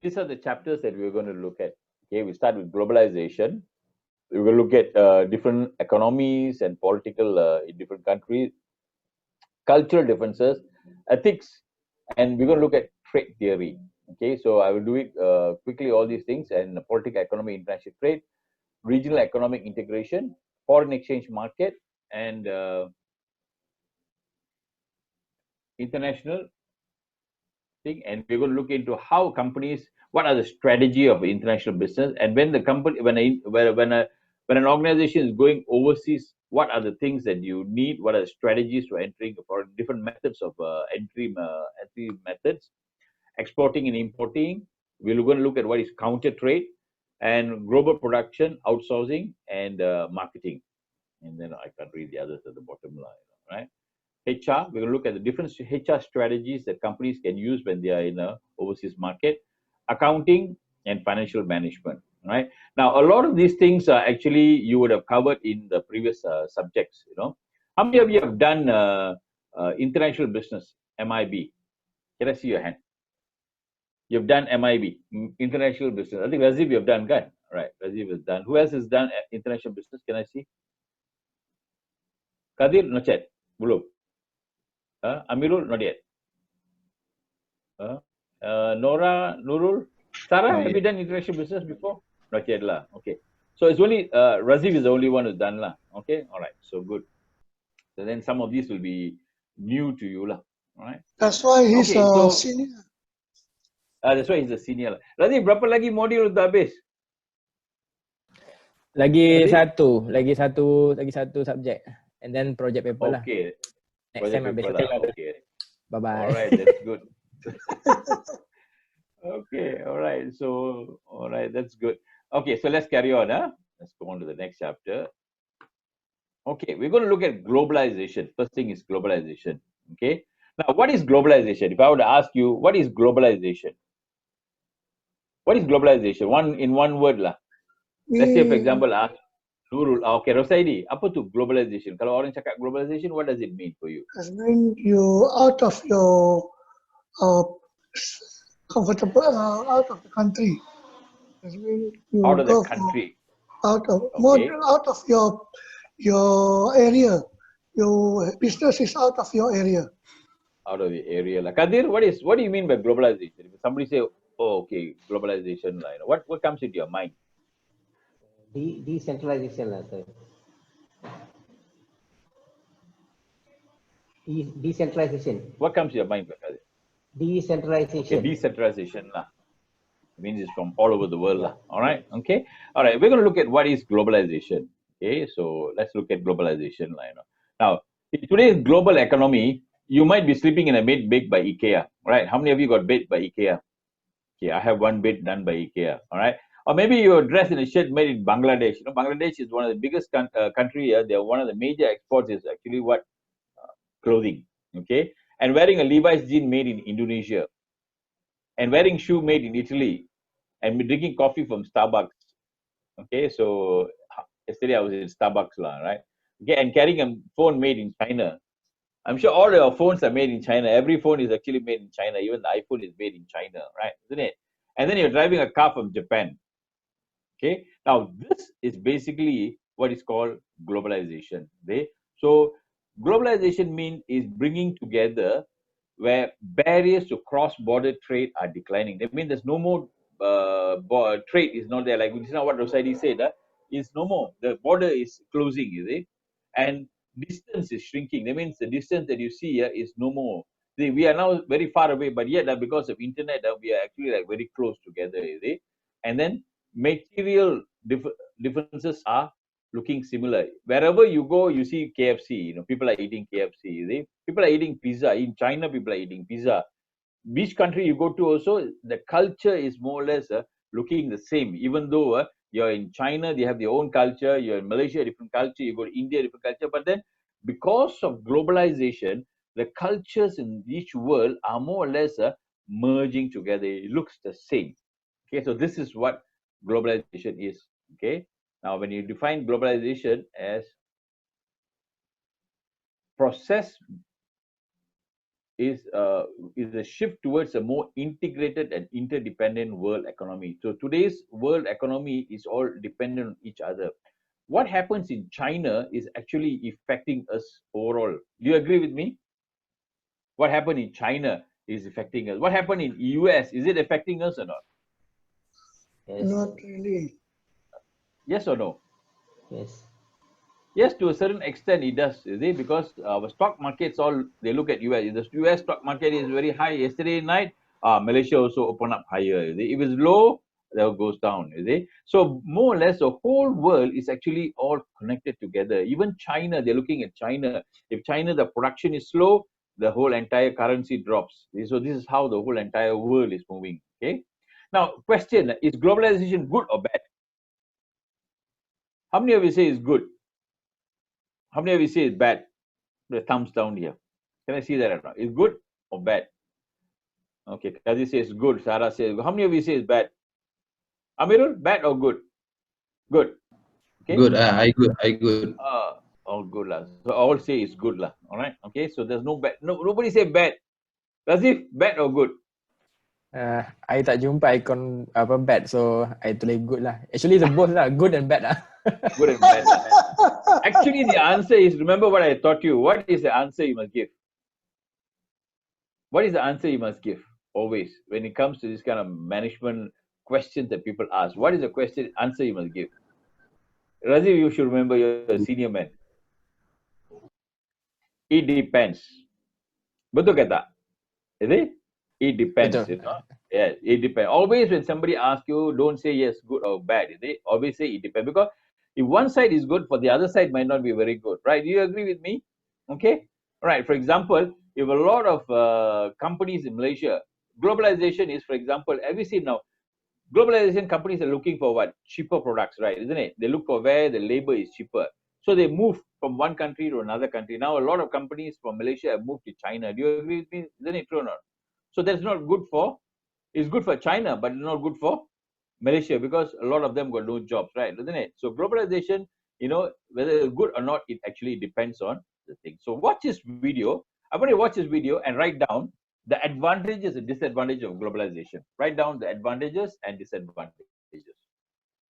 these are the chapters that we're going to look at. Okay, we start with globalization. We will look at different economies and political in different countries, cultural differences, ethics, and we're going to look at trade theory. Okay, so I will do it quickly, all these things, and political economy, international trade, regional economic integration, foreign exchange market, and international thing. And we're going to look into how companies, what are the strategy of international business, and when the company, when an organization is going overseas, what are the things that you need? What are the strategies for entering, for different methods of entry methods, exporting and importing. We're going to look at what is counter trade and global production, outsourcing, and marketing. And then I can't read the others at the bottom line, right? HR, we're going to look at the different HR strategies that companies can use when they are in a overseas market, accounting and financial management, right? Now, a lot of these things are actually you would have covered in the previous subjects, you know. How many of you have done international business, MIB? Can I see your hand? You've done MIB, international business. I think Raziv, you have done, kan? Right, Raziv has done. Who else has done international business? Can I see? Kadir, not yet. Belum. Amirul, not yet. Nora, Nurul, Sarah, have you done international business before? Not yet lah. Okay. So it's only Raziv is the only one who's done lah. Okay. All right. So good. So then some of these will be new to you lah. All right. That's why he's a senior. That's why he's a senior lah. Raziv, berapa lagi modul dah habis? Lagi satu subjek, and then project paper lah. Okay. Next time habis. Okay. Bye bye. All right, that's good. Okay, all right. So, all right, that's good. Okay, so let's carry on. Let's go on to the next chapter. Okay, we're going to look at globalization. First thing is globalization. Okay. Now, what is globalization? If I were to ask you, what is globalization? What is globalization? In one word lah. Let's say, for example, ask Nurul. Okay, Rosaidi, apa tu globalization? Kalau orang cakap globalization, what does it mean for you? It means you out of your comfortable, out of the country. It means you out of the country. Out of your area. Your business is out of your area. Out of the area. Like Kadir, what do you mean by globalization? If somebody say, oh, okay, globalization, what comes into your mind? Decentralization, sir. Decentralization. What comes to your mind, Kadir? Decentralization. Okay, decentralization lah. It means it's from all over the world lah. All right. Okay. All right. We're going to look at what is globalization. Okay. So let's look at globalization. Now, in today's global economy, you might be sleeping in a bed baked by IKEA. Right? How many of you got bed by IKEA? Okay, I have one bed done by IKEA. All right. Or maybe you're dressed in a shirt made in Bangladesh. You know, Bangladesh is one of the biggest country here. They're one of the major exports is actually what? Clothing. Okay. And wearing a Levi's jean made in Indonesia. And wearing shoe made in Italy. And drinking coffee from Starbucks. Okay. So yesterday I was in Starbucks lah, right? Okay. And carrying a phone made in China. I'm sure all your phones are made in China. Every phone is actually made in China. Even the iPhone is made in China, right? Isn't it? And then you're driving a car from Japan. Okay. Now, this is basically what is called globalization. Okay? So, globalization is bringing together where barriers to cross-border trade are declining. That means there's no more trade is not there. Like, this is not what Rosaidi said. Is no more. The border is closing, is it? And distance is shrinking. That means the distance that you see here is no more. See, we are now very far away, but yet because of internet, we are actually like very close together, is it? And then material differences are looking similar. Wherever you go, you see KFC. You know, people are eating KFC. Is it? People are eating pizza. In China, people are eating pizza. Which country you go to also, the culture is more or less looking the same. Even though you're in China, they have their own culture. You're in Malaysia, different culture. You go to India, different culture. But then, because of globalization, the cultures in each world are more or less merging together. It looks the same. Okay, so this is what globalization is. Okay, now when you define globalization as process is a shift towards a more integrated and interdependent world economy. So today's world economy is all dependent on each other. What happens in China is actually affecting us overall. Do you agree with me? What happened in China is affecting us. What happened in US, is it affecting us or not? Yes. Not really. Yes or no? Yes. Yes, to a certain extent it does, is it? Because our stock markets all, they look at US. If the US stock market is very high yesterday night, Malaysia also open up higher. Is it? If it's low, that goes down, is it? So more or less the whole world is actually all connected together. Even China, they're looking at China. If China, the production is slow, the whole entire currency drops. So this is how the whole entire world is moving. Okay. Now, question, is globalization good or bad? How many of you say it's good? How many of you say it's bad? The thumbs down here. Can I see that or not? Is good or bad? Okay, Kazi says good. Sarah says, how many of you say it's bad? Amirul, bad or good? Good. Okay. Good. I good. I good. All good lah. So all say it's good lah. All right. Okay. So there's no bad. No, nobody say bad. Razif, bad or good? I tak jumpa icon apa bad, so I tulis good lah. Actually the both lah, good and bad lah. Good and bad. Actually, the answer is, remember what I taught you. What is the answer you must give? What is the answer you must give? Always, when it comes to this kind of management questions that people ask, what is the answer you must give? Rajiv, you should remember, you're a senior man. It depends. Betul ke tak? Is it? It depends. Betul. You know? Yeah, it depends. Always when somebody asks you, don't say yes, good or bad. Is it? Always say it depends. Because if one side is good, for the other side might not be very good. Right? Do you agree with me? Okay. Right. For example, if a lot of companies in Malaysia, globalization is, for example, have you seen now, globalization companies are looking for what? Cheaper products, right? Isn't it? They look for where the labor is cheaper. So they move from one country to another country. Now, a lot of companies from Malaysia have moved to China. Do you agree with me? Isn't it true or not? So that's not good for, it's good for China, but it's not good for Malaysia because a lot of them got no jobs, right? Isn't it? So globalization, you know, whether it's good or not, it actually depends on the thing. So watch this video. I'm going to watch this video and write down the advantages and disadvantages of globalization. Write down the advantages and disadvantages.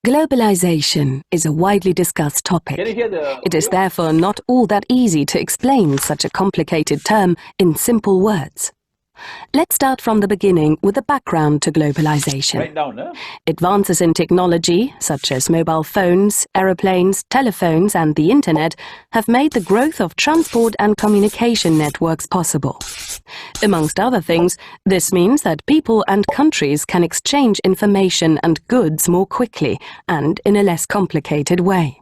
Globalization is a widely discussed topic. Can you hear the It is audio? therefore not all that easy to explain such a complicated term in simple words. Let's start from the beginning with the background to globalization. Write down, huh? Advances in technology, such as mobile phones, aeroplanes, telephones, and the internet, have made the growth of transport and communication networks possible. Amongst other things, this means that people and countries can exchange information and goods more quickly and in a less complicated way.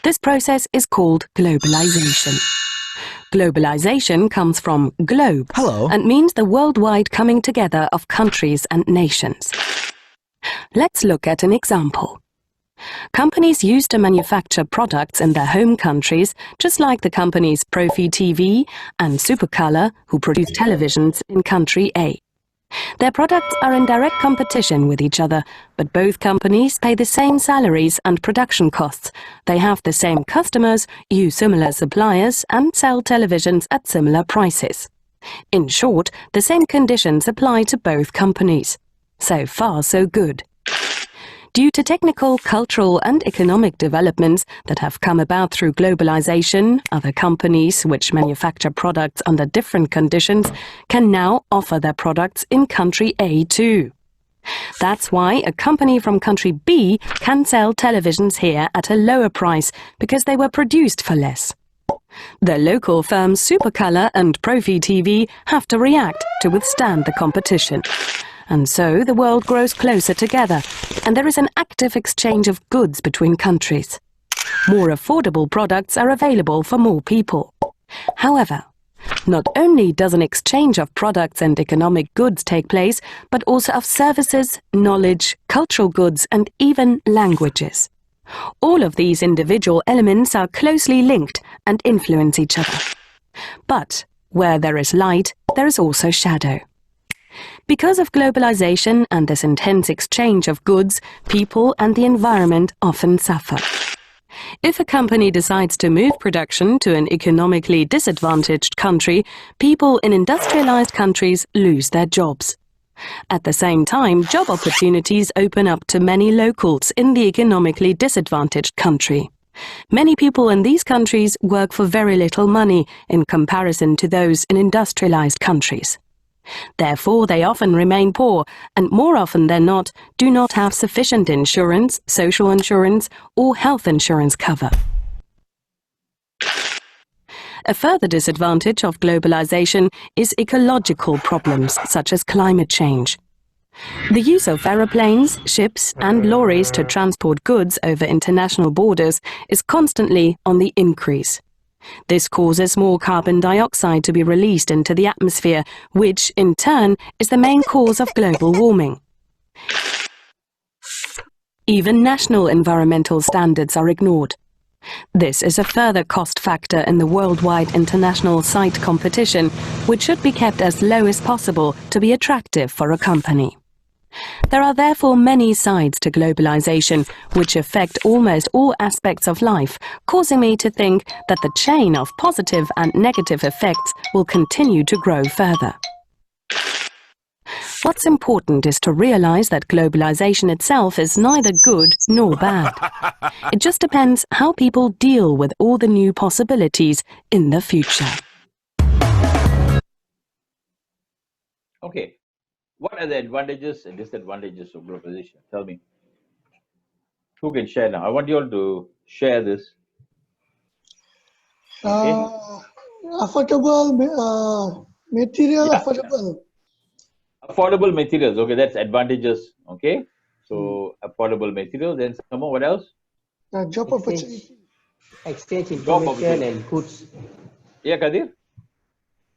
This process is called globalization. Globalization comes from globe and means the worldwide coming together of countries and nations. Let's look at an example. Companies used to manufacture products in their home countries, just like the companies Profi TV and Supercolor, who produce televisions in country A. Their products are in direct competition with each other, but both companies pay the same salaries and production costs. They have the same customers, use similar suppliers, and sell televisions at similar prices. In short, the same conditions apply to both companies. So far, so good. Due to technical, cultural, and economic developments that have come about through globalization, other companies which manufacture products under different conditions can now offer their products in country A too. That's why a company from country B can sell televisions here at a lower price because they were produced for less. The local firms Supercolor and Profi TV have to react to withstand the competition. And so the world grows closer together, and there is an active exchange of goods between countries. More affordable products are available for more people. However, not only does an exchange of products and economic goods take place, but also of services, knowledge, cultural goods, and even languages. All of these individual elements are closely linked and influence each other. But where there is light, there is also shadow. Because of globalization and this intense exchange of goods, people and the environment often suffer. If a company decides to move production to an economically disadvantaged country, people in industrialized countries lose their jobs. At the same time, job opportunities open up to many locals in the economically disadvantaged country. Many people in these countries work for very little money in comparison to those in industrialized countries. Therefore, they often remain poor and more often than not do not have sufficient insurance, social insurance or health insurance cover. A further disadvantage of globalization is ecological problems such as climate change. The use of aeroplanes, ships and lorries to transport goods over international borders is constantly on the increase. This causes more carbon dioxide to be released into the atmosphere, which, in turn, is the main cause of global warming. Even national environmental standards are ignored. This is a further cost factor in the worldwide international site competition, which should be kept as low as possible to be attractive for a company. There are therefore many sides to globalization which affect almost all aspects of life, causing me to think that the chain of positive and negative effects will continue to grow further. What's important is to realize that globalization itself is neither good nor bad. It just depends how people deal with all the new possibilities in the future. Okay. What are the advantages and disadvantages of globalization? Tell me. Who can share now? I want you all to share this. Affordable material, Yeah. affordable. Affordable materials. Okay, that's advantages. Okay. So affordable materials. Then some more. What else? Job opportunity. Exchange Job information opportunity. and goods. Yeah, Kadir?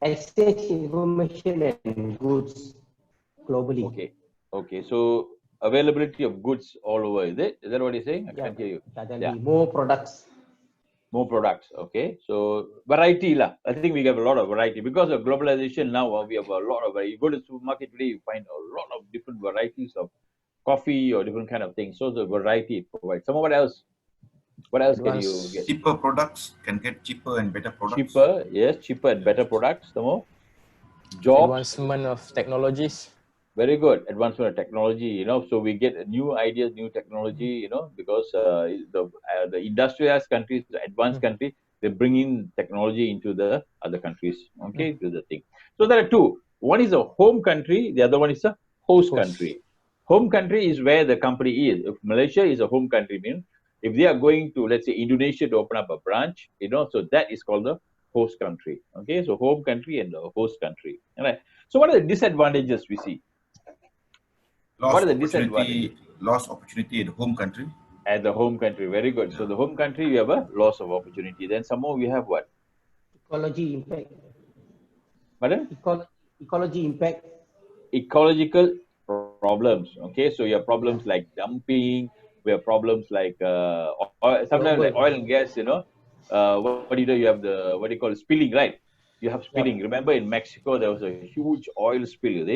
Exchange information and goods globally. Okay. Okay. So availability of goods all over, is it? Is that what you're saying? I can't hear you. There'll Yeah. be more products. More products. Okay. So variety lah. I think we have a lot of variety because of globalization now. We have a lot of variety. You go to the supermarket today, you find a lot of different varieties of coffee or different kind of things. So the variety it provides. Some what else? What else can you get? Cheaper products, can get cheaper and better products. Cheaper, yes, cheaper and better products. Some more. Jobs. Advancement of technologies. Very good. Advancement of technology, you know, so we get new ideas, new technology, you know, because the industrialized countries, the advanced countries, they bring in technology into the other countries. Okay, to the thing. So there are two. One is a home country, the other one is a host country. Home country is where the company is. If Malaysia is a home country, means if they are going to, let's say, Indonesia to open up a branch, you know, so that is called the host country. Okay, so home country and the host country. All right. So what are the disadvantages we see? What are the disadvantages? Lost opportunity at the home country. At the home country, very good. So the home country, we have a loss of opportunity. Then some more, we have what? Ecology impact. Pardon? Ecology impact. Ecological problems. Okay, so you have problems like dumping. We have problems like sometimes like oil and gas. You know, what do you do? You have the what do you call it? Spilling, right? You have spilling. Remember in Mexico there was a huge oil spill.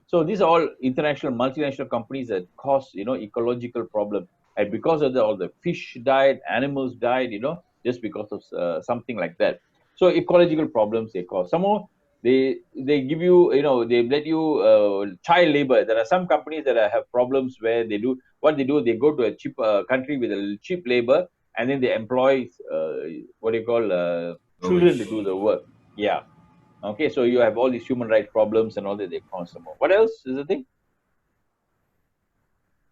So these are all international, multinational companies that cause, you know, ecological problem. And because of all the fish died, animals died, you know, just because of something like that. So ecological problems they cause. Some more, they give you, you know, they let you child labor. There are some companies that have problems where they do, what they do, they go to a cheap country with a cheap labor and then they employ, what do you call, children to do the work. Yeah. Okay, so you have all these human rights problems and all that they cause some more. What else is the thing?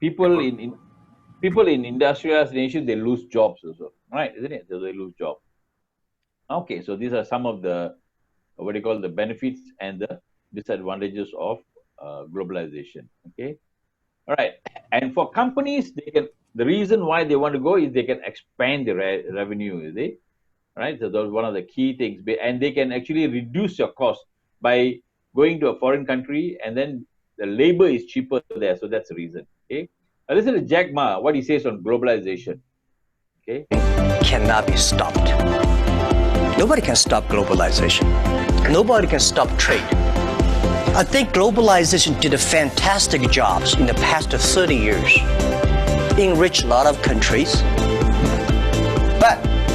People in industrialized nations, they lose jobs also, right? Isn't it? So they lose jobs. Okay, so these are some of the what do you call the benefits and the disadvantages of globalization. Okay, all right. And for companies, they can. The reason why they want to go is they can expand the revenue. Is it? Right, so that's one of the key things, and they can actually reduce your cost by going to a foreign country, and then the labor is cheaper there. So that's the reason. Okay, now listen to Jack Ma, what he says on globalization. Okay, cannot be stopped. Nobody can stop globalization. Nobody can stop trade. I think globalization did a fantastic jobs in the past 30 years, enriched a lot of countries.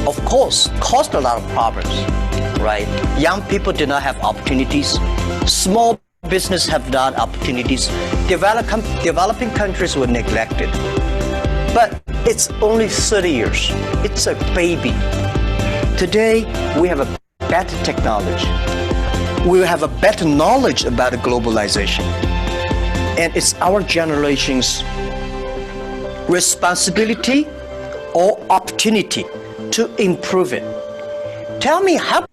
of course, caused a lot of problems, right? Young people do not have opportunities. Small business have not opportunities. Developing countries were neglected. But it's only 30 years. It's a baby. Today, we have a better technology. We have a better knowledge about globalization. And it's our generation's responsibility or opportunity to improve it. Tell me how.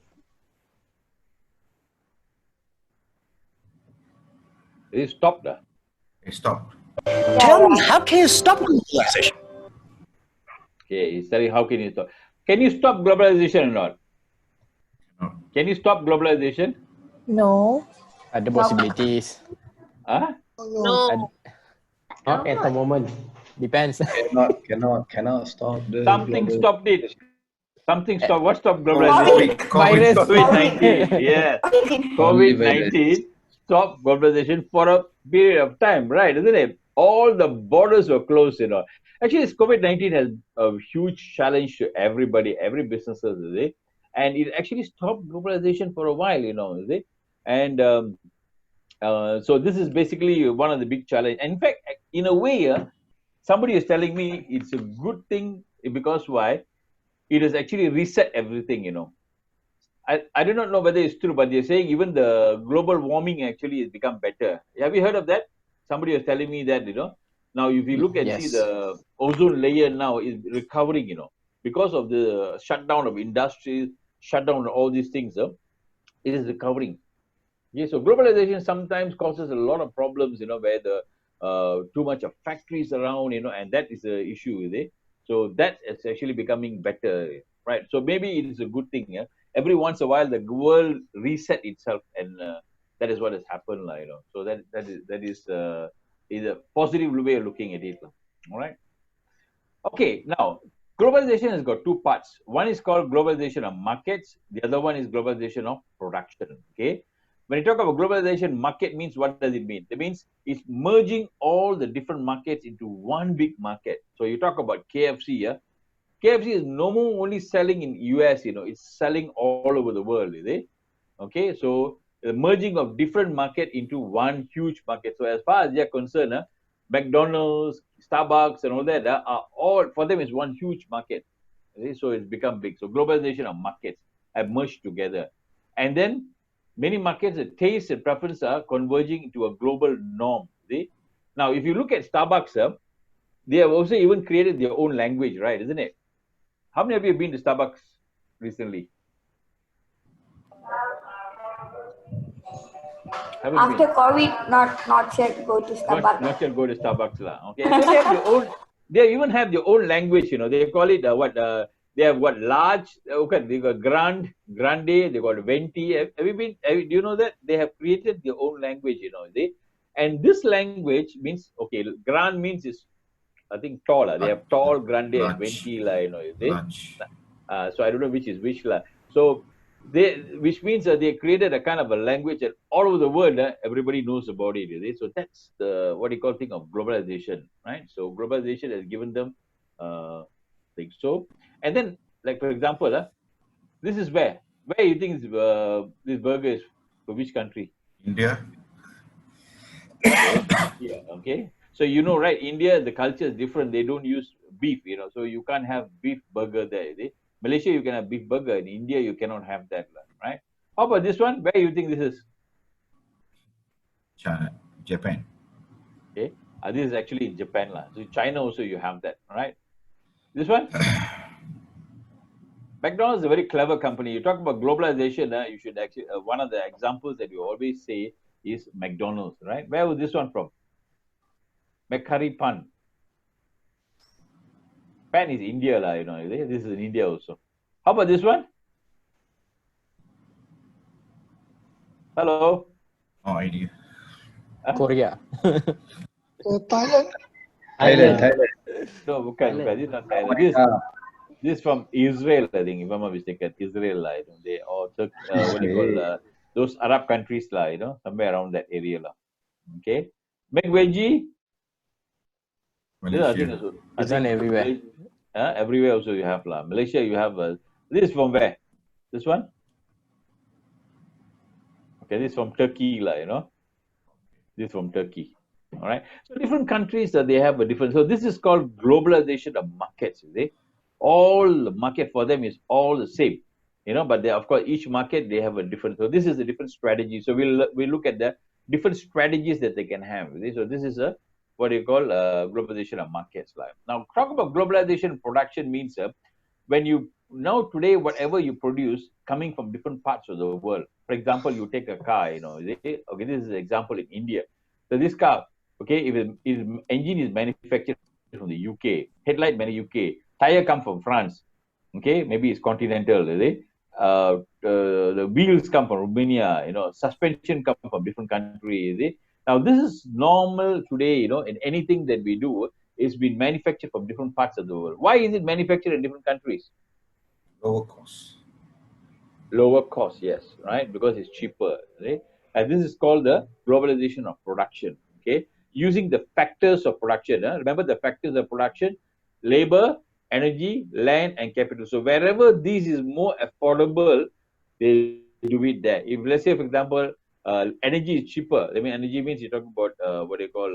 It stopped. It stopped. Tell me, how can you stop globalization? Okay, he's telling how can you stop? Can you stop globalization or not? No. Can you stop globalization? No. Ada possibilities. Huh? No. Not at the moment. Depends. Cannot stop the Something global- stopped it. Something stopped. What stopped globalization? Virus. COVID-19. Yes. COVID-19 stopped globalization for a period of time, right? Isn't it? All the borders were closed, Actually, this COVID-19 has a huge challenge to everybody, every businesses, is it? And it actually stopped globalization for a while, is it? And so this is basically one of the big challenge. And in fact, in a way, somebody is telling me it's a good thing because why? It has actually reset everything, I do not know whether it's true, but they're saying even the global warming actually has become better. Have you heard of that? Somebody was telling me that, Now, if you look and see Yes. the ozone layer now is recovering, because of the shutdown of industries, shutdown of all these things, it is recovering. Yeah, so globalization sometimes causes a lot of problems, where the too much of factories around, and that is the issue, is it? So that is actually becoming better, right? So maybe it is a good thing, yeah. Every once in a while, the world reset itself, and that is what has happened, So that is a positive way of looking at it, all right. Okay, now globalization has got two parts. One is called globalization of markets. The other one is globalization of production. Okay, when you talk about globalization, market means, what does it mean? It means it's merging all the different markets into one big market. So you talk about KFC, yeah. KFC is no more only selling in US, it's selling all over the world, is it? Okay, so the merging of different market into one huge market. So as far as they're concerned, McDonald's, Starbucks, and all that are all, for them, is one huge market. Okay? So it's become big. So globalization of markets have merged together. And then many markets, the taste and preference are converging into a global norm. See? Now, if you look at Starbucks, they have also even created their own language, right? Isn't it? How many of you have been to Starbucks recently? After COVID, not yet go to Starbucks. Not yet go to Starbucks lah. Okay, so they have their own. They even have their own language. They call it they have what large. Okay, they got grande. They got venti. Have you been? Do you know that they have created their own language? And this language means, okay, grand means is, I think, tall. They have tall, grande, and venti lah. So I don't know which is which lah. So which means that they created a kind of a language that all over the world, everybody knows about it. So that's the what you call thing of globalization, right? So globalization has given them things. So, and then, like for example, this is where you think this burger is for which country? India. Yeah. Okay. So right? India, the culture is different. They don't use beef, so you can't have beef burger there. Malaysia, you can have beef burger. In India, you cannot have that, right? How about this one? Where you think this is? China, Japan. Okay. This is actually in Japan. So China also, you have that, right? This one? McDonald's is a very clever company. You talk about globalization, you should actually, one of the examples that you always say is McDonald's, right? Where was this one from? McCurry Pan. Pan is India, this is in India also. How about this one? Hello? No idea. Korea. Thailand. Thailand. No, bukan. This is not Thailand. This is from Israel, I think, if I'm not mistaken. Israel, they all took, what do you call, those Arab countries, somewhere around that area. Okay. McVeggie. Malaysia. It's done everywhere. Everywhere also you have lah. Malaysia, you have this is from where? This one? Okay, this is from Turkey lah. This is from Turkey. All right. So different countries they have a different. So this is called globalization of markets. You see, all the market for them is all the same. But they, of course, each market they have a different. So this is a different strategy. So we'll look at the different strategies that they can have. You see? So this is a what you call globalization of markets. Like now, talk about globalization production means when you now today whatever you produce coming from different parts of the world. For example, you take a car. Okay, this is an example in India. So this car, okay, if its engine is manufactured from the UK, headlight made UK, tire come from France, okay, maybe it's Continental, the wheels come from Romania, suspension come from different countries. Now this is normal today, in anything that we do, it's been manufactured from different parts of the world. Why is it manufactured in different countries? Lower cost. Lower cost, yes, right? Because it's cheaper, right? And this is called the globalization of production, okay? Using the factors of production. Remember the factors of production: labor, energy, land, and capital. So wherever this is more affordable, they do it there. If let's say, for example, energy is cheaper. I mean, energy means you're talking about what they call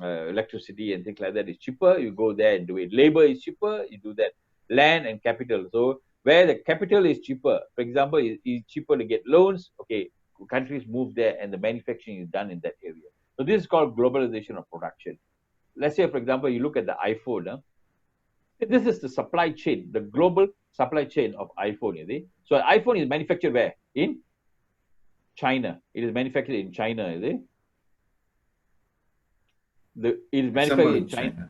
electricity and things like that. It's cheaper, you go there and do it. Labor is cheaper, you do that. Land and capital. So where the capital is cheaper, for example, it's cheaper to get loans. Okay, countries move there and the manufacturing is done in that area. So this is called globalization of production. Let's say, for example, you look at the iPhone. This is the supply chain, the global supply chain of iPhone. You see? So iPhone is manufactured where? In China. It is manufactured in China. You see? It is manufactured in China.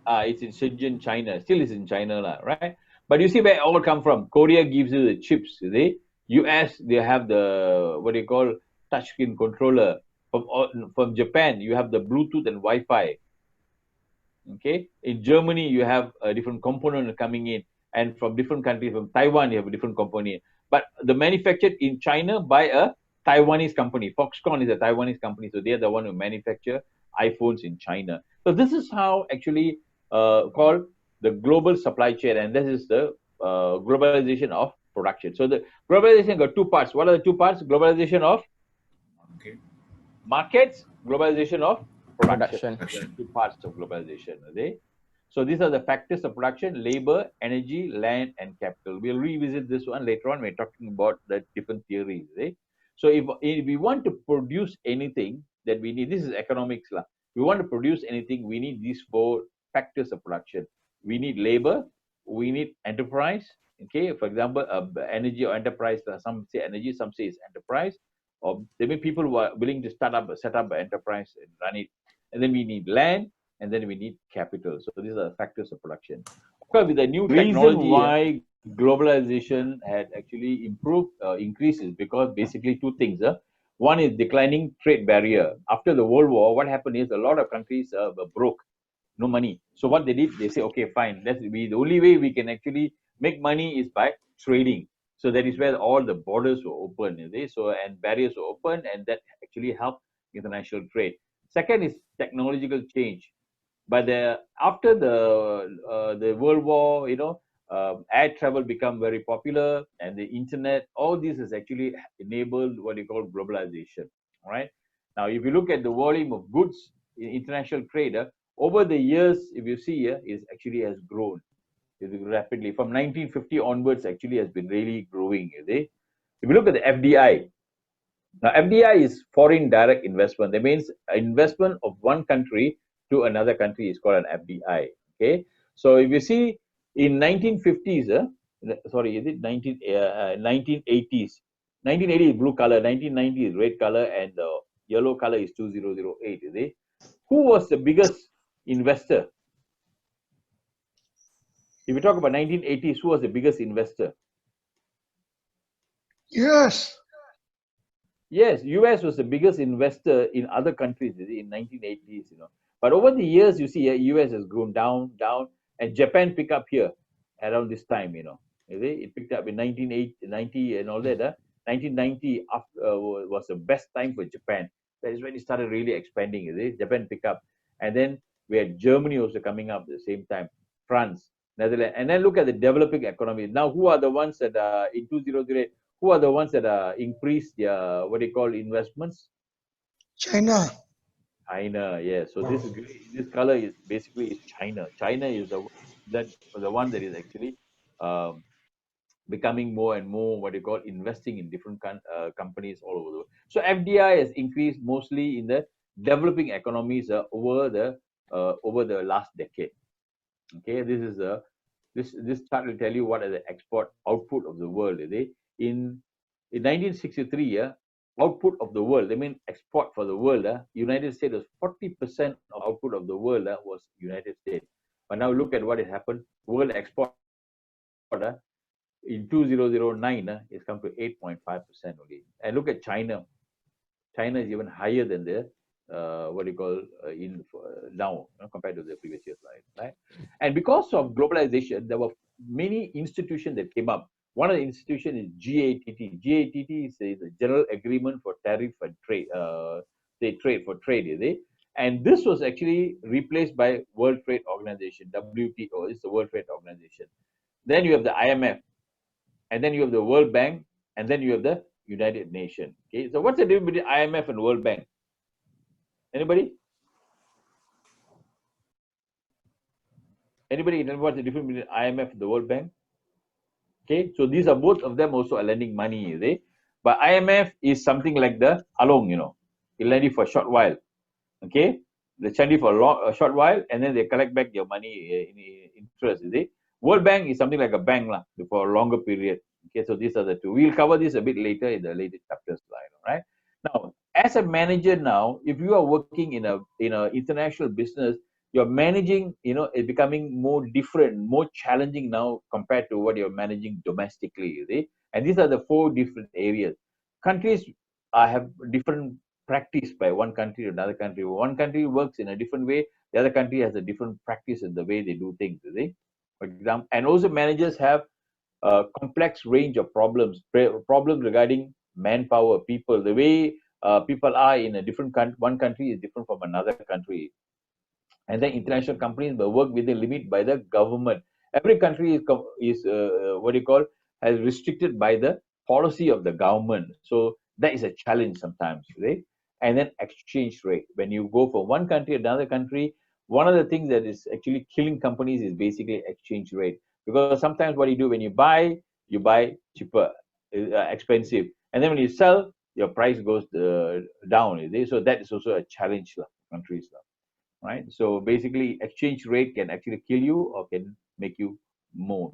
It's in Shenzhen, China. Still is in China, right? But you see where it all come from. Korea gives you the chips. You see? US, they have the what they call touchscreen controller. From Japan, you have the Bluetooth and Wi-Fi. Okay, in Germany you have a different component coming in, and from different countries, from Taiwan you have a different component. But the manufactured in China by a Taiwanese company. Foxconn is a Taiwanese company, so they're the one who manufacture iPhones in China. So this is how actually called the global supply chain, and this is the globalization of production. So the globalization got two parts. What are the two parts? Globalization of markets, globalization of production. Two parts of globalization. Okay? So these are the factors of production: labor, energy, land, and capital. We'll revisit this one later on. We're talking about the different theories. Okay? So if we want to produce anything that we need, this is economics. We want to produce anything, we need these four factors of production. We need labor, we need enterprise. Okay, for example, energy or enterprise. Some say energy, some say it's enterprise. Or there may be people who are willing to set up an enterprise and run it. And then we need land, and then we need capital. So these are the factors of production. Okay, with the new technology, reason why globalization had actually improved, increases, because basically two things. One is declining trade barrier. After the World War, what happened is a lot of countries were broke, no money. So what they did, they say, okay, fine, the only way we can actually make money is by trading. So that is where all the borders were open, and barriers were open, and that actually helped international trade. Second is technological change. But after the World War, air travel become very popular, and the internet, all this has actually enabled what you call globalization. All right. Now, if you look at the volume of goods in international trade, over the years, if you see here, it actually has grown rapidly. From 1950 onwards, actually has been really growing. If you look at the FDI, now FDI is foreign direct investment. That means investment of one country to another country is called an FDI. Okay, so if you see in 1950s, sorry, is it 1980s? 1980 is blue color, 1990 is red color, and the yellow color is 2008. Is it? Who was the biggest investor? If you talk about 1980s, who was the biggest investor? Yes. Yes, US was the biggest investor in other countries in 1980s, But over the years, you see, US has grown down, and Japan picked up here around this time, It picked up in 1990 and all that. 1990 was the best time for Japan. That is when it started really expanding, Japan picked up. And then we had Germany also coming up at the same time, France. Netherlands. And then look at the developing economies. Now, who are the ones that are in 2008? Who are the ones that increased their what they call investments? China. China, yes. So this color is basically China. China is the one that is actually um, becoming more and more what they call investing in different companies all over the world. So FDI has increased mostly in the developing economies over the last decade. Okay, this chart will tell you what are the export output of the world. In 1963, output of the world, I mean export for the world, United States was 40% of output of the world was United States. But now look at what has happened. World export in 2009 it's come to 8.5% only. And look at China. China is even higher than the what do you call now compared to the previous years, right? And because of globalization, there were many institutions that came up. One of the institutions is GATT. GATT is the General Agreement for Tariff and Trade. Is it? And this was actually replaced by World Trade Organization, WTO. It's the World Trade Organization. Then you have the IMF, and then you have the World Bank, and then you have the United Nations. Okay, so what's the difference between IMF and World Bank? Anybody? Anybody know what's the difference between IMF and the World Bank? Okay, so these are both of them also are lending money, is it? But IMF is something like the along, it lend you for a short while. Okay, they lend you for a short while, and then they collect back your money in interest, is it? World Bank is something like a bank for a longer period. Okay, so these are the two. We'll cover this a bit later in the later chapters, right? Now, as a manager now, if you are working in a international business, you're managing, it's becoming more different, more challenging now compared to what you're managing domestically, you see? And these are the 4 different areas. Countries have different practice by one country to another country. One country works in a different way, the other country has a different practice in the way they do things, you see? For example, and also managers have a complex range of problems regarding manpower, people, the way people are in a different country. One country is different from another country. And then international companies will work within limit by the government. Every country is has restricted by the policy of the government. So that is a challenge sometimes, right? And then exchange rate. When you go from one country to another country, one of the things that is actually killing companies is basically exchange rate. Because sometimes what you do when you buy cheaper, expensive, and then when you sell, your price goes down. So that is also a challenge for countries. Right? So basically, exchange rate can actually kill you or can make more.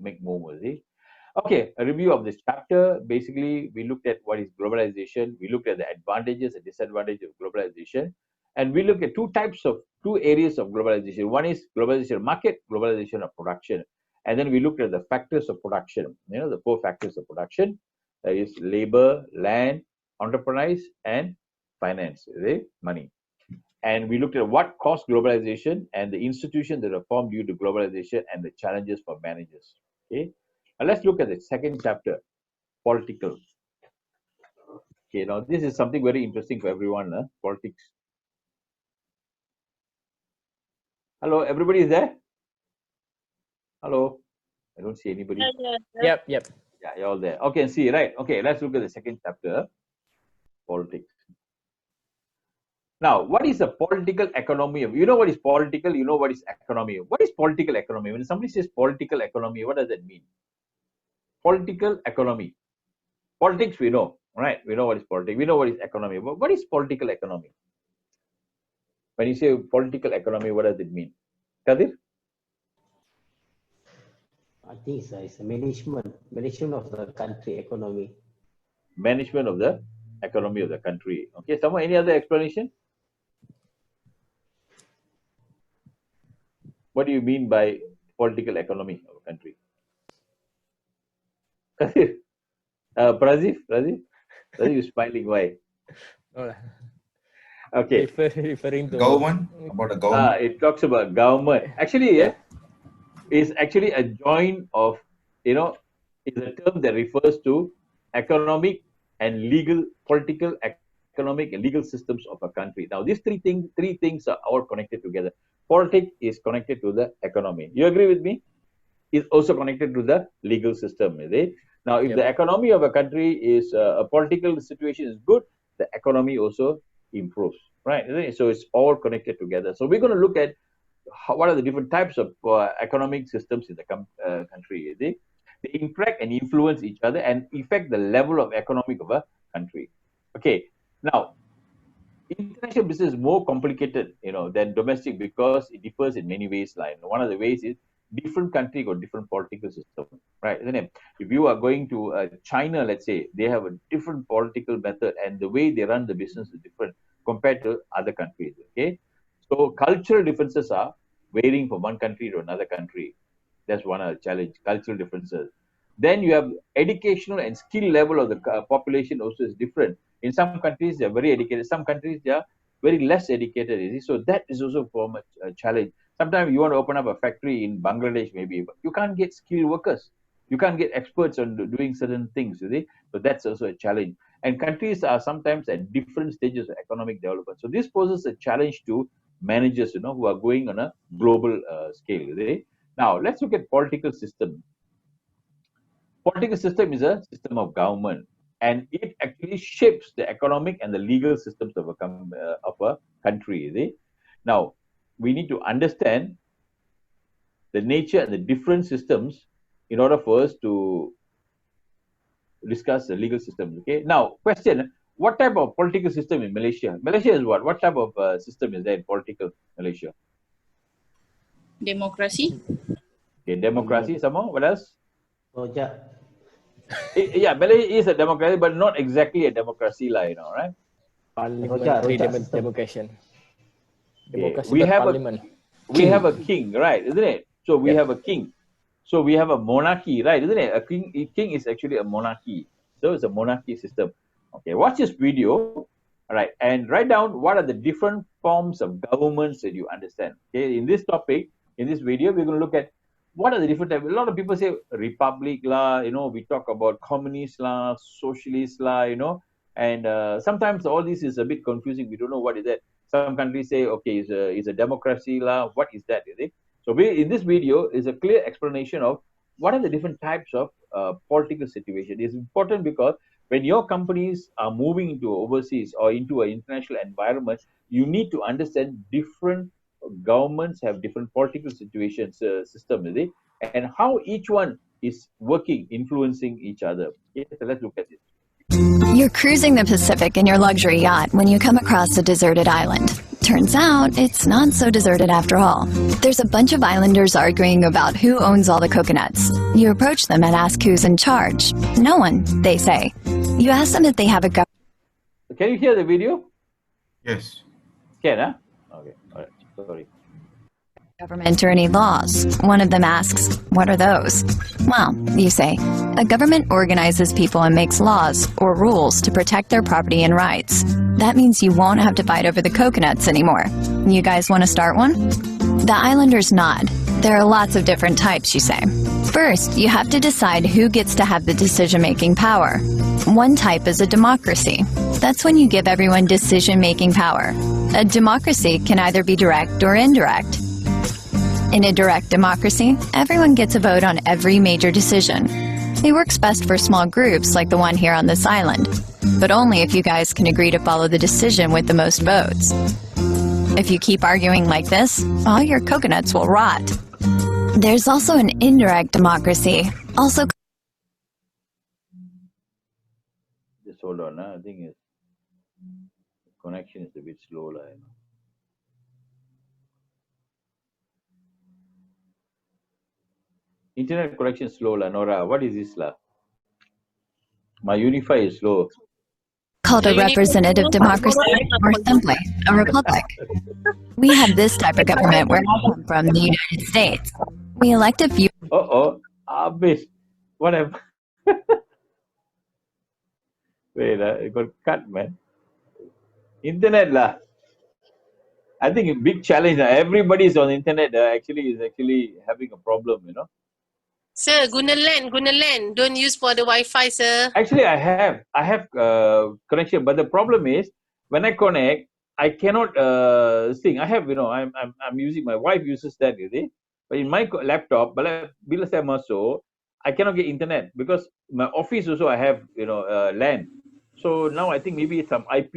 Okay, a review of this chapter. Basically, we looked at what is globalization. We looked at the advantages and disadvantages of globalization. And we look at two areas of globalization. One is globalization of market, globalization of production. And then we looked at the factors of production, the 4 factors of production. That is labor, land, enterprise, and finance, money. And we looked at what caused globalization and the institutions that are formed due to globalization and the challenges for managers. Okay, now let's look at the second chapter, political. Okay, now this is something very interesting for everyone, politics. Hello, everybody is there? Hello, I don't see anybody. Yep. Yeah, you're all there. Okay, see, right. Okay, let's look at the second chapter, politics. Now, what is a political economy? You know what is political, you know what is economy. What is political economy? When somebody says political economy, what does that mean? Political economy. Politics, we know, right? We know what is politics. We know what is economy. But what is political economy? When you say political economy, what does it mean? Kadir? I think it's a management of the country economy. Management of the economy of the country. Okay, someone, any other explanation? What do you mean by political economy of a country? Prazif is smiling. Why? Okay. Referring to Government, about the government. It talks about government. Actually, is actually a joint of, is a term that refers to economic and legal, political, economic and legal systems of a country. Now, these three things are all connected together. Politics is connected to the economy. You agree with me? is also connected to the legal system, is it? Now, if the economy of a country is a political situation is good, the economy also improves, right? Isn't it? So it's all connected together. So we're going to look at what are the different types of economic systems in the country, is it? They interact and influence each other and affect the level of economic of a country. Okay, now international business is more complicated, than domestic because it differs in many ways. Like one of the ways is different country got different political system, right? Isn't it? If you are going to China, let's say, they have a different political method and the way they run the business is different compared to other countries. Okay, so cultural differences are varying from one country to another country. That's one of the challenge, cultural differences. Then you have educational and skill level of the population also is different. In some countries, they're very educated. Some countries, they are very less educated. So that is also form a challenge. Sometimes you want to open up a factory in Bangladesh, maybe, but you can't get skilled workers. You can't get experts on doing certain things. So that's also a challenge. And countries are sometimes at different stages of economic development. So this poses a challenge to managers, who are going on a global scale. Now, let's look at political system. Political system is a system of government, and it actually shapes the economic and the legal systems of a country. Now, we need to understand the nature and the different systems in order for us to discuss the legal systems. Okay. Now, question: what type of political system in Malaysia? Malaysia is what? What type of system is there in political Malaysia? Democracy. Okay, democracy. Some more. What else? Rojak. Yeah, Malaysia is a democracy, but not exactly a democracy, right? Parliamentary democracy. We have a king, right? Isn't it? So we have a king. So we have a monarchy, right? Isn't it? A king is actually a monarchy. So it's a monarchy system. Okay, watch this video, all right, and write down what are the different forms of governments that you understand. Okay, in this topic, in this video, we're going to look at what are the different types. A lot of people say republic lah, we talk about communist lah, socialist lah, and sometimes all this is a bit confusing. We don't know what is that. Some countries say, okay, it's a democracy lah. What is that? Is it? So in this video is a clear explanation of what are the different types of political situation. It's important because when your companies are moving into overseas or into an international environment, you need to understand different governments have different political situations, system, is it? And how each one is working, influencing each other. Okay, so let's look at it. You're cruising the Pacific in your luxury yacht when you come across a deserted island. Turns out, it's not so deserted after all. There's a bunch of islanders arguing about who owns all the coconuts. You approach them and ask who's in charge. No one, they say. You ask them if they have a government. Can you hear the video? Yes. Can, huh? Okay, all right, sorry. Government or any laws. One of them asks, what are those? Well, you say, a government organizes people and makes laws or rules to protect their property and rights. That means you won't have to fight over the coconuts anymore. You guys want to start one? The islanders nod. There are lots of different types, you say. First, you have to decide who gets to have the decision-making power. One type is a democracy. That's when you give everyone decision-making power. A democracy can either be direct or indirect. In a direct democracy, everyone gets a vote on every major decision. It works best for small groups like the one here on this island, but only if you guys can agree to follow the decision with the most votes. If you keep arguing like this, all your coconuts will rot. There's also an indirect democracy, also. Just hold on, I think the connection is a bit slow. Internet connection slow, Nora. What is this, lah? My Unify is slow. Called a representative democracy, or simply a republic. We have this type of government where I come from, the United States. We elect a few. Abis. Whatever. Wait, it got cut, man. Internet, lah. I think a big challenge. Everybody is on the internet. Actually, is having a problem, Sir, guna LAN. Don't use for the Wi-Fi, sir. Actually, I have connection, but the problem is when I connect, I cannot sing. I have, I'm using, my wife uses that, But in my laptop, bila saya masuk, I cannot get internet because my office also I have LAN. So now I think maybe some IP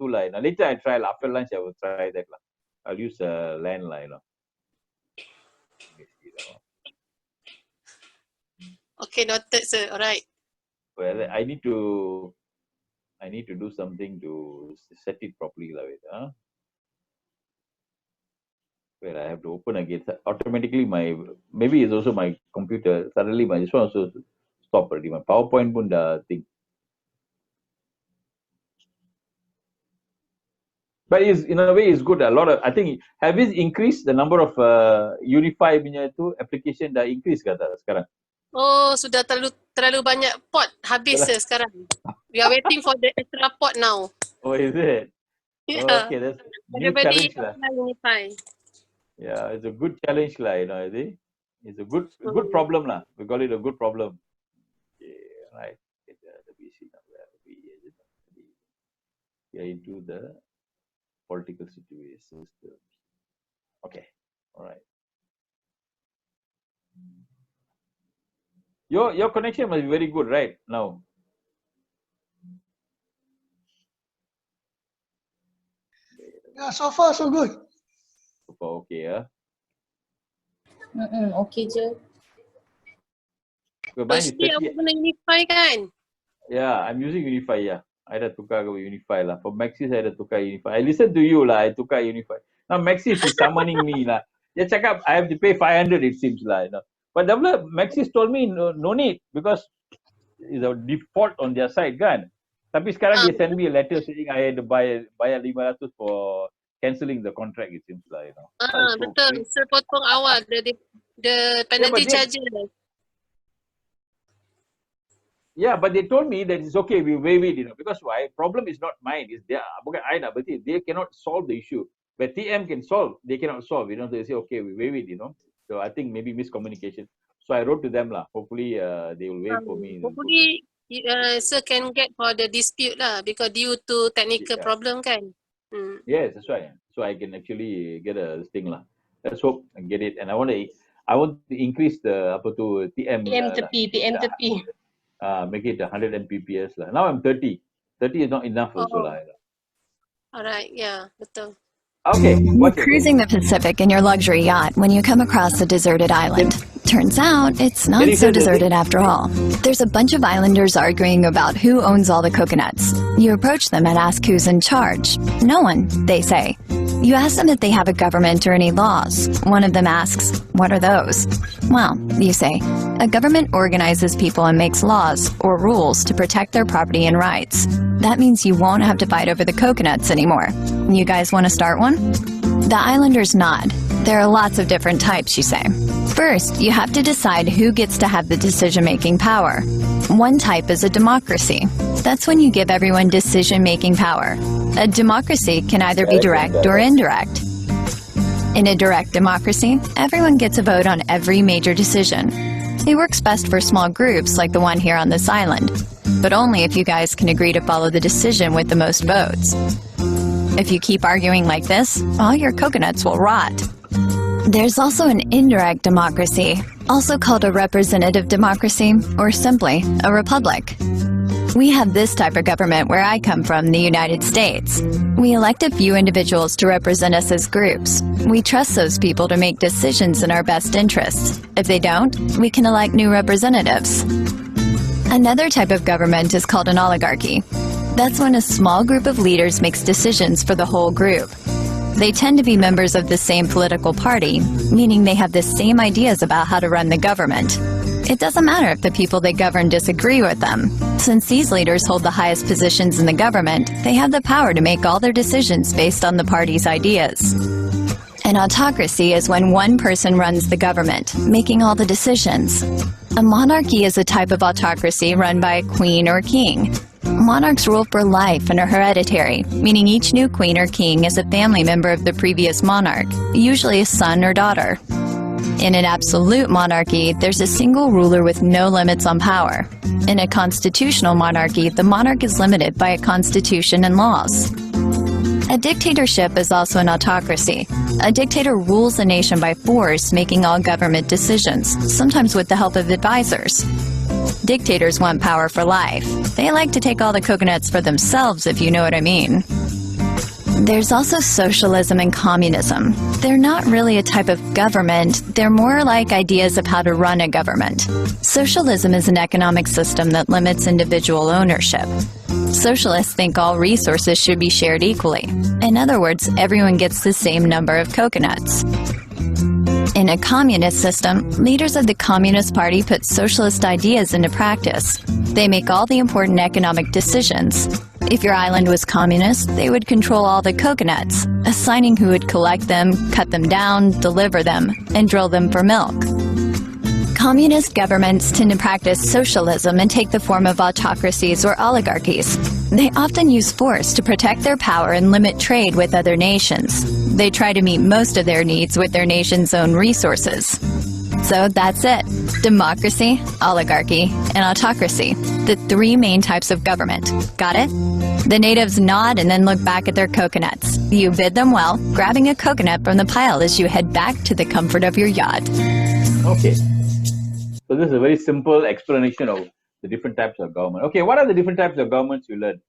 tu lah. Now later I try lah. After lunch I will try that lah. I'll use a LAN lah. Okay, noted, sir. All right. Well, I need to do something to set it properly lah. Where I have to open again. Automatically maybe it's also my computer. Suddenly this one also stop already. My PowerPoint pun dah thing. But in a way it's good. A lot of, I think, have it increased the number of Unify punya tu application dah increase kata sekarang. Oh, sudah terlalu banyak port habis sekarang. We are waiting for the extra port now. Oh, is it? Yeah. Oh, okay, that's new challenge lah. Unify. Yeah, it's a good challenge lah, I think. It's a good problem lah. We call it a good problem. Okay, right. We are into the political situation. Okay, all right. Your connection must be very good, right? Now. Yeah, so far so good. So far okay, yeah. Okay je. Mesti aku guna Unify kan? Yeah, I'm using Unify, yeah. I dah tukar ke Unify lah. For Maxis, I dah tukar Unify. I listen to you lah, I tukar Unify. Now Maxis is summoning me lah. Dia cakap, I have to pay 500 it seems lah. But Maxis told me, no need, because it's a default on their side kan. Tapi sekarang dia send me a letter saying I had to bayar 500 for cancelling the contract, it seems lah. Betul. Sepotong awal, the penalty charges. Yeah, but they told me that it's okay, we waive it, because why? Problem is not mine, it's their. Bukan I nak berarti they cannot solve the issue. But TM can solve, they cannot solve. They say okay, we waive it, So I think maybe miscommunication. So I wrote to them lah. Hopefully they will waive for me. Hopefully sir can get for the dispute lah, because due to technical problem kan. Yes, that's right. So I can actually get a thing lah. Let's hope I get it. And I want to increase the TM. PM tepi. Make it 100 Mbps lah. Now I'm 30. 30 is not enough also lah. Alright, yeah, betul. Okay. You're cruising the Pacific in your luxury yacht when you come across a deserted island. Turns out it's not so deserted after all. There's a bunch of islanders arguing about who owns all the coconuts. You approach them and ask who's in charge. No one, they say. You ask them if they have a government or any laws. One of them asks, what are those? Well, you say, a government organizes people and makes laws or rules to protect their property and rights. That means you won't have to fight over the coconuts anymore. You guys want to start one? The islanders nod. There are lots of different types, you say. First, you have to decide who gets to have the decision-making power. One type is a democracy. That's when you give everyone decision-making power. A democracy can either be direct or indirect. In a direct democracy, everyone gets a vote on every major decision. It works best for small groups like the one here on this island, but only if you guys can agree to follow the decision with the most votes. If you keep arguing like this, all your coconuts will rot. There's also an indirect democracy, also called a representative democracy, or simply a republic. We have this type of government where I come from, the United States. We elect a few individuals to represent us as groups. We trust those people to make decisions in our best interests. If they don't, we can elect new representatives. Another type of government is called an oligarchy. That's when a small group of leaders makes decisions for the whole group. They tend to be members of the same political party, meaning they have the same ideas about how to run the government. It doesn't matter if the people they govern disagree with them. Since these leaders hold the highest positions in the government, they have the power to make all their decisions based on the party's ideas. An autocracy is when one person runs the government, making all the decisions. A monarchy is a type of autocracy run by a queen or king. Monarchs rule for life and are hereditary, meaning each new queen or king is a family member of the previous monarch, usually a son or daughter. In an absolute monarchy, there's a single ruler with no limits on power. In a constitutional monarchy, the monarch is limited by a constitution and laws. A dictatorship is also an autocracy. A dictator rules a nation by force, making all government decisions, sometimes with the help of advisors. Dictators want power for life. They like to take all the coconuts for themselves, if you know what I mean. There's also socialism and communism. They're not really a type of government, they're more like ideas of how to run a government. Socialism is an economic system that limits individual ownership. Socialists think all resources should be shared equally. In other words, everyone gets the same number of coconuts. In a communist system, leaders of the Communist Party put socialist ideas into practice. They make all the important economic decisions. If your island was communist, they would control all the coconuts, assigning who would collect them, cut them down, deliver them, and drill them for milk. Communist governments tend to practice socialism and take the form of autocracies or oligarchies. They often use force to protect their power and limit trade with other nations. They try to meet most of their needs with their nation's own resources. So that's it. Democracy, oligarchy, and autocracy. The three main types of government. Got it? The natives nod and then look back at their coconuts. You bid them well, grabbing a coconut from the pile as you head back to the comfort of your yacht. Okay. So this is a very simple explanation of the different types of government. Okay, what are the different types of governments you learned?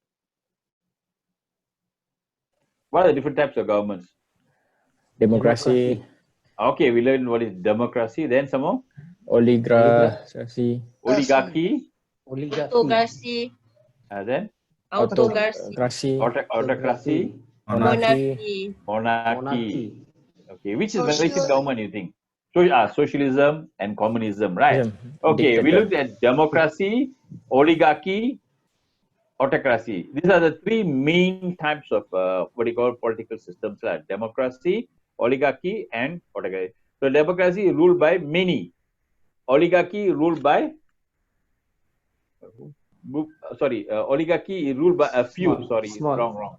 What are the different types of governments? Democracy. Okay, we learned what is democracy. Then some more? Oligarchy. Oligarchy. Autocracy. Then? Autocracy. Autocracy. Monarchy. Monarchy. Okay, which is Malaysian government you think? So, socialism and communism, right? Okay, we looked at democracy, oligarchy, autocracy. These are the three main types of what you call political systems, like democracy, oligarchy, and autocracy. So, democracy is ruled by many. Oligarchy ruled by oligarchy is ruled by a few. Wrong.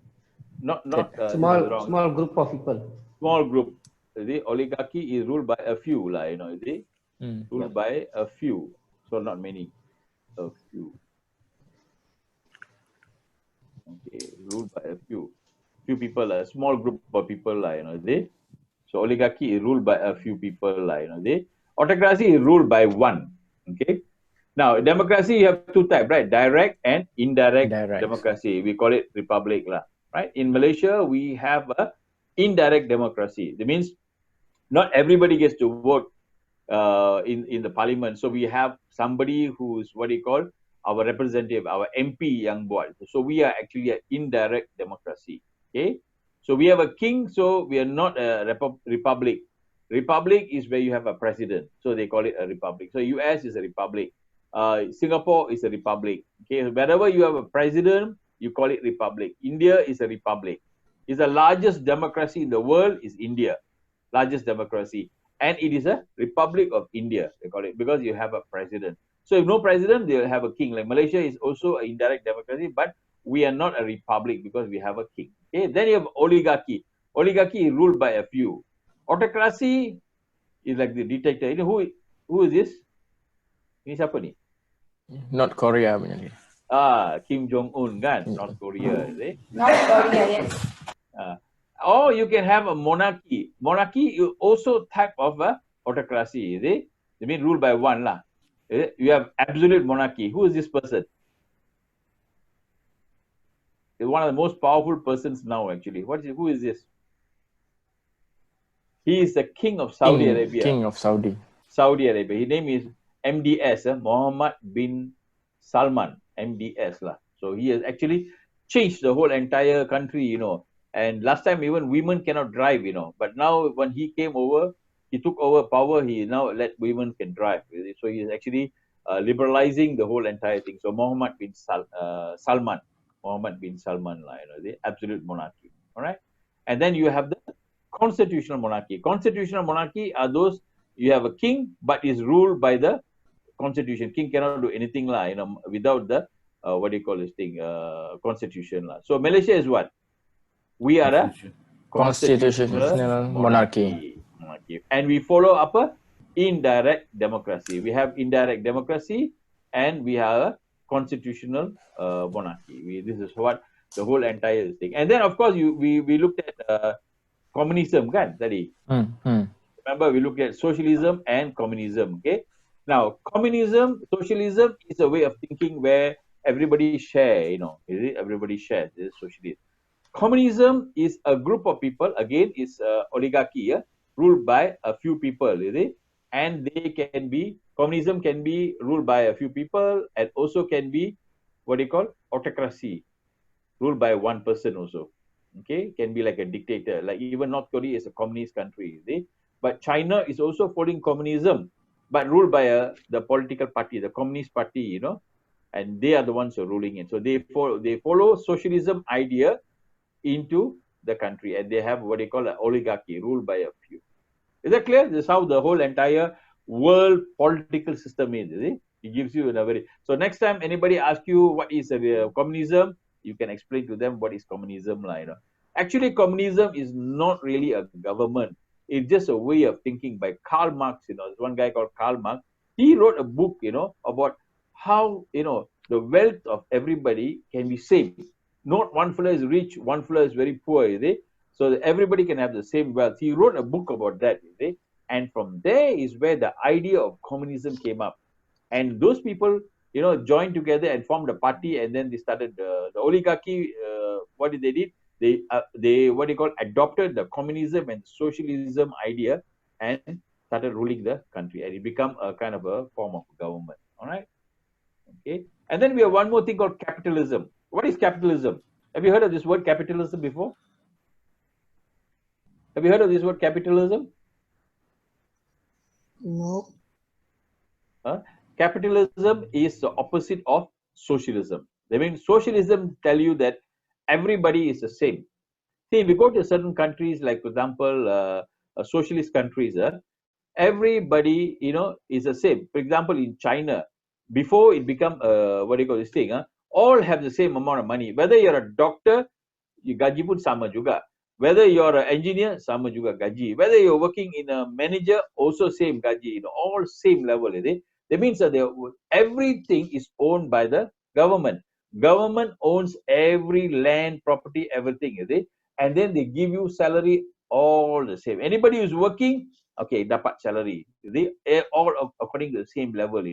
Not wrong. Small group of people. Small group. The oligarchy is ruled by a few, ruled by a few, so not many, a few. Okay, ruled by a few people, a small group of people, So oligarchy is ruled by a few people, Autocracy is ruled by one. Okay. Now democracy you have two types, right? Direct and indirect democracy. We call it republic, right? In Malaysia we have a indirect democracy. That means not everybody gets to vote in the parliament. So we have somebody who's what you call our representative, our MP yang buat. So we are actually an indirect democracy. Okay. So we have a king. So we are not a republic. Republic is where you have a president. So they call it a republic. So US is a republic. Singapore is a republic. Okay. Wherever you have a president, you call it republic. India is a republic. Is the largest democracy in the world is India, largest democracy, and it is a Republic of India, they call it, because you have a president. So if no president, they'll have a king. Like Malaysia is also an indirect democracy, but we are not a republic because we have a king. Okay, then you have oligarchy. Oligarchy is ruled by a few. Autocracy is like the dictator. You know who is this? Ini siapa ni? North Korea punya ni. Kim Jong-un kan, North Korea, is it? North Korea, yes. Or you can have a monarchy. Monarchy is also type of a autocracy, is it? They mean ruled by one lah. You have absolute monarchy. Who is this person? He's one of the most powerful persons now, actually. Who is this? He is the king of Saudi Arabia. King of Saudi. Saudi Arabia. His name is MDS, Mohammed bin Salman, MDS lah. So he has actually changed the whole entire country, And last time even women cannot drive, But now when he came over, he took over power. He now let women can drive. So he is actually liberalizing the whole entire thing. So Mohammed bin Salman, the absolute monarchy. All right. And then you have the constitutional monarchy. Constitutional monarchy are those you have a king, but is ruled by the constitution. King cannot do anything without the constitution. So Malaysia is what? We are a constitutional monarchy. And we follow up a indirect democracy. We have indirect democracy and we have a constitutional monarchy. This is what the whole entire thing. And then, of course, we looked at communism, kan, tadi. Remember, we looked at socialism and communism. Okay. Now, communism, socialism is a way of thinking where everybody share. Everybody shares. This is socialism. Communism is a group of people. Again, is oligarchy, ruled by a few people. And they can be, communism can be ruled by a few people, and also can be what they call autocracy, ruled by one person also. Okay, can be like a dictator. Like even North Korea is a communist country. But China is also following communism, but ruled by the political party, the Communist Party, and they are the ones who are ruling it. So they follow socialism idea into the country, and they have what they call an oligarchy, ruled by a few. Is that clear? This is how the whole entire world political system is. It gives you a very. So next time anybody asks you what is communism, you can explain to them what is communism. Actually, communism is not really a government. It's just a way of thinking by Karl Marx. There's one guy called Karl Marx. He wrote a book, about how, the wealth of everybody can be same. Not one fellow is rich, one fellow is very poor, so that everybody can have the same wealth. He wrote a book about that, and from there is where the idea of communism came up. And those people, joined together and formed a party, and then they started the oligarchy. What did they did? They what they call adopted the communism and socialism idea and started ruling the country, and it became a kind of a form of government. All right. Okay. And then we have one more thing called capitalism. What is capitalism? Have you heard of this word capitalism before? Have you heard of this word capitalism? No. Capitalism is the opposite of socialism. I mean, socialism tell you that everybody is the same. See, if you go to certain countries, like for example, socialist countries, everybody, is the same. For example, in China, before it become what do you call this thing? All have the same amount of money. Whether you're a doctor, you gaji pun sama juga. Whether you're an engineer, sama juga gaji. Whether you're working in a manager, also same gaji. All same level. That means that everything is owned by the government. Government owns every land, property, everything. And then they give you salary all the same. Anybody who's working, okay, dapat salary. They all according to the same level.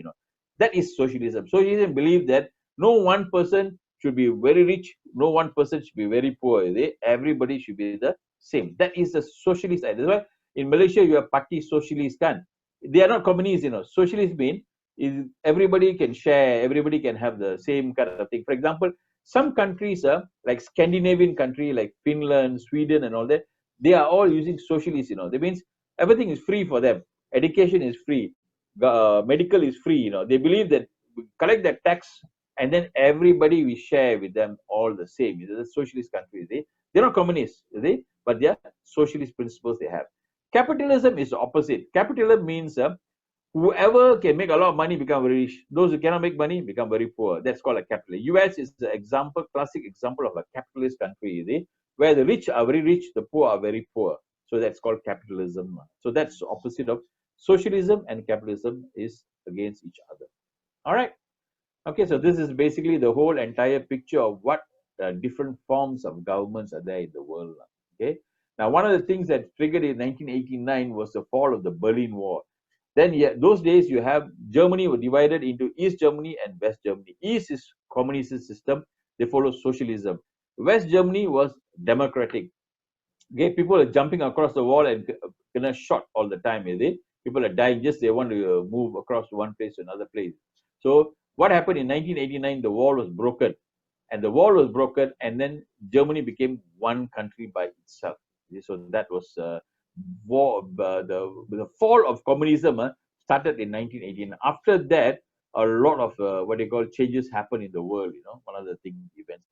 That is socialism. Socialism believes that no one person should be very rich, no one person should be very poor. Everybody should be the same. That is the socialist idea. That's why in Malaysia you have party socialist, kan? They are not communists. Socialist mean is everybody can share, everybody can have the same kind of thing. For example, some countries like Scandinavian country like Finland, Sweden, and all that, they are all using socialist. That means everything is free for them. Education is free. Medical is free. They believe that we collect that tax and then everybody we share with them all the same. The socialist countries, they're not communists, but they are socialist principles they have. Capitalism is the opposite. Capitalism means whoever can make a lot of money become very rich. Those who cannot make money become very poor. That's called a capitalist. US is the example, classic example of a capitalist country, where the rich are very rich, the poor are very poor. So that's called capitalism. So that's the opposite of socialism, and capitalism is against each other. All right. Okay, so this is basically the whole entire picture of what different forms of governments are there in the world. Okay. Now, one of the things that triggered in 1989 was the fall of the Berlin Wall. Then, those days you have Germany were divided into East Germany and West Germany. East is communist system; they follow socialism. West Germany was democratic. Okay, people are jumping across the wall and shot all the time. People are dying just they want to move across one place to another place. So what happened in 1989? The wall was broken, and the wall was broken, and then Germany became one country by itself. So that was the fall of communism started in 1989. After that, a lot of what they call changes happened in the world. One of the events.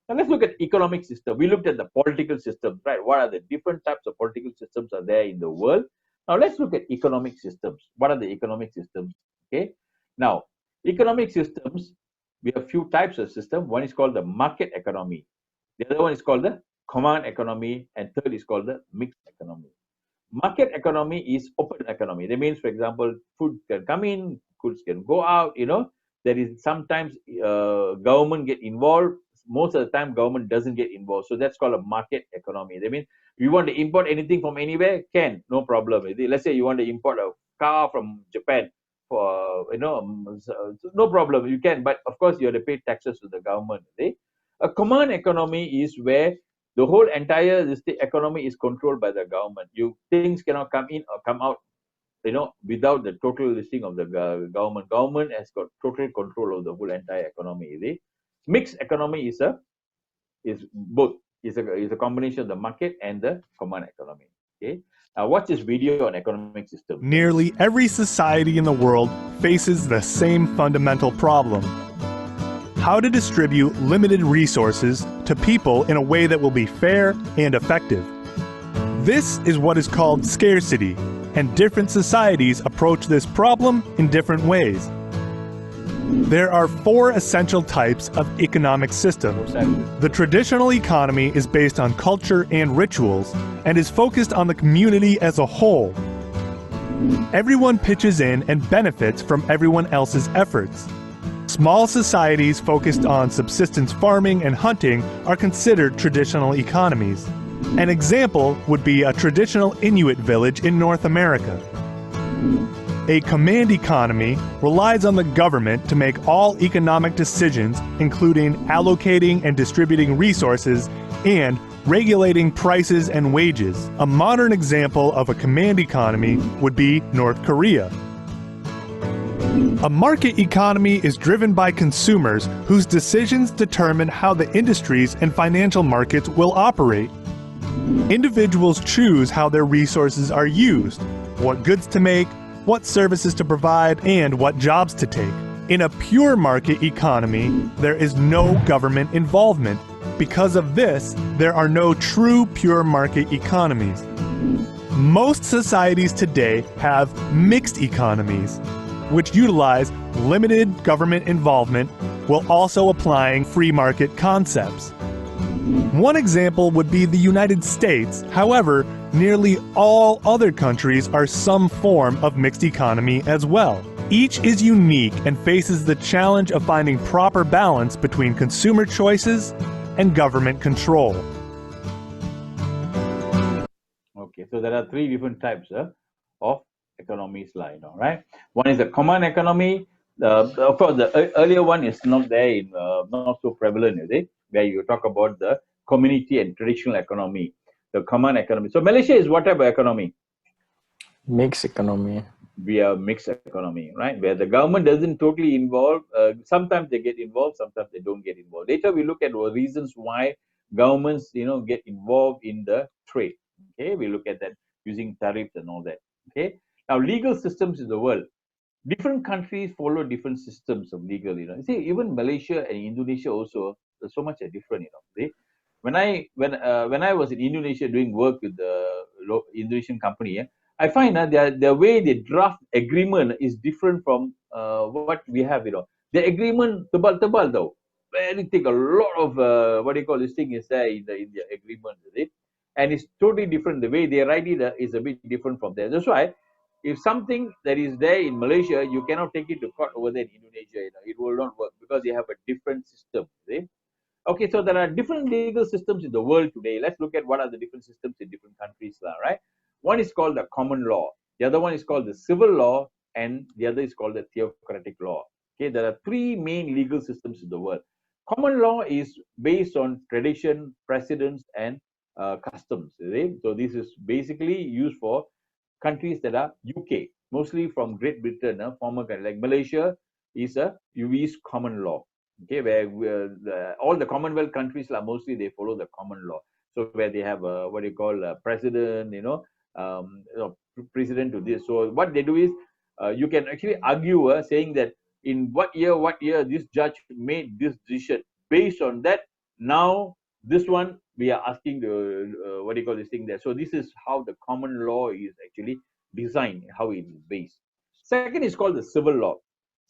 Now let's look at economic system. We looked at the political systems, right? What are the different types of political systems are there in the world? Now let's look at economic systems. What are the economic systems? Okay. Now, economic systems, we have few types of system. One is called the market economy. The other one is called the command economy, and third is called the mixed economy. Market economy is open economy. That means, for example, food can come in, goods can go out. There is sometimes government get involved. most of the time government doesn't get involved. So that's called a market economy. That means you want to import anything from anywhere, no problem. Let's say you want to import a car from Japan, for no problem, you can, but of course you have to pay taxes to the government. A common economy is where the whole entire economy is controlled by the government. Things cannot come in or come out, without the total listing of the government. Government has got total control of the whole entire economy. Mixed economy is both. Is a combination of the market and the common economy. Okay. Now watch this video on economic system. Nearly every society in the world faces the same fundamental problem: how to distribute limited resources to people in a way that will be fair and effective. This is what is called scarcity, and different societies approach this problem in different ways. There are 4 essential types of economic systems. The traditional economy is based on culture and rituals, and is focused on the community as a whole. Everyone pitches in and benefits from everyone else's efforts. Small societies focused on subsistence farming and hunting are considered traditional economies. An example would be a traditional Inuit village in North America. A command economy relies on the government to make all economic decisions, including allocating and distributing resources and regulating prices and wages. A modern example of a command economy would be North Korea. A market economy is driven by consumers whose decisions determine how the industries and financial markets will operate. Individuals choose how their resources are used, what goods to make, what services to provide, and what jobs to take. In a pure market economy, there is no government involvement. Because of this, there are no true pure market economies. Most societies today have mixed economies, which utilize limited government involvement while also applying free market concepts. One example would be the United States. However, nearly all other countries are some form of mixed economy as well. Each is unique and faces the challenge of finding proper balance between consumer choices and government control. Okay, so there are 3 different types of economies, right? One is a common economy. Of course, the earlier one is not there, not so prevalent, is it? Where you talk about the community and traditional economy, the common economy. So Malaysia is what type of economy? Mixed economy. We are mixed economy, right? Where the government doesn't totally involve. Sometimes they get involved, sometimes they don't get involved. Later we look at the reasons why governments, get involved in the trade. Okay, we look at that using tariffs and all that. Okay. Now legal systems in the world. Different countries follow different systems of legal. You see, even Malaysia and Indonesia also, so much are different. See, when I was in Indonesia doing work with the Indonesian company, I find that the way they draft agreement is different from what we have. The agreement tebal though, very thick. A lot of what do you call this thing is there in the agreement, and it's totally different. The way they write it is a bit different from there. That's why, if something that is there in Malaysia, you cannot take it to court over there in Indonesia. It will not work because they have a different system. Okay, so there are different legal systems in the world today. Let's look at what are the different systems in different countries, right? One is called the common law. The other one is called the civil law, and the other is called the theocratic law. Okay, there are 3 main legal systems in the world. Common law is based on tradition, precedents, and customs. So this is basically used for countries that are UK, mostly from Great Britain, former country like Malaysia is a use common law. Okay, where all the Commonwealth countries are mostly they follow the common law. So where they have what you call a president, president to this. So what they do is you can actually argue saying that in what year this judge made this decision. Based on that, now this one we are asking the what do you call this thing there. So this is how the common law is actually designed, how it is based. Second is called the civil law.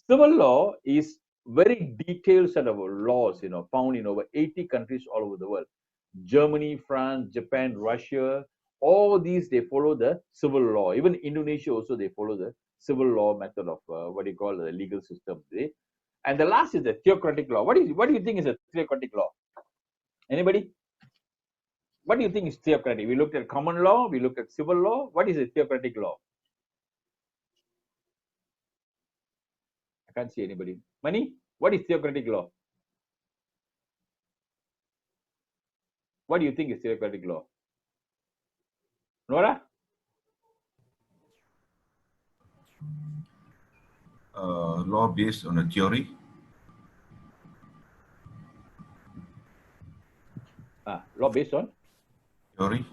Civil law is very detailed set of laws, found in over 80 countries all over the world. Germany, France, Japan, Russia, all these they follow the civil law. Even Indonesia also they follow the civil law method of what do you call the legal system. And the last is the theocratic law. What do you think is a theocratic law? Anybody? What do you think is theocratic? We looked at common law, we looked at civil law. What is a theocratic law? I can't see anybody. Money? What is theocratic law? What do you think is theocratic law? Nora? Law based on a theory. Law based on? Theory.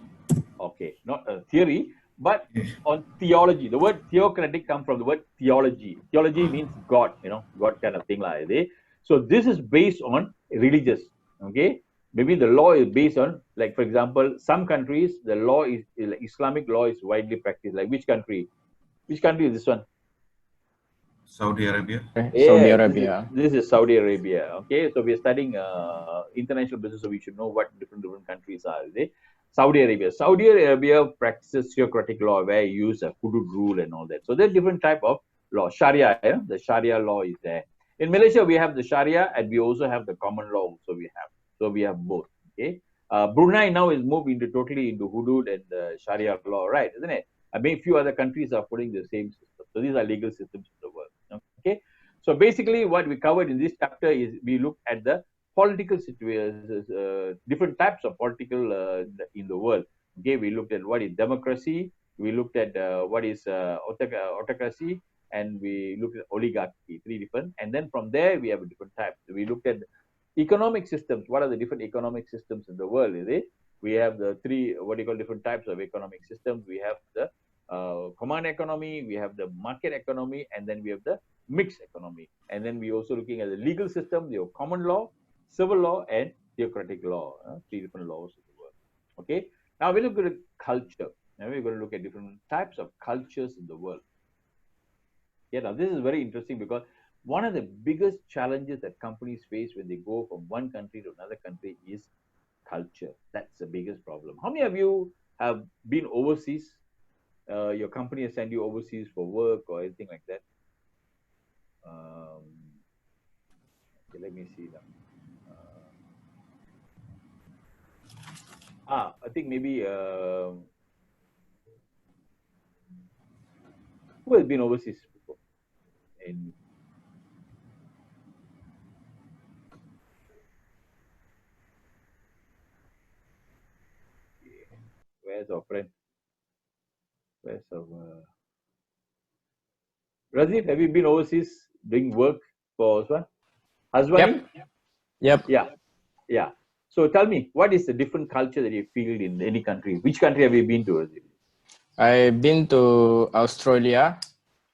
Okay, not a theory, but on theology. The word theocratic comes from the word theology. Theology means God, God kind of thing like that. So this is based on religious, okay? Maybe the law is based on, like, for example, some countries, the law is, like Islamic law is widely practiced. Like which country? Which country is this one? Saudi Arabia. Yeah, Saudi Arabia. This is Saudi Arabia. Okay, so we are studying international business, so we should know what different countries are. Saudi Arabia. Saudi Arabia practices theocratic law where you use a hudud rule and all that. So there's different type of law. Sharia, the Sharia law is there. In Malaysia, we have the Sharia and we also have the common law. So we have both. Okay. Brunei now is moved totally into hudud and Sharia law, right? Isn't it? I mean, few other countries are putting the same system. So these are legal systems in the world. Okay, so basically what we covered in this chapter is we looked at the political situations, different types of political in the world. Okay, we looked at what is democracy, we looked at what is autocracy, and we looked at oligarchy, three different. And then from there we have a different types. We looked at economic systems. What are the different economic systems in the world? Is it? We have the three different types of economic systems. We have the command economy, we have the market economy, and then we have the mixed economy. And then we also looking at the legal system, the common law, civil law, and theocratic law, three different laws in the world. Okay, now we look at culture. Now we're going to look at different types of cultures in the world. Yeah, now this is very interesting because one of the biggest challenges that companies face when they go from one country to another country is culture. That's the biggest problem. How many of you have been overseas? Your company has sent you overseas for work or anything like that? Okay, let me see now. I think maybe who has been overseas before? Where's our friend? Where's our Razif, have you been overseas doing work for Hazwani? Yep. Yeah. So tell me, what is the different culture that you feel in any country? Which country have you been to, Razif? I've been to Australia,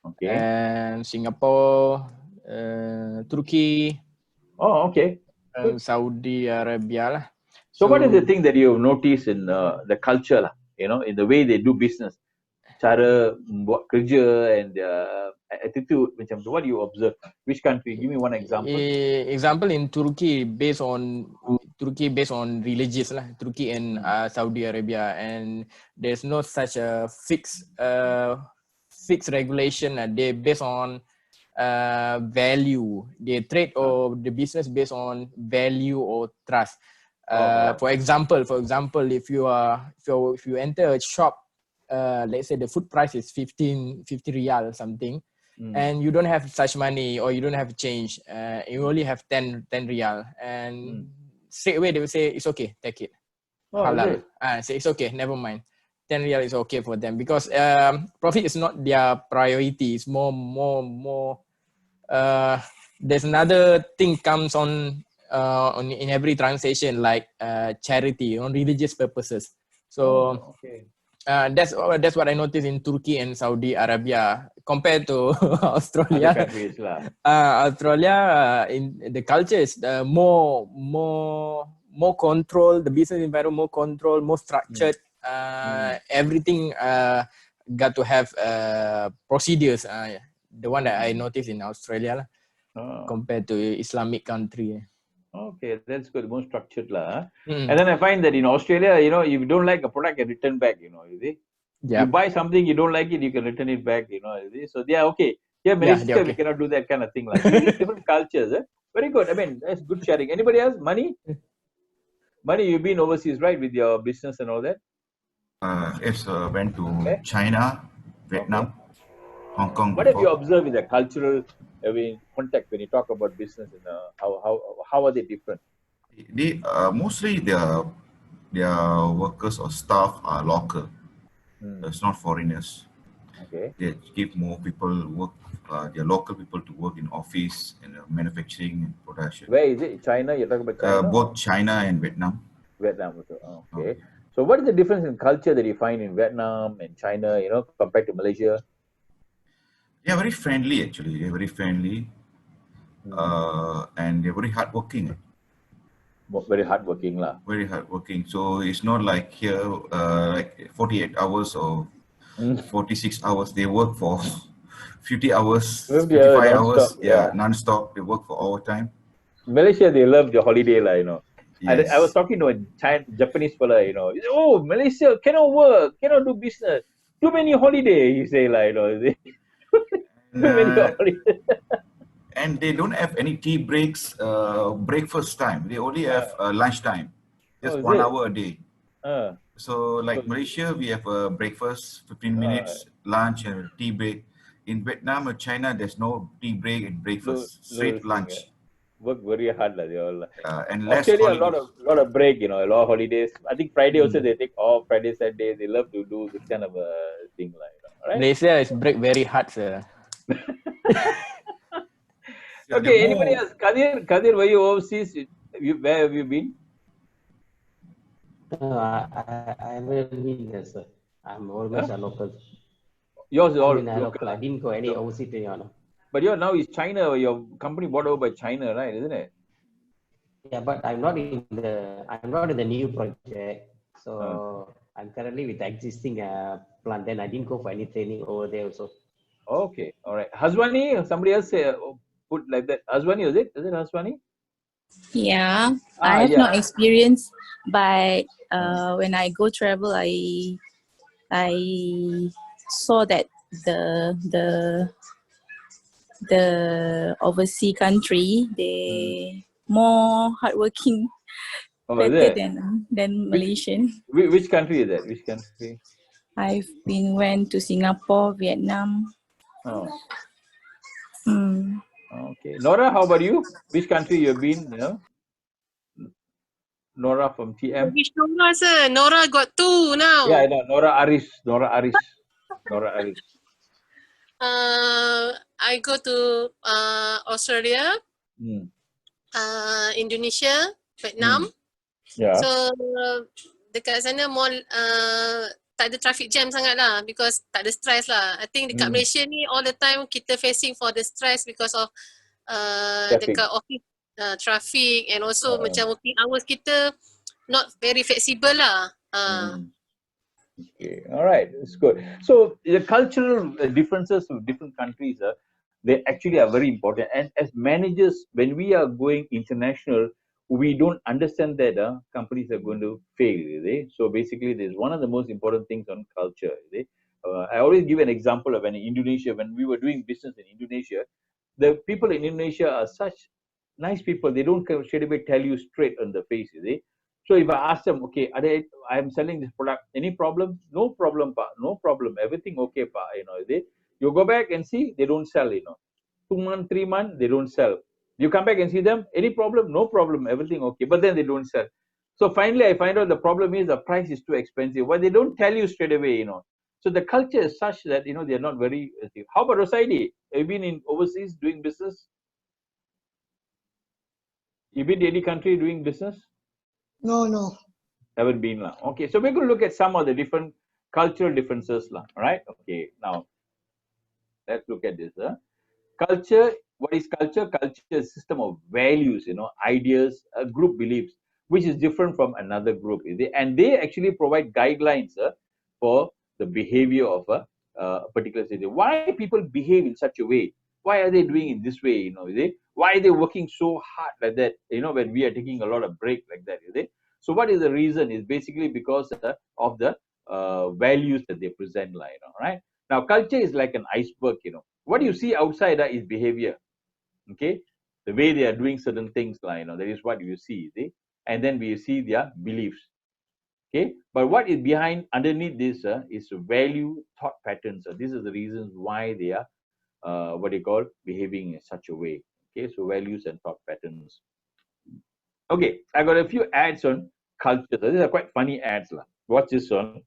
okay, and Singapore, Turkey. Oh, okay. And Saudi Arabia lah. So what is the thing that you have noticed in the culture lah? In the way they do business, cara buat kerja and attitude macam tu. What do you observe? Which country? Give me one example. Example in Turkey based on religious lah. Turkey and Saudi Arabia, and there's no such a fixed regulation. They based on value. They trade or the business based on value or trust. For example, if you enter a shop, let's say the food price is 50 riyal something, and you don't have such money or you don't have change, you only have 10 riyal, and straight away they will say it's okay, take it. Halal. Say it's okay, never mind. 10 riyal is okay for them because profit is not their priority. It's more. There's another thing comes on in every transaction, like charity on religious purposes. So that's what I noticed in Turkey and Saudi Arabia compared to Australia. Other countries lah. Australia, in the culture is more control. The business environment more control, more structured. Everything got to have procedures. The one that I noticed in Australia compared to Islamic country. Okay, that's good. More structured lah. And then I find that in Australia, if you don't like a product, you can return back. You see, you buy something you don't like it, you can return it back. You see, so they are okay. Here, Malaysia, we cannot do that kind of thing. Like different cultures. Very good. I mean, that's good sharing. Anybody else? Money? Money, you've been overseas, right, with your business and all that? Yes, went to Okay. China, Vietnam, Hong Kong What have you before. observed in the cultural context when you talk about business? And how are they different? They mostly their workers or staff are local. It's not foreigners. Okay. They give more people work. Their local people to work in office and manufacturing and production. Where is it? China? You're talking about China? Both China and Vietnam. Vietnam also. Okay. So what is the difference in culture that you find in Vietnam and China, compared to Malaysia? They are very friendly actually. They're very friendly. And they're very hardworking. Very hardworking lah. Very hardworking. So it's not like here, like 48 hours or 46 hours. They work for 50 hours, 55 hours. Yeah, non-stop. They work for overtime. Malaysia, they love the holiday lah. Yes. I was talking to a Japanese fella. Oh, Malaysia cannot work, cannot do business. Too many holiday. You say like, Too many holidays. And they don't have any tea breaks, breakfast time. They only have lunch time, just 1 hour a day. So like Malaysia, we have a breakfast, 15 minutes, lunch and a tea break. In Vietnam or China, there's no tea break and breakfast, straight lunch. Work very hard lah. They all. And less Australia, holidays. a lot of break. A lot of holidays. I think Friday also they take off. Friday, Saturday they love to do this kind of a thing like. Right? Malaysia is break very hard, sir. Okay, anybody else? Kadir, were you overseas? Where have you been? I haven't been there, sir. I'm almost a local. Yours is all local. I didn't go any overseas training. But now is China. Your company bought over by China, right? Isn't it? Yeah, but I'm not in the new project. So I'm currently with the existing plant. Then I didn't go for any training over there also. Okay, all right. Haswani, somebody else put like that. Haswani, is it? Is it Haswani? Yeah, I have no experience, but when I go travel, I saw that the overseas country, they more hardworking better than Malaysian. Which country is that? Which country? I've went to Singapore, Vietnam. Oh. Okay. Nora, how about you? Which country you have been? Nora from TM. Which Nora, sir? Nora got 2 now. Yeah, I know. Nora Aris. I go to Australia, Indonesia, Vietnam. Yeah. So dekat sana more tak ada traffic jam sangat lah, because tak ada stress lah. I think dekat Malaysia ni all the time kita facing for the stress because of dekat office traffic, and also macam working hours kita not very flexible lah. Okay, all right, it's good. So the cultural differences of different countries, they actually are very important. And as managers, when we are going international, we don't understand that companies are going to fail. So basically, there's one of the most important things on culture. I always give an example of when we were doing business in Indonesia, the people in Indonesia are such nice people. They don't straight away tell you straight on the face. So if I ask them, okay, I'm selling this product, any problem? No problem, pa. No problem. Everything okay, pa. You go back and see, they don't sell. 2 months, 3 months, they don't sell. You come back and see them, any problem? No problem. Everything okay. But then they don't sell. So finally, I find out the problem is the price is too expensive. Well, they don't tell you straight away. So the culture is such that they're not very. How about Rosaidi? Have you been in overseas doing business? You been to any country doing business? No. Haven't been lah. Okay, so we're going to look at some of the different cultural differences lah. All right. Okay. Now, let's look at this. Culture. What is culture? Culture is a system of values, ideas, group beliefs, which is different from another group. And they actually provide guidelines for the behavior of a particular city. Why people behave in such a way? Why are they doing it this way? Why are they working so hard like that? When we are taking a lot of break like that. So what is the reason? Is basically because of the values that they present. Right now, culture is like an iceberg. What you see outside is behavior. Okay, the way they are doing certain things. That is what you see. and then we see their beliefs. Okay, but what is behind underneath this is value thought patterns. This is the reasons why they are what they call behaving in such a way. Okay, so values and thought patterns. Okay, I got a few ads on culture. These are quite funny ads. Watch this one.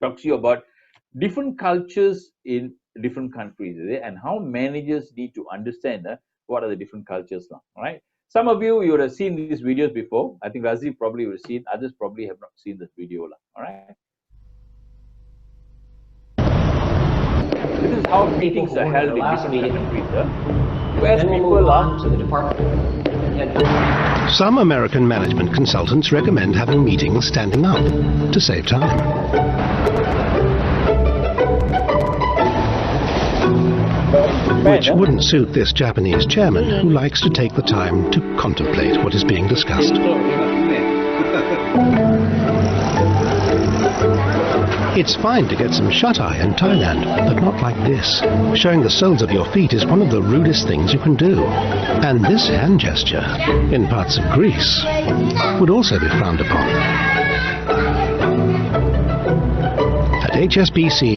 Talks to you about different cultures in different countries, and how managers need to understand what are the different cultures now. All right. Some of you would have seen these videos before. I think Razi probably would have seen. Others probably have not seen this video. All right. This is how meetings are held in different countries. Where people are to the department. Some American management consultants recommend having meetings standing up to save time. Which wouldn't suit this Japanese chairman who likes to take the time to contemplate what is being discussed. It's fine to get some shut-eye in Thailand, but not like this. Showing the soles of your feet is one of the rudest things you can do. And this hand gesture, in parts of Greece, would also be frowned upon. At HSBC,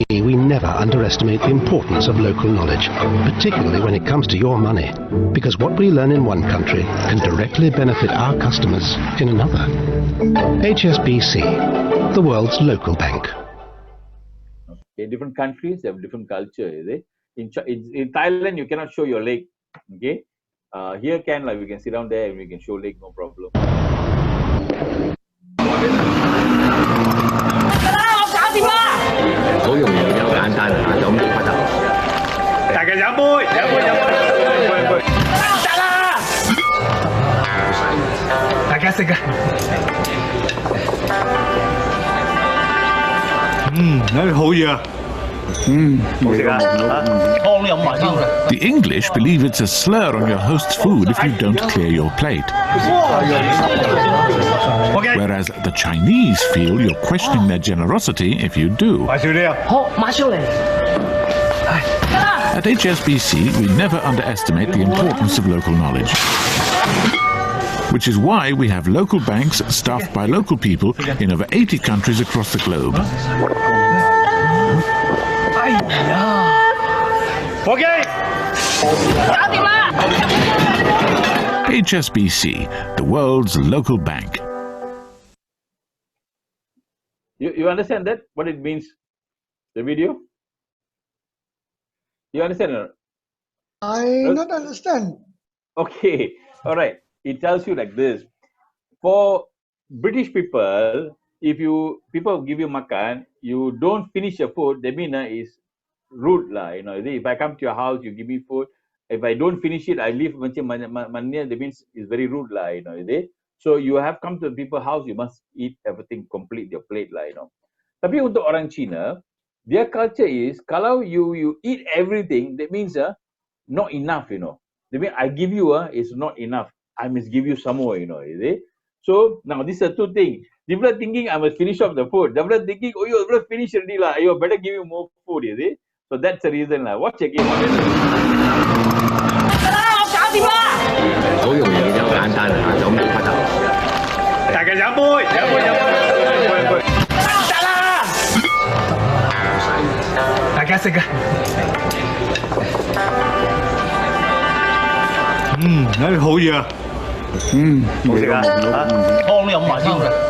we never underestimate the importance of local knowledge, particularly when it comes to your money, because what we learn in one country can directly benefit our customers in another. HSBC, the world's local bank. Okay, different countries have different culture, is it? In Thailand, you cannot show your leg. Okay, here can, like, we can sit down there and we can show leg, no problem. The English believe it's a slur on your host's food if you don't clear your plate. Whereas the Chinese feel you're questioning their generosity if you do. At HSBC, we never underestimate the importance of local knowledge. Which is why we have local banks staffed by local people in over 80 countries across the globe. HSBC, the world's local bank. You understand that? What it means? The video? You understand? I don't understand. Okay, all right. It tells you like this. For British people, if people give you makan, you don't finish your food, that means is rude lah. You know, if I come to your house, you give me food. If I don't finish it, I leave macam mania. That means it's very rude lah. You know, so you have come to people's house, you must eat everything, complete your plate lah. You know. Tapi untuk orang Cina, their culture is kalau you eat everything, that means not enough. You know, that means I give you is not enough. I must give you some more. You know, So now these are two things. Different thinking, I must finish off the food. Different thinking, oh, you already finished already lah. You better give me more food. So that's the reason lah. Watch again.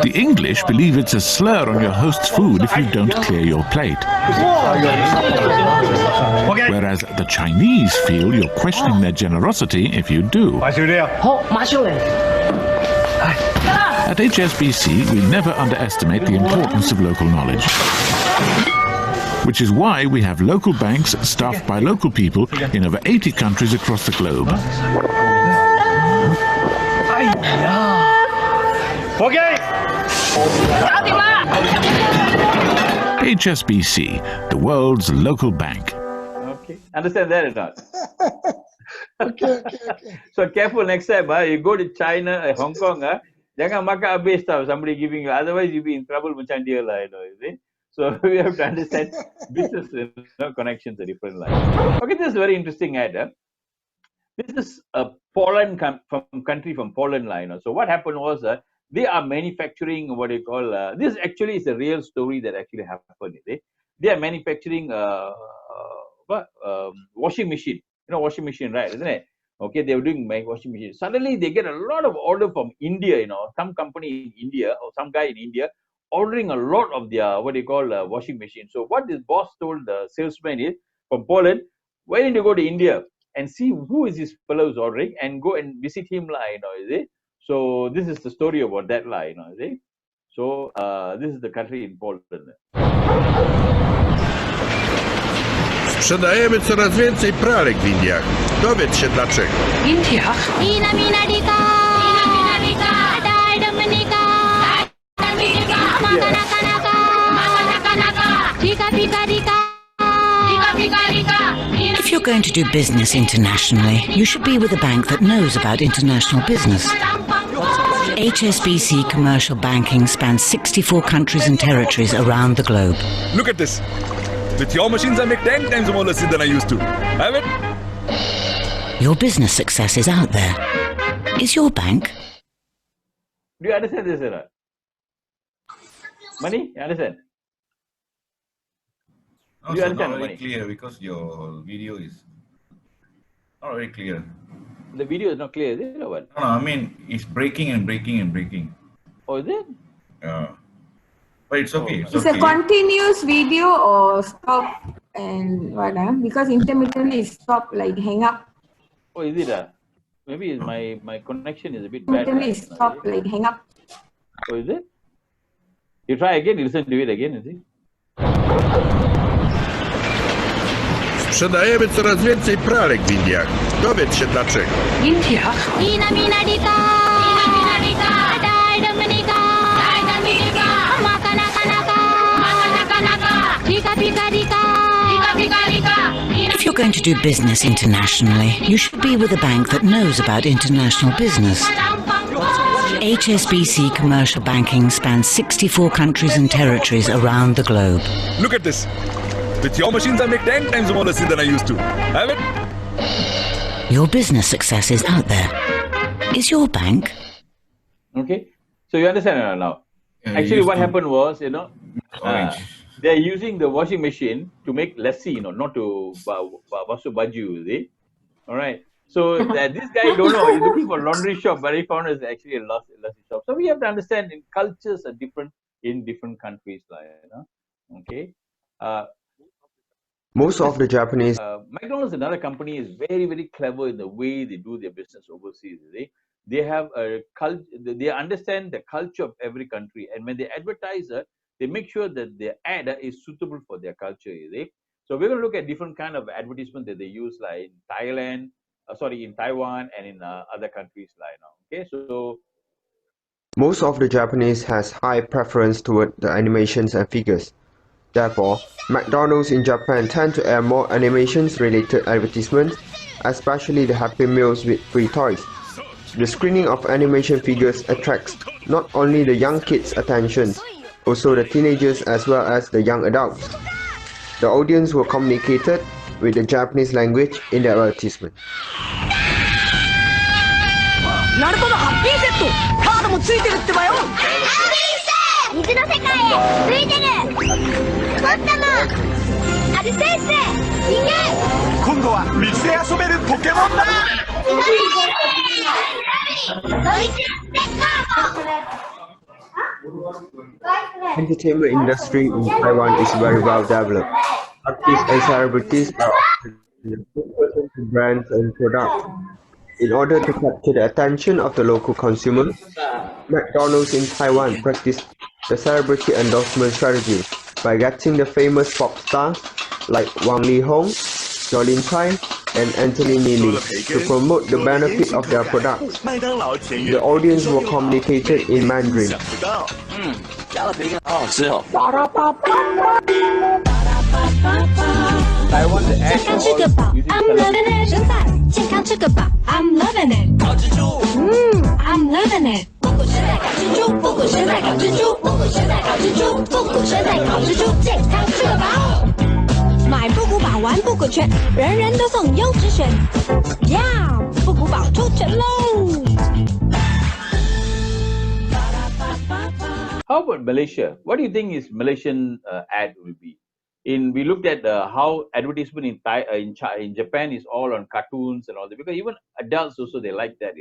The English believe it's a slur on your host's food if you don't clear your plate. Whereas the Chinese feel you're questioning their generosity if you do. At HSBC, we never underestimate the importance of local knowledge. Which is why we have local banks staffed by local people in over 80 countries across the globe. HSBC, the world's local bank. Okay, understand that or not? Okay. So careful next time. You go to China, Hong Kong, jangan makan habis tau, somebody giving you. Otherwise, you'll be in trouble macam dia lah, you know, you see? So we have to understand business connections are different. Okay, this is very interesting ad. This is a Poland country from Poland line. So what happened was they are manufacturing what they call this actually is a real story that actually happened. They are manufacturing washing machine. Washing machine, right? Isn't it? Okay, they were doing washing machine. Suddenly they get a lot of order from India. Some company in India or some guy in India ordering a lot of their what they call washing machine. So what this boss told the salesman is from Poland, why don't you go to India and see who is this fellow who's ordering and go and visit him, is it? So this is the story about that line, is it? So this is the country in Poland. Sprzedajemy coraz więcej pralek w Indiach. Dowiedz się dlaczego. W Indiach? If you're going to do business internationally, you should be with a bank that knows about international business. HSBC Commercial Banking spans 64 countries and territories around the globe. Look at this. With your machines, I make 10 times more lassi than I used to. Have it? Your business success is out there. Is your bank? Do you understand this, sir? Money? You understand? Also, Do you understand not very Money? clear because your video is not very clear. The video is not clear, is it or what? No, I mean it's breaking and breaking and breaking. Oh, is it? Yeah. But it's okay. It's a continuous video or stop and what? Because intermittently it stop, like hang up. Oh, is it? Maybe my connection is a bit bad. Intermittently it stop, like hang up. Oh, is it? You try again, you listen to it again, is it? Sprzedajemy coraz więcej pralek w Indiach. Dowiedz się dlaczego. W Indiach? If you're going to do business internationally, you should be with a bank that knows about international business. HSBC Commercial Banking spans 64 countries and territories around the globe. Look at this. With your machines, I make 10 times more lassi than I used to. Have it? Your business success is out there. Is your bank? Okay. So you understand now? Yeah, Actually, what happened was, they're using the washing machine to make lassi, not to wasu baju, is it? All right. So this guy don't know. He's looking for laundry shop, but he found it's actually a lassi shop. So we have to understand cultures are different in different countries, okay. Most of the Japanese McDonald's, another company, is very, very clever in the way they do their business overseas. They have a culture. They understand the culture of every country, and when they advertise it, they make sure that their ad is suitable for their culture. So we're going to look at different kind of advertisement that they use, like in in Taiwan, and in other countries, okay. So most of the Japanese has high preference toward the animations and figures. Therefore, McDonald's in Japan tend to air more animations-related advertisements, especially the Happy Meals with free toys. The screening of animation figures attracts not only the young kids' attention, also the teenagers as well as the young adults. The audience were communicated with the Japanese language in the advertisement. ナルトのハッピーセットカードもついてるってばよ。ハッピーセ水の世界へついてる。ゴッタムアルセンス逃げ。今度は水で遊べるポケモンだ。Entertainment industry in Taiwan is very well developed. Artists and celebrities are often important to brands and products. In order to capture the attention of the local consumer, McDonald's in Taiwan practiced the celebrity endorsement strategy by getting the famous pop stars like Wang Li-hong, Jolin Tsai, and Anthony Neely to promote the benefit of their products. The audience were communicated in Mandarin. 加了培根好好吃哦。台湾的 ad 健康吃个饱 ，I'm loving it。生菜，健康吃个饱 ，I'm loving it。烤蜘蛛，I'm loving it。复古生菜烤蜘蛛，复古生菜烤蜘蛛，复古生菜烤蜘蛛，复古生菜烤蜘蛛，健康吃个饱。买复古宝玩不股权，人人都送优质选。呀，复古宝出城喽！ How about Malaysia? What do you think is Malaysian ad will be? We looked at how advertisement in Japan is all on cartoons and all that, because even adults also they like that.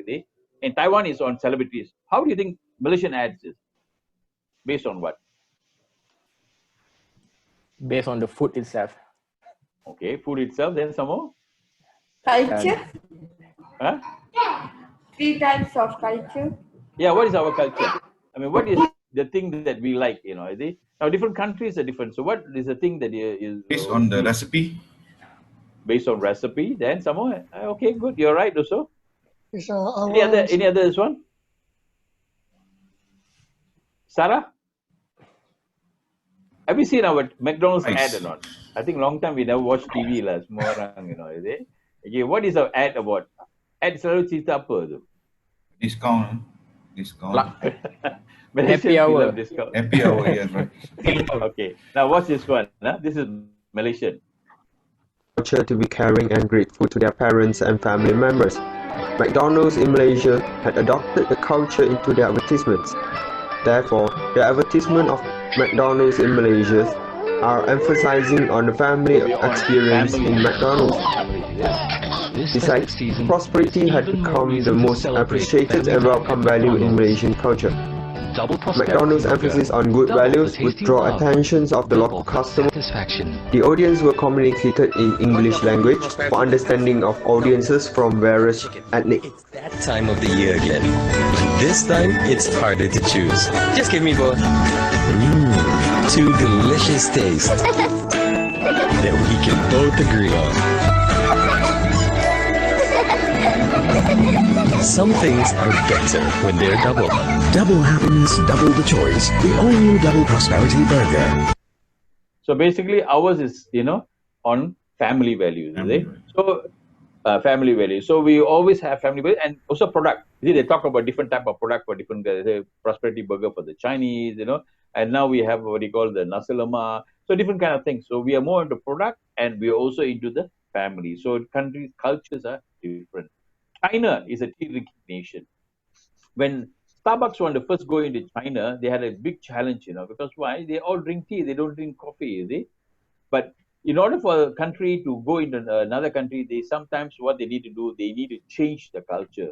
In Taiwan is on celebrities. How do you think Malaysian ads is? Based on what? Based on the food itself. Okay, food itself. Then some more. Culture. Huh? 3 types of culture. Yeah, what is our culture? I mean, what is the thing that we like? Now different countries are different. So what is the thing that is based on the recipe? Based on recipe. Then some more. Okay, good. You're right also. It's, Any other this one? Sarah? Have you seen our McDonald's ad or not? I think long time we never watched TV lah. Semua orang, is it? Okay, what is our ad about? Ad selalu cerita apa tu? Discount. Happy hour. Discount. Happy hour, yes, right. Okay, now what's this one? This is Malaysian. Culture to be caring and grateful to their parents and family members. McDonald's in Malaysia had adopted the culture into their advertisements. Therefore, the advertisement of McDonald's in Malaysia are emphasizing on the family experience in McDonald's. Besides, prosperity had become the most appreciated and welcome value in Malaysian culture. McDonald's emphasis on good values would draw attention of the local customers. The audience were communicated in English language for understanding of audiences from various ethnic. It's that time of the year again. This time, it's harder to choose. Just give me both. Two delicious tastes that we can both agree on. Some things are better when they're double. Double happiness, double the choice. The all-new Double Prosperity Burger. So basically, ours is on family values. So family values. So we always have family values and also product. They talk about different type of product for different prosperity burger for the Chinese. And now we have what you call the nasi lemak. So different kind of things. So we are more into product and we are also into the family. So countries, cultures are different. China is a tea-drinking nation. When Starbucks wanted to first go into China, they had a big challenge, because why? They all drink tea, they don't drink coffee, But in order for a country to go into another country, they sometimes what they need to do, they need to change the culture,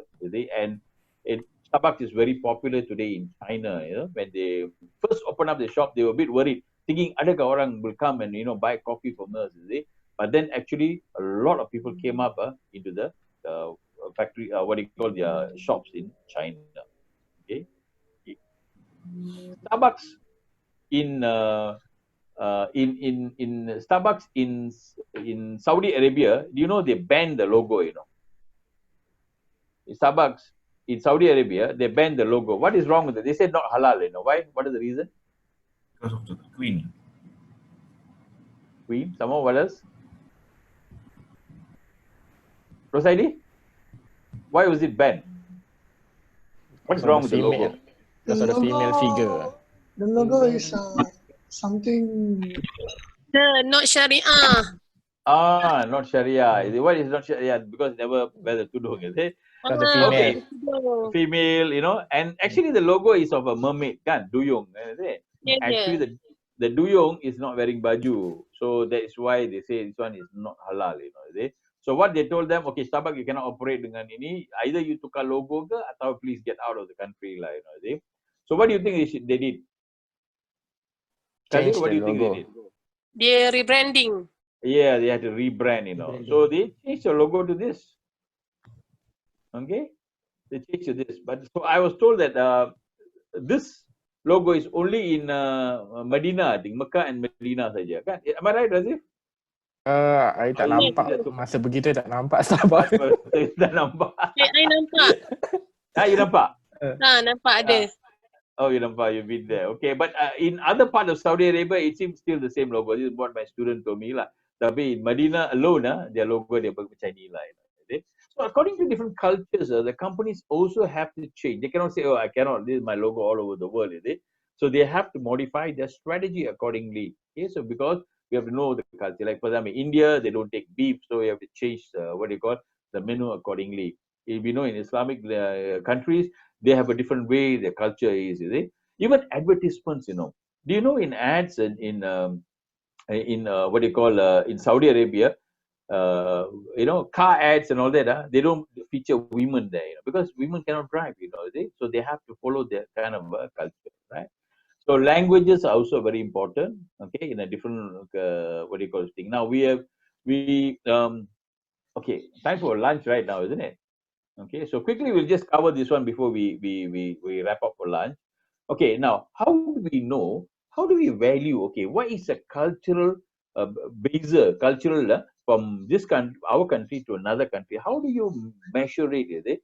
And Starbucks is very popular today in China. When they first opened up the shop, they were a bit worried, thinking adakah orang will come and buy coffee from us, But then actually a lot of people came up into the factory, what do you call their shops in China. Okay, Starbucks in Starbucks in Saudi Arabia, do you know they banned the logo? Starbucks in Saudi Arabia, they banned the logo. What is wrong with it? They said not halal. Why? What is the reason? Because of the Queen. Queen. Some more. What else? Rosaidi? Why was it banned? What's wrong with the logo? Because of the female figure. The logo is something. Not Sharia. Not Sharia. Why is not Sharia? Because never wear the tudung, is it? Because the female. Okay. Female, and actually the logo is of a mermaid, kan? Duyung, is it? Actually, the duyung is not wearing baju, so that is why they say this one is not halal, is it? So what they told them, okay, Starbucks, you cannot operate dengan ini. Either you tukar logo ke, atau please get out of the country lah, So what do you think they did? Change what do you think they did? They're rebranding. Yeah, they had to rebrand, So they changed the logo to this. Okay, they changed to this. But so I was told that this logo is only in Medina, I think Mecca and Medina saja, kan? Am I right, Razif? I tak nampak. Masa begitu tak nampak Starbucks. Tak nampak. I nampak. You nampak? Nampak ada. Oh, you nampak, you've been there. Okay, but in other part of Saudi Arabia, it seems still the same logo. This is what my student told me lah. Tapi in Medina alone, their logo dia macam ni lah. So according to different cultures, the companies also have to change. They cannot say, oh, I cannot, this is my logo all over the world, So they have to modify their strategy accordingly. Okay, so because We have to know the culture. Like for example, India, they don't take beef, so we have to change what do you call the menu accordingly. If we know in Islamic countries, they have a different way their culture is. Even advertisements, do you know in ads and in what do you call in Saudi Arabia, car ads and all that, they don't feature women there, because women cannot drive, so they have to follow their kind of culture, right? So languages are also very important, okay, in a different what do you call this thing. Now okay, time for lunch right now, isn't it? Okay, so quickly we'll just cover this one before we wrap up for lunch. Okay, now how do we know? How do we value? Okay, what is a cultural cultural from this country, our country to another country? How do you measure it? Is it?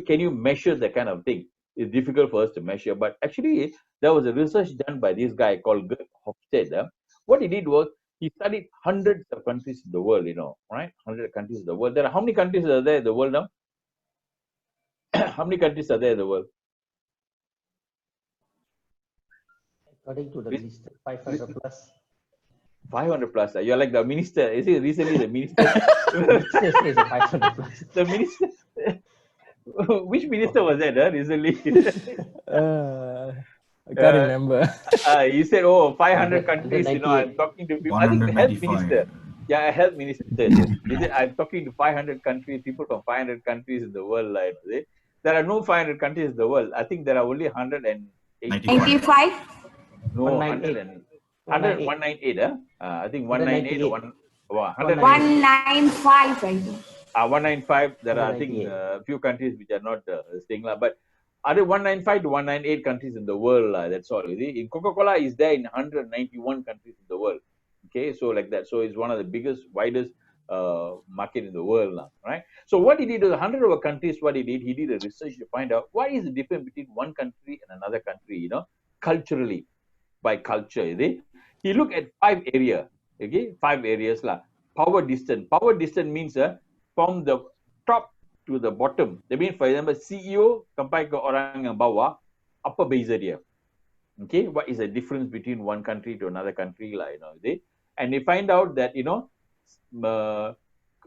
Can you measure that kind of thing? It's difficult for us to measure, but actually there was a research done by this guy called Gerd Hofstede. What he did was he studied hundreds of countries in the world, right? 100 countries in the world. There are how many countries are there in the world now? How many countries are there in the world? According to the minister, 500 plus. 500 plus. You're like the minister. Is it recently the minister? Minister says 500 plus. The minister. Which minister was that recently? I can't remember. You said, 500 countries, I'm talking to people. I think the health minister. Yeah, a health minister. He said, I'm talking to 500 countries, people from 500 countries in the world. Like, there are no 500 countries in the world. I think there are only 95? No, 198. I think 198 or 195. 195, I think. 195. There are, I think, a few countries which are not staying. But are there 195 to 198 countries in the world? That's all. In Coca-Cola is there in 191 countries in the world. Okay, so like that. So it's one of the biggest, widest market in the world now, right? So what he did was 100 of countries. What he did a research to find out what is the difference between one country and another country, culturally, by culture. He looked at 5 areas. Okay, 5 areas lah. Power distance. Power distance means from the top to the bottom. That means, for example, CEO sampai ke orang yang bawah, apa beza dia? Okay, what is the difference between one country to another country lah? And they find out that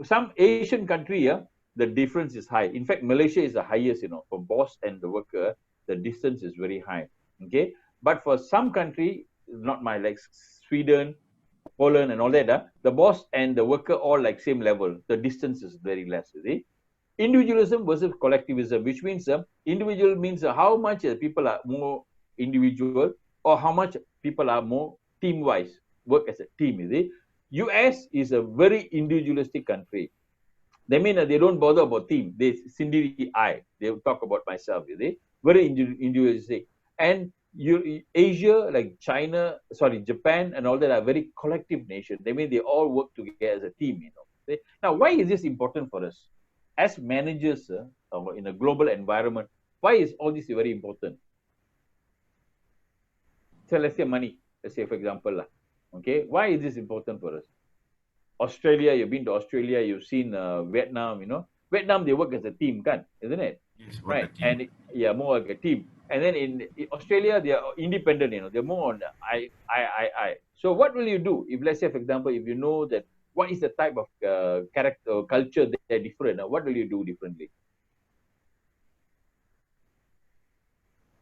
some Asian country, the difference is high. In fact, Malaysia is the highest. For boss and the worker, the distance is very high. Okay, but for some country, not like Sweden, Poland, and all that, the boss and the worker all like same level. The distance is very less. Individualism versus collectivism, which means individual means how much people are more individual or how much people are more team-wise, work as a team. US is a very individualistic country. They mean they don't bother about team. They Cindy I. They talk about myself. Very individualistic. And Asia, like China, Japan, and all that are very collective nation. They mean they all work together as a team. Now, why is this important for us as managers in a global environment? Why is all this very important? So let's say money. Let's say, for example, okay, why is this important for us? Australia, you've been to Australia, you've seen Vietnam. Vietnam, they work as a team, isn't it? Yes, right. And more like a team. And then in Australia, they are independent. They're more on the I. So what will you do if, let's say, for example, if you know that what is the type of character or culture that they're different? What will you do differently?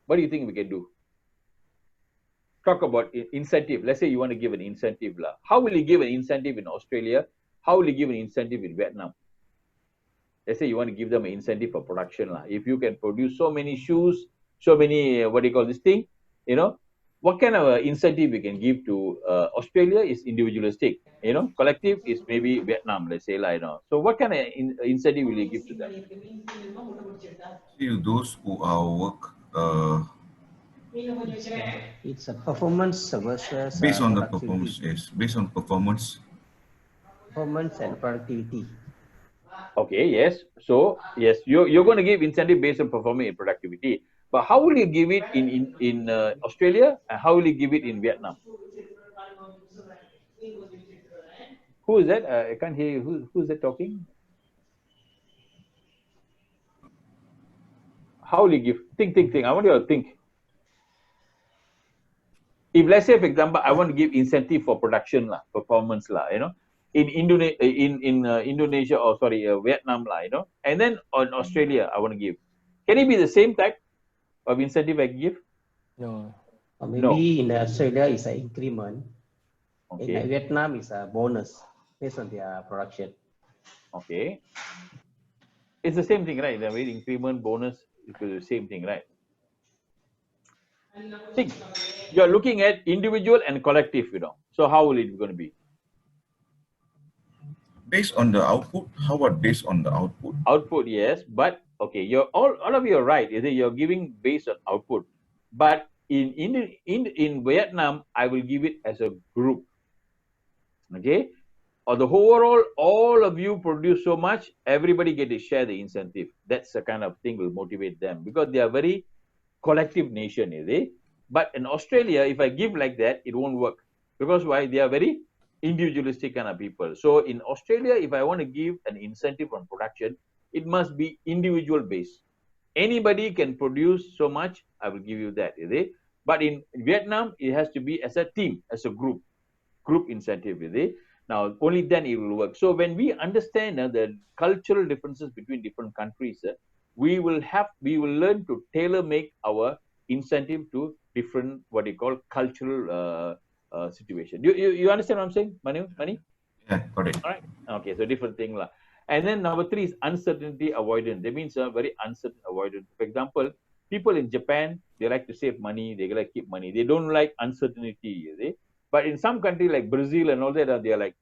What do you think we can do? Talk about incentive. Let's say you want to give an incentive. How will you give an incentive in Australia? How will you give an incentive in Vietnam? Let's say you want to give them an incentive for production. If you can produce so many shoes, so many, what do you call this thing? What kind of incentive we can give to Australia is individualistic. Collective is maybe Vietnam, let's say. So what kind of incentive will you give to them? Those who work it's a performance versus based on the performance. Yes, based on performance. Performance and productivity. Okay. Yes. So yes, you're going to give incentive based on performance and productivity. But how will you give it in Australia, and how will you give it in Vietnam? Who is that? I can't hear you. Who's that talking? How will you give? Think. I want you to think. If let's say, for example, I want to give incentive for production lah, performance lah, in Indonesia or Vietnam lah, and then on Australia I want to give. Can it be the same type of incentive I give? No. Or maybe in Australia it's an increment. Okay. In Vietnam it's a bonus based on their production. Okay. It's the same thing, right? The increment, bonus, it's the same thing, right? See, you're looking at individual and collective, So how will it going to be? Based on the output? How about based on the output? Output, yes, but okay, you're all of you are right. You're giving based on output, but in Vietnam, I will give it as a group. Okay, or the overall, all of you produce so much, everybody get to share the incentive. That's the kind of thing will motivate them because they are very collective nation, But in Australia, if I give like that, it won't work because why? They are very individualistic kind of people. So in Australia, if I want to give an incentive on production, it must be individual based. Anybody can produce so much, I will give you that, But in Vietnam, it has to be as a team, as a group incentive, Now, only then it will work. So when we understand the cultural differences between different countries, we will learn to tailor make our incentive to different what you call cultural situation. You understand what I'm saying, Mani? Yeah, got it. All right. Okay, so different thing lah. And then number 3 is uncertainty avoidance. That means very uncertain avoidance. For example, people in Japan, they like to save money, they like to keep money. They don't like uncertainty, But in some country like Brazil and all that, they are like,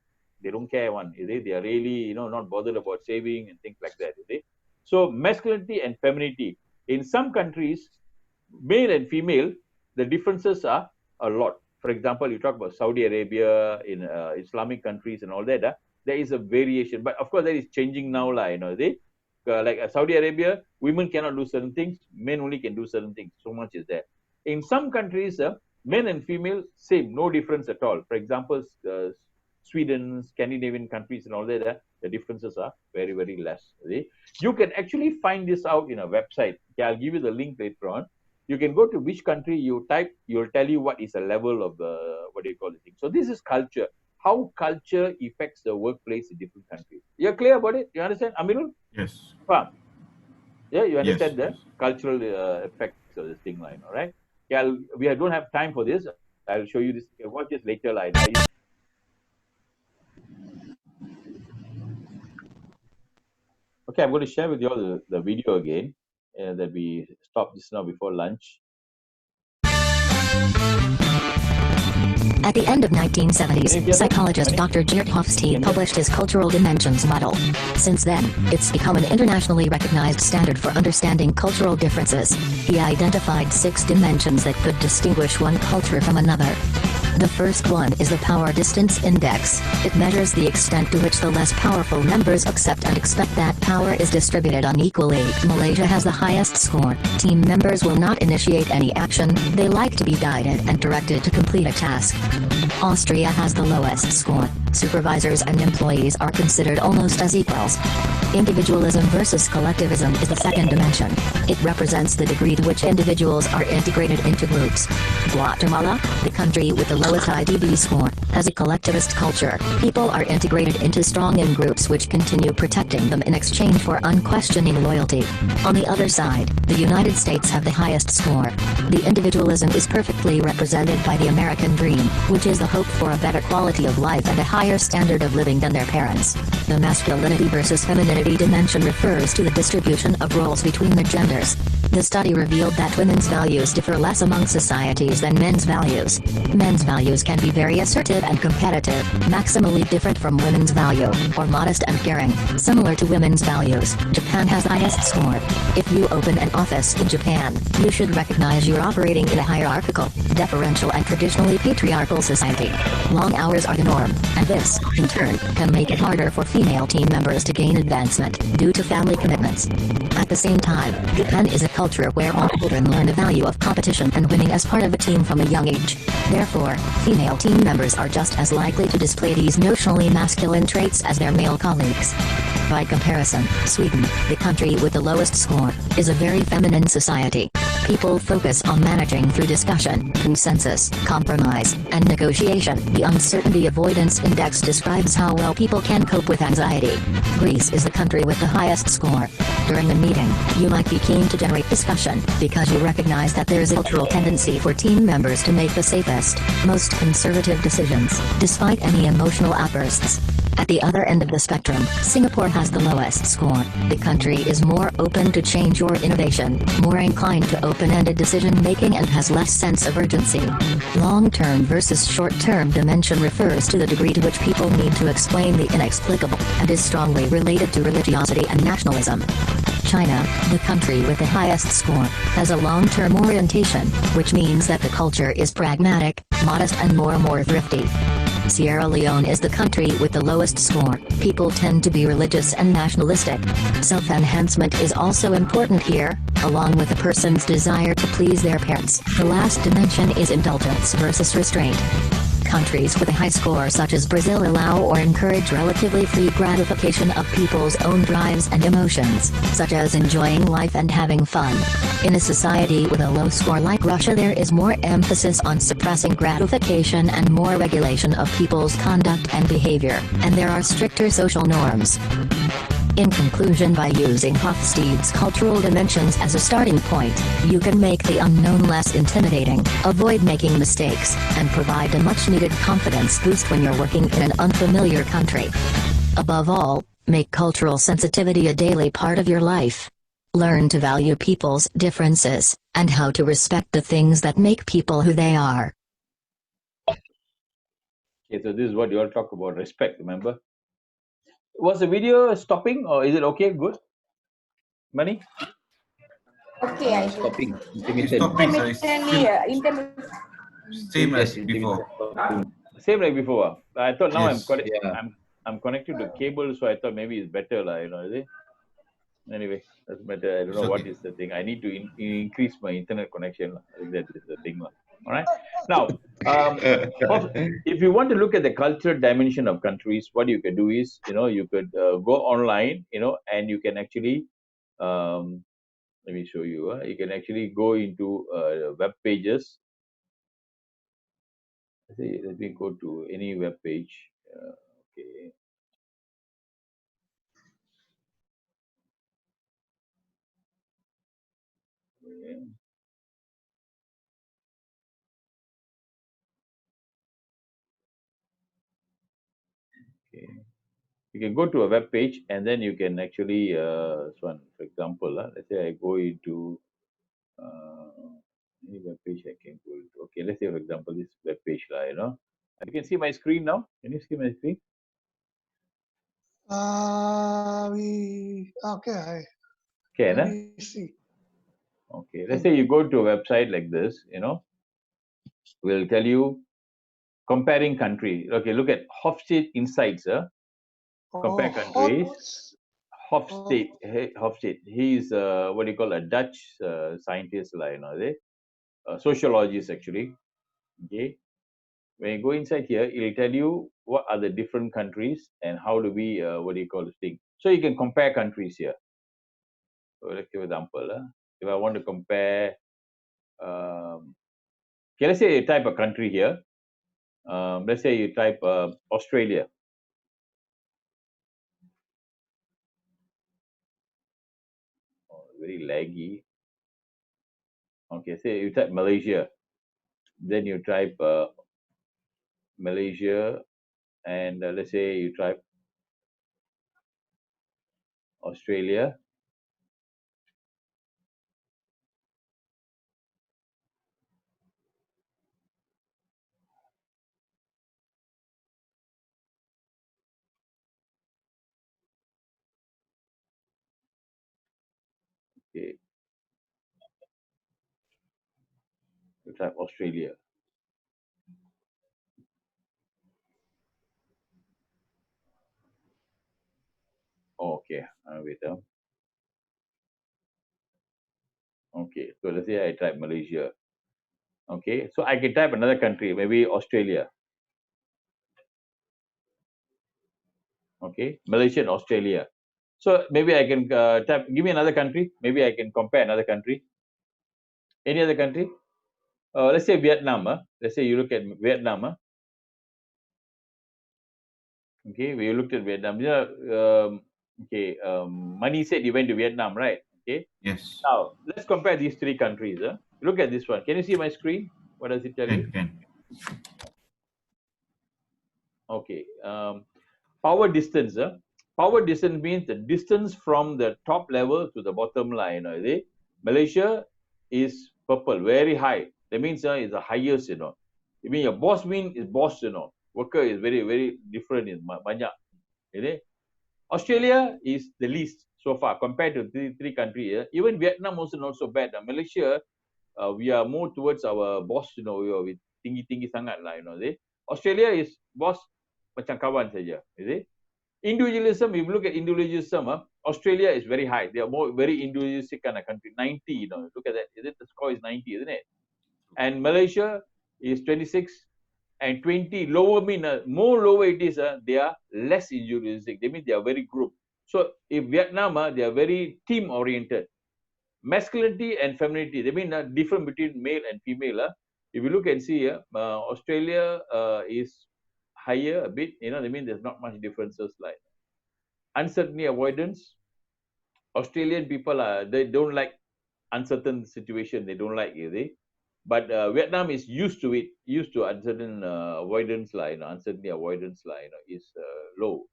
they don't care one, They are really, not bothered about saving and things like that, So masculinity and femininity. In some countries, male and female, the differences are a lot. For example, you talk about Saudi Arabia, in Islamic countries and all that, there is a variation. But of course, that is changing now, like Saudi Arabia, women cannot do certain things, men only can do certain things. So much is there. In some countries, men and female, same, no difference at all. For example, Sweden, Scandinavian countries and all that, the differences are very, very less. You can actually find this out in a website. Okay, I'll give you the link later on. You can go to which country you type, you'll tell you what is the level of the, what do you call the thing. So this is culture. How culture affects the workplace in different countries. You're clear about it? You understand, Amirul? Yes. Yeah, you understand the cultural effects of this thing line, all right? Yeah, we don't have time for this. I'll show you this. Watch this later line. Okay, I'm going to share with you all the video again that we stopped just now before lunch. At the end of 1970s, psychologist Dr. Geert Hofstede published his Cultural Dimensions model. Since then, it's become an internationally recognized standard for understanding cultural differences. He identified 6 dimensions that could distinguish one culture from another. The first one is the Power Distance Index. It measures the extent to which the less powerful members accept and expect that power is distributed unequally. Malaysia has the highest score. Team members will not initiate any action, they like to be guided and directed to complete a task. Austria has the lowest score. Supervisors and employees are considered almost as equals. Individualism versus collectivism is the second dimension. It represents the degree to which individuals are integrated into groups. Guatemala, the country with the lowest IDB score, has a collectivist culture. People are integrated into strong groups which continue protecting them in exchange for unquestioning loyalty. On the other side, the United States have the highest score. The individualism is perfectly represented by the American dream, which is the hope for a better quality of life and a higher standard of living than their parents. The masculinity versus femininity dimension refers to the distribution of roles between the genders. The study revealed that women's values differ less among societies than men's values. Men's values can be very assertive and competitive, maximally different from women's value, or modest and caring, similar to women's values. Japan has the highest score. If you open an office in Japan, you should recognize you're operating in a hierarchical, deferential and traditionally patriarchal society. Long hours are the norm, and this, in turn, can make it harder for female team members to gain advancement due to family commitments. At the same time, Japan is a culture where all children learn the value of competition and winning as part of a team from a young age. Therefore, female team members are just as likely to display these notionally masculine traits as their male colleagues. By comparison, Sweden, the country with the lowest score, is a very feminine society. People focus on managing through discussion, consensus, compromise, and negotiation. The Uncertainty Avoidance Index describes how well people can cope with anxiety. Greece is the country with the highest score. During a meeting, you might be keen to generate discussion because you recognize that there is a cultural tendency for team members to make the safest, most conservative decisions, despite any emotional outbursts. At the other end of the spectrum, Singapore has the lowest score. The country is more open to change or innovation, more inclined to open-ended decision-making, and has less sense of urgency. Long-term versus short-term dimension refers to the degree to which people need to explain the inexplicable, and is strongly related to religiosity and nationalism. China, the country with the highest score, has a long-term orientation, which means that the culture is pragmatic, modest, and more thrifty. Sierra Leone is the country with the lowest score. People tend to be religious and nationalistic. Self-enhancement is also important here, along with a person's desire to please their parents. The last dimension is indulgence versus restraint. Countries with a high score such as Brazil allow or encourage relatively free gratification of people's own drives and emotions, such as enjoying life and having fun. In a society with a low score like Russia, there is more emphasis on suppressing gratification and more regulation of people's conduct and behavior, and there are stricter social norms. In conclusion, by using Hofstede's cultural dimensions as a starting point, you can make the unknown less intimidating, avoid making mistakes, and provide a much-needed confidence boost when you're working in an unfamiliar country. Above all, make cultural sensitivity a daily part of your life. Learn to value people's differences, and how to respect the things that make people who they are. Okay, so this is what you all talk about, respect, remember? Was the video stopping or is it okay? Good? Money? Okay, I Stopping. Same as before. Same like before. I thought now Yes, I'm connected to cable, so I thought maybe it's better, is it? Anyway, doesn't matter. I don't know what is the thing. I need to increase my internet connection. That is the thing. All right. Now, if you want to look at the cultural dimension of countries, what you can do is, you could go online, and you can actually, let me show you. You can actually go into web pages. Let me go to any web page. Okay. Okay. You can go to a web page and then you can actually, this one, for example, let's say I go into any web page I can go into. Okay, let's say, for example, this web page, You can see my screen now. Can you see my screen? Okay. Can Let me see. Okay, let's say you go to a website like this, will tell you comparing country. Okay, look at Hofstede Insights, compare countries. Hofstede. He's what do you call a Dutch scientist, sociologist actually. Okay, when you go inside here, it'll tell you what are the different countries and how do we what do you call this thing. So you can compare countries here. So let's give an example. If I want to compare, okay, let's say you type a country here. Let's say you type Australia. Oh, very laggy. Okay, say you type Malaysia. Then you type Malaysia, and let's say you type Australia. Okay, you type Australia. Okay, wait. Okay, so let's say I type Malaysia. Okay, so I can type another country, maybe Australia. Okay, Malaysia and Australia. So maybe I can type, give me another country. Maybe I can compare another country. Any other country? Let's say Vietnam. Let's say you look at Vietnam. Okay, we looked at Vietnam. Yeah, Money said he went to Vietnam, right? Okay. Yes. Now let's compare these three countries. Look at this one. Can you see my screen? What does it tell you? Can. Okay. Power distance. Power distance means the distance from the top level to the bottom line. Malaysia is purple, very high. That means is the highest. I mean your boss mean is boss. Worker is very very different. Is banyak. Australia is the least so far compared to three countries. Even Vietnam also not so bad. Malaysia, we are more towards our boss. We are with tinggi sangat lah. Australia is boss macam kawan saja. Individualism, if you look at individualism, Australia is very high. They are more very individualistic kind of country. 90, look at that. The score is 90, isn't it? And Malaysia is 26 and 20. Lower mean more lower it is. They are less individualistic. They mean they are very group. So if Vietnam, they are very team oriented. Masculinity and femininity. They mean different between male and female. If you look and see, Australia is higher a bit. They mean there's not much differences like uncertainty avoidance. Australian people they don't like uncertain situation. They don't like it. But Vietnam is used to it, used to uncertain avoidance uncertainty avoidance is low.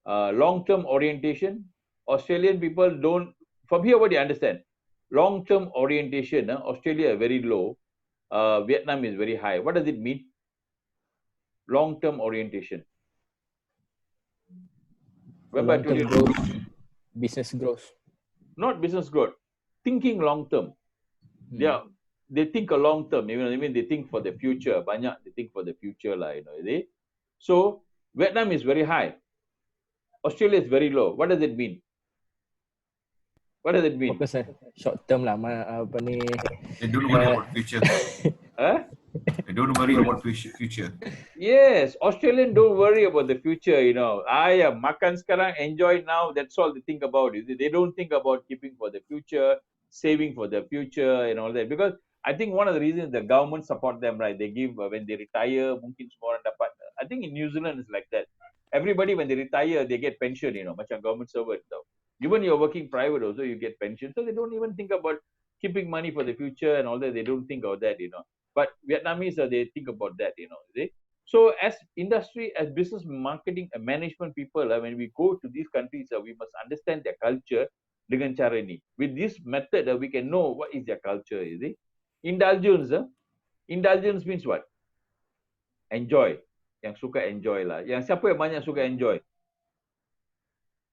Long-term orientation. Australian people don't. From here, what do you understand? Long-term orientation. Australia very low. Vietnam is very high. What does it mean? Long-term orientation. Remember, long-term growth, business growth. Not business growth. Thinking long-term. Yeah, they think a long-term. They think for the future. Banyak they think for the future So Vietnam is very high. Australia is very low. What does it mean? What does it mean? Focus short term lah. Apa ni? They don't worry about future. They don't worry about future. Yes, Australian don't worry about the future. Makan sekarang, enjoy now. That's all they think about. They don't think about keeping for the future, saving for the future, and all that. Because I think one of the reasons the government support them, right? They give when they retire, mungkin semua orang dapat. I think in New Zealand it's like that. Everybody when they retire, they get pension. Macam government servant. Even you're working private also, you get pension. So they don't even think about keeping money for the future and all that. They don't think of that. But Vietnamese, they think about that. So as industry, as business, marketing, and management people, when we go to these countries, we must understand their culture dengan cara ni. With this method, we can know what is their culture. Indulgence. Indulgence means what? Enjoy. Yang suka enjoy lah. Yang siapa yang banyak suka enjoy?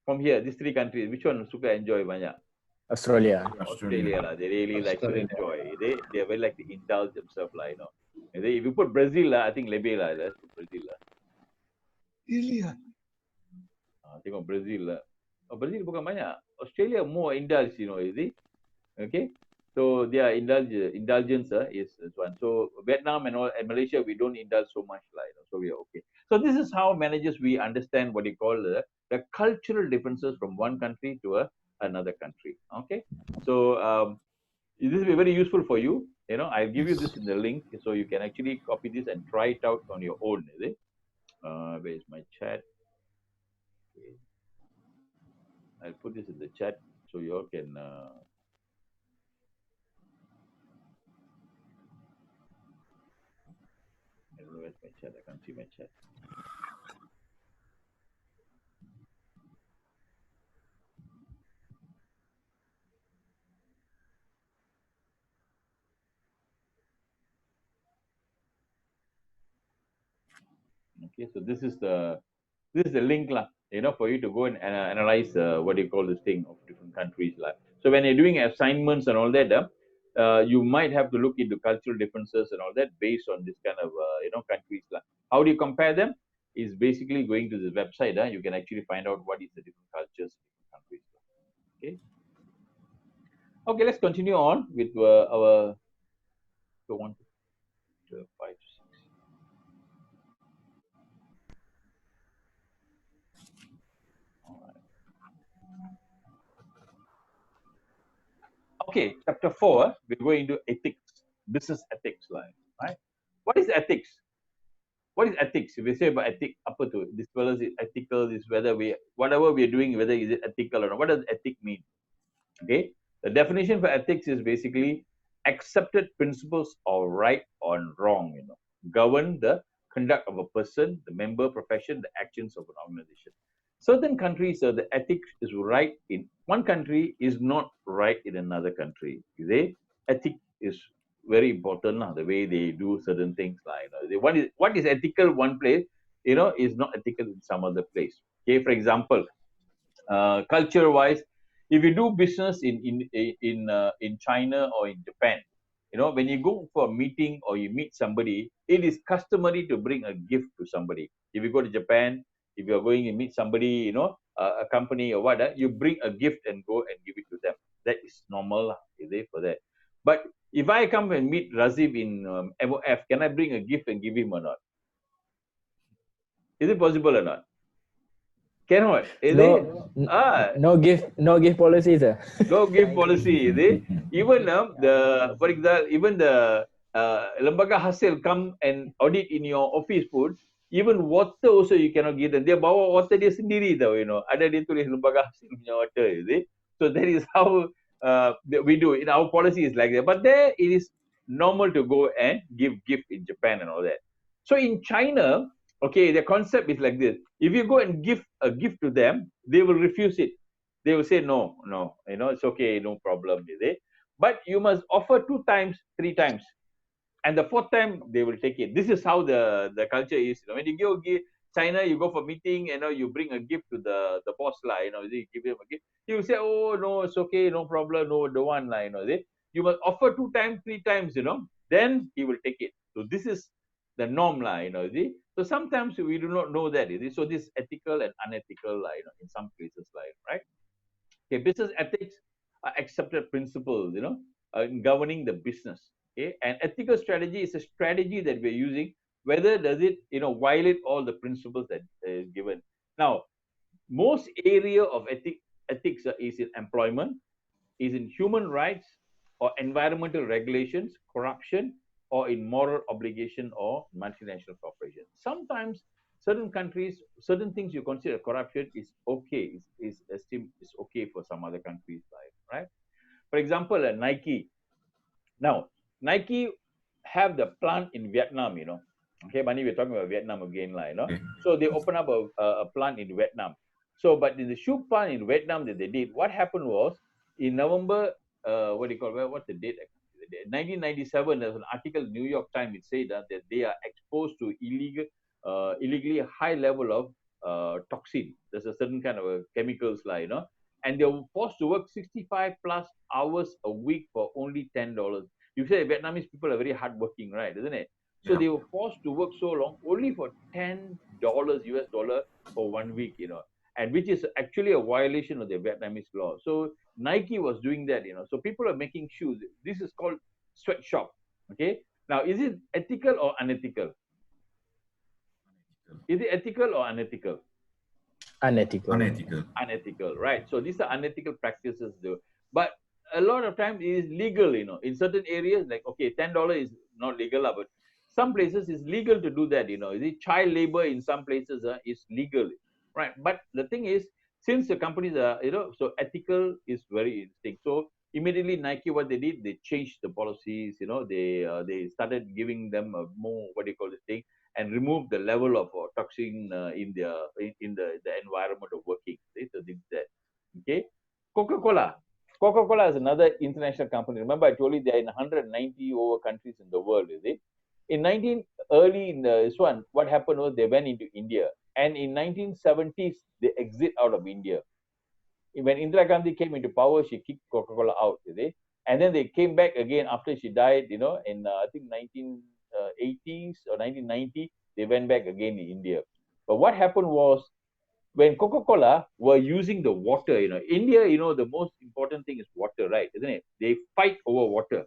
From here, these three countries, which one suka enjoy banyak? Australia lah. They really like to enjoy. They very like to indulge themselves lah. If you put Brazil lah, I think lebih lah. Let's put Brazil lah. Really? Tengok Brazil lah. Brazil bukan banyak. Australia more indulge, Okay. So their indulgence is one. So Vietnam and Malaysia, we don't indulge so much lah. So we are okay. So this is how managers we understand what you call the cultural differences from one country to another country. Okay. So this will be very useful for you. I'll give you this in the link so you can actually copy this and try it out on your own. Where is my chat? Okay. I'll put this in the chat so you all can. Where's my chat? I can't see my chat. Okay, so this is the link lah, for you to go and analyze what you call this thing of different countries lah. So when you're doing assignments and all that, you might have to look into cultural differences and all that based on this kind of countries lah. How do you compare them? Is basically going to this website. You can actually find out what is the different cultures, different countries. Okay. Okay, let's continue on with our 1, 2, 5, 6. Okay, chapter 4, we're going into ethics, business ethics, right? What is ethics? What is ethics? If we say about ethics, apa tu? This whether is ethical, is whether whatever we are doing, whether is it ethical or not. What does ethic mean? Okay, the definition for ethics is basically accepted principles of right or wrong, govern the conduct of a person, the member, profession, the actions of an organization. Certain countries, the ethics is right in one country is not right in another country. Ethic is very important, the way they do certain things. What is ethical one place, is not ethical in some other place. Okay, for example, culture wise, if you do business in China or in Japan, when you go for a meeting or you meet somebody, it is customary to bring a gift to somebody. If you go to Japan, if you're going to meet somebody, a company or what, you bring a gift and go and give it to them. That is normal, is it, for that? But if I come and meet Razif in MOF, can I bring a gift and give him or not? Is it possible or not? Cannot, is it? No gift policy, sir. No gift policy, is it? Even for example, even the lembaga hasil come and audit in your office food, even water also you cannot give them. Dia bawa water dia sendiri tau, Ada dia tulis lembaga hasil punya water, is it? So that is how we do it. Our policy is like that. But there it is normal to go and give gift in Japan and all that. So in China, okay, the concept is like this. If you go and give a gift to them, they will refuse it. They will say, no, it's okay, no problem, is it? But you must offer 2 times, 3 times. And the 4th time, they will take it. This is how the culture is. When you go China, you go for meeting, you bring a gift to the boss, you give him a gift. He will say, oh, no, it's okay, no problem, no, don't want, you must offer 2 times, 3 times, then he will take it. So this is the norm, So sometimes we do not know that, So this is ethical and unethical, in some places, right? Okay, business ethics are accepted principles, in governing the business. Okay, and ethical strategy is a strategy that we're using. Whether does it, violate all the principles that is given. Now, most area of ethics is in employment, is in human rights or environmental regulations, corruption, or in moral obligation or multinational corporation. Sometimes certain countries, certain things you consider corruption is okay, is esteemed is okay for some other countries, right? For example, Nike. Now, Nike have the plant in Vietnam, Okay, Mani, we're talking about Vietnam again, So they open up a plant in Vietnam. So, but in the shoe plant in Vietnam that they did, what happened was in November, what's the date? 1997, there's an article in New York Times. It said that they are exposed to illegally high level of toxin. There's a certain kind of chemicals, and they were forced to work 65 plus hours a week for only $10. You say Vietnamese people are very hardworking, right? Isn't it? So they were forced to work so long only for $10 US dollar for 1 week, and which is actually a violation of the Vietnamese law. So Nike was doing that, So people are making shoes. This is called sweatshop. Okay. Now, is it ethical or unethical? Is it ethical or unethical? Unethical. Unethical, right? So these are unethical practices, though. But a lot of times it is legal, In certain areas, like okay, $10 is not legal, but some places it's legal to do that, The child labor in some places is legal, right? But the thing is, since the companies are, so ethical is very interesting. So immediately Nike, what they did, they changed the policies, they started giving them a more, what do you call this thing, and remove the level of toxin in the environment of working. Okay? So this that. Okay. Coca-Cola. Coca-Cola is another international company. Remember, I told you they're in 190 over countries in the world, is it? In this one, what happened was they went into India. And in 1970s, they exit out of India. When Indira Gandhi came into power, she kicked Coca-Cola out, is it? And then they came back again after she died, in I think 1980s or 1990, they went back again in India. But what happened was, when Coca-Cola were using the water, India, the most important thing is water, right? Isn't it? They fight over water.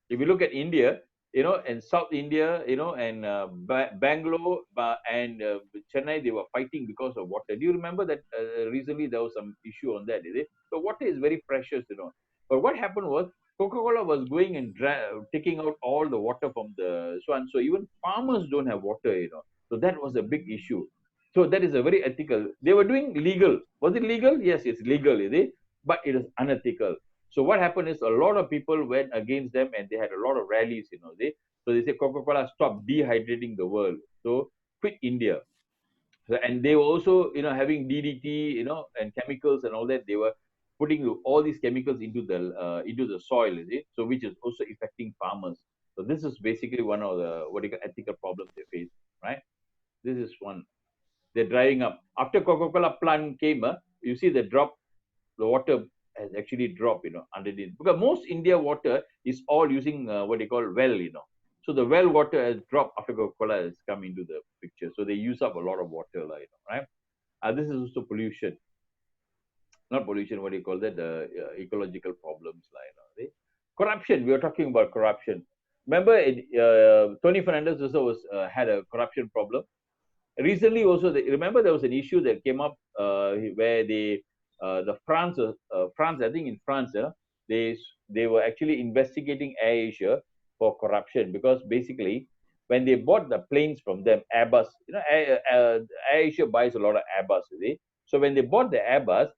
If you look at India, and South India, and Bangalore and Chennai, they were fighting because of water. Do you remember that recently there was some issue on that, is it? So water is very precious, But what happened was, Coca-Cola was going and taking out all the water from the swan. So even farmers don't have water, So that was a big issue. So that is a very ethical. They were doing legal. Was it legal? Yes, it's legal, is it? But it is unethical. So what happened is a lot of people went against them and they had a lot of rallies, So they say Coca-Cola stop dehydrating the world. So quit India. So, and they were also, having DDT, and chemicals and all that. They were putting all these chemicals into the soil, is it? So which is also affecting farmers. So this is basically one of the ethical problems they face, right? This is one. They're drying up. After Coca-Cola plant came, you see the water has actually dropped, underneath. Because most India water is all using what they call well, So the well water has dropped after Coca-Cola has come into the picture. So they use up a lot of water, right? This is also pollution. Not pollution, what do you call that? The ecological problems, right? Corruption. We are talking about corruption. Remember, Tony Fernandez also had a corruption problem. Recently, also, remember there was an issue that came up where France, I think in France, they were actually investigating Air Asia for corruption because basically when they bought the planes from them, Airbus, Air Asia buys a lot of Airbus, so when they bought the Airbus,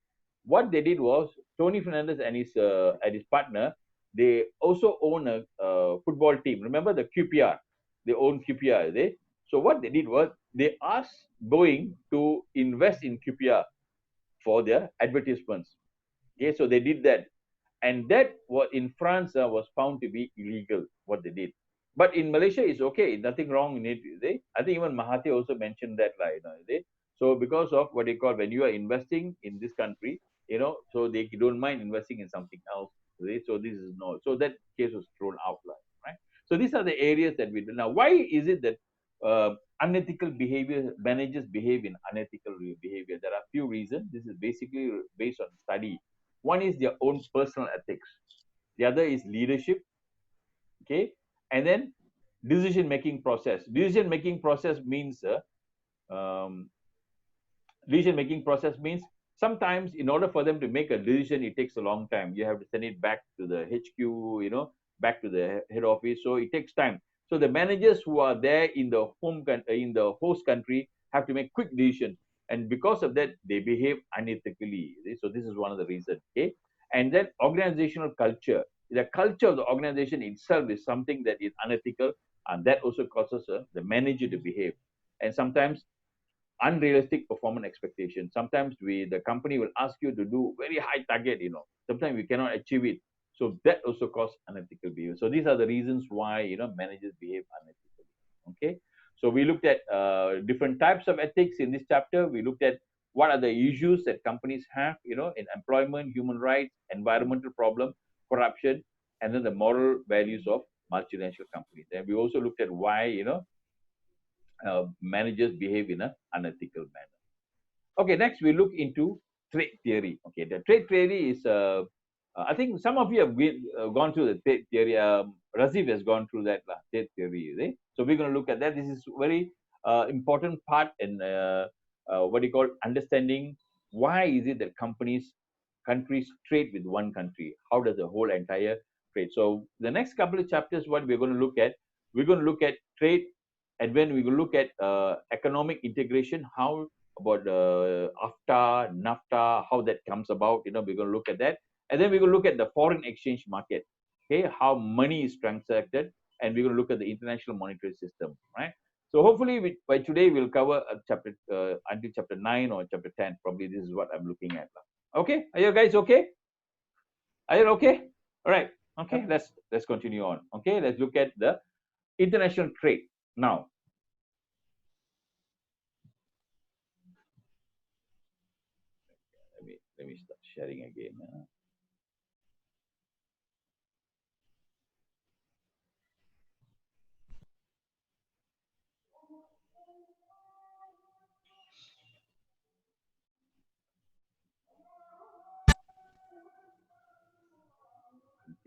what they did was Tony Fernandez and his partner, they also own a football team. Remember the QPR? They own QPR, So what they did was they asked Boeing to invest in QPR for their advertisements. Okay, so they did that, and that was in France was found to be illegal. What they did, but in Malaysia it's okay. Nothing wrong in it. I think even Mahathir also mentioned that, So because of what they call when you are investing in this country, so they don't mind investing in something else. So this is no. So that case was thrown out, right? So these are the areas that we do now. Why is it that unethical behavior, managers behave in unethical behavior? There are few reasons. This is basically based on study. One is their own personal ethics. The other is leadership. Okay, and then decision-making process. Decision-making process means sometimes in order for them to make a decision, it takes a long time. You have to send it back to the HQ, back to the head office. So it takes time. So the managers who are there in the host country have to make quick decisions, and because of that, they behave unethically. So this is one of the reasons. Okay, and then organizational culture. The culture of the organization itself is something that is unethical, and that also causes the manager to behave. And sometimes unrealistic performance expectations. Sometimes the company will ask you to do very high target, sometimes we cannot achieve it. So that also causes unethical behavior. So these are the reasons why, managers behave unethically. Okay. So we looked at different types of ethics in this chapter. We looked at what are the issues that companies have, in employment, human rights, environmental problem, corruption, and then the moral values of multinational companies. And we also looked at why, managers behave in an unethical manner. Okay, next we look into trade theory. Okay, the trade theory is, I think some of you have gone through the trade theory. Razif has gone through that trade theory. Right? So we're going to look at that. This is very important part in what you call understanding why is it that countries trade with one country? How does the whole entire trade? So the next couple of chapters, what we're going to look at, trade, and when we will look at economic integration, how about AFTA, NAFTA, how that comes about, we're going to look at that. And then we're going to look at the foreign exchange market, okay, how money is transacted, and we're going to look at the international monetary system, right? So hopefully by today we'll cover chapter until chapter 9 or chapter 10. Probably this is what I'm looking at. Okay, are you guys okay? Are you okay? All right. Okay, let's continue on. Okay, let's look at the international trade now. Let me start sharing again.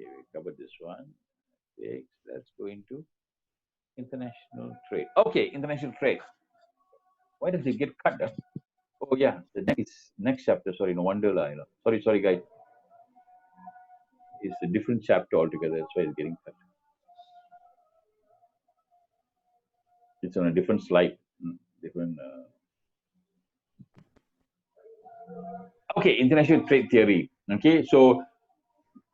Okay, we covered this one. Okay, let's go into international trade. Okay, international trade. Why does it get cut? Oh yeah, the next chapter. Sorry, no wonder. Sorry, guys. It's a different chapter altogether. That's why it's getting cut. It's on a different slide. Different. Okay, international trade theory. Okay, so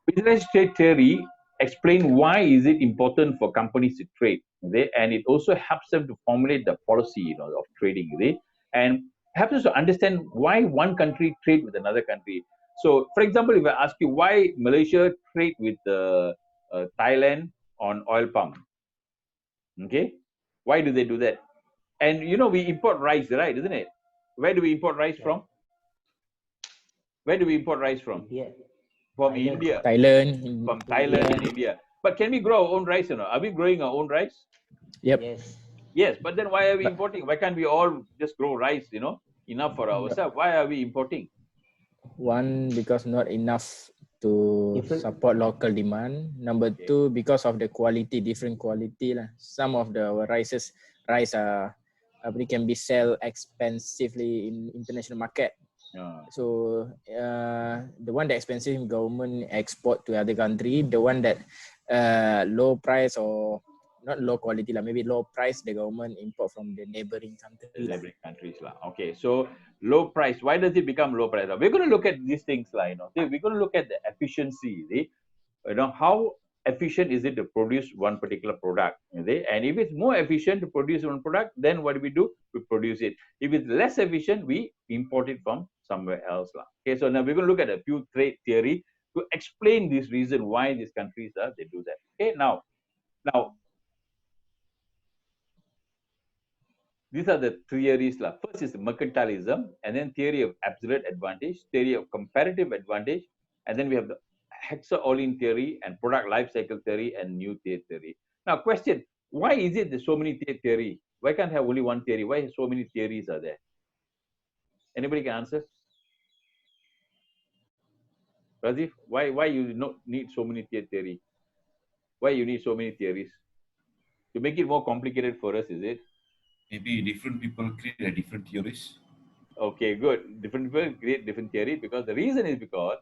international trade theory explain why is it important for companies to trade, okay? And it also helps them to formulate the policy, of trading, okay? And helps us to understand why one country trade with another country. So, for example, if I ask you why Malaysia trade with Thailand on oil palm, okay? Why do they do that? And we import rice, right? Isn't it? Where do we import rice from? Where do we import rice from? Yeah. From Thailand. India. Thailand. From Thailand and India. But can we grow our own rice or not? Are we growing our own rice? Yep. Yes. Yes, but then why are we importing? Why can't we all just grow rice, enough for ourselves? Why are we importing? One, because not enough to support local demand. Number two, because of the quality, different quality lah. Some of the rice can be sell expensively in international market. So the one that expensive government export to other country, the one that low price or not low quality lah, maybe low price, the government import from the neighboring country. Neighboring countries lah. Okay, so low price. Why does it become low price? We're going to look at these things lah. We're going to look at the efficiency. How efficient is it to produce one particular product? And if it's more efficient to produce one product, then what do? We produce it. If it's less efficient, we import it from somewhere else lah. Okay, so now we're going to look at a few trade theory to explain this reason why these countries they do that. Okay, now. These are the theories. First is mercantilism, and then theory of absolute advantage, theory of comparative advantage, and then we have the Hexaolin theory and product life cycle theory and new theory. Now, question, why is it there's so many theory? Why can't have only one theory? Why so many theories are there? Anybody can answer? Razif, why you need so many theory? Why you need so many theories? To make it more complicated for us, is it? Maybe different people create different theories. Okay, good. Different people create different theory because the reason is because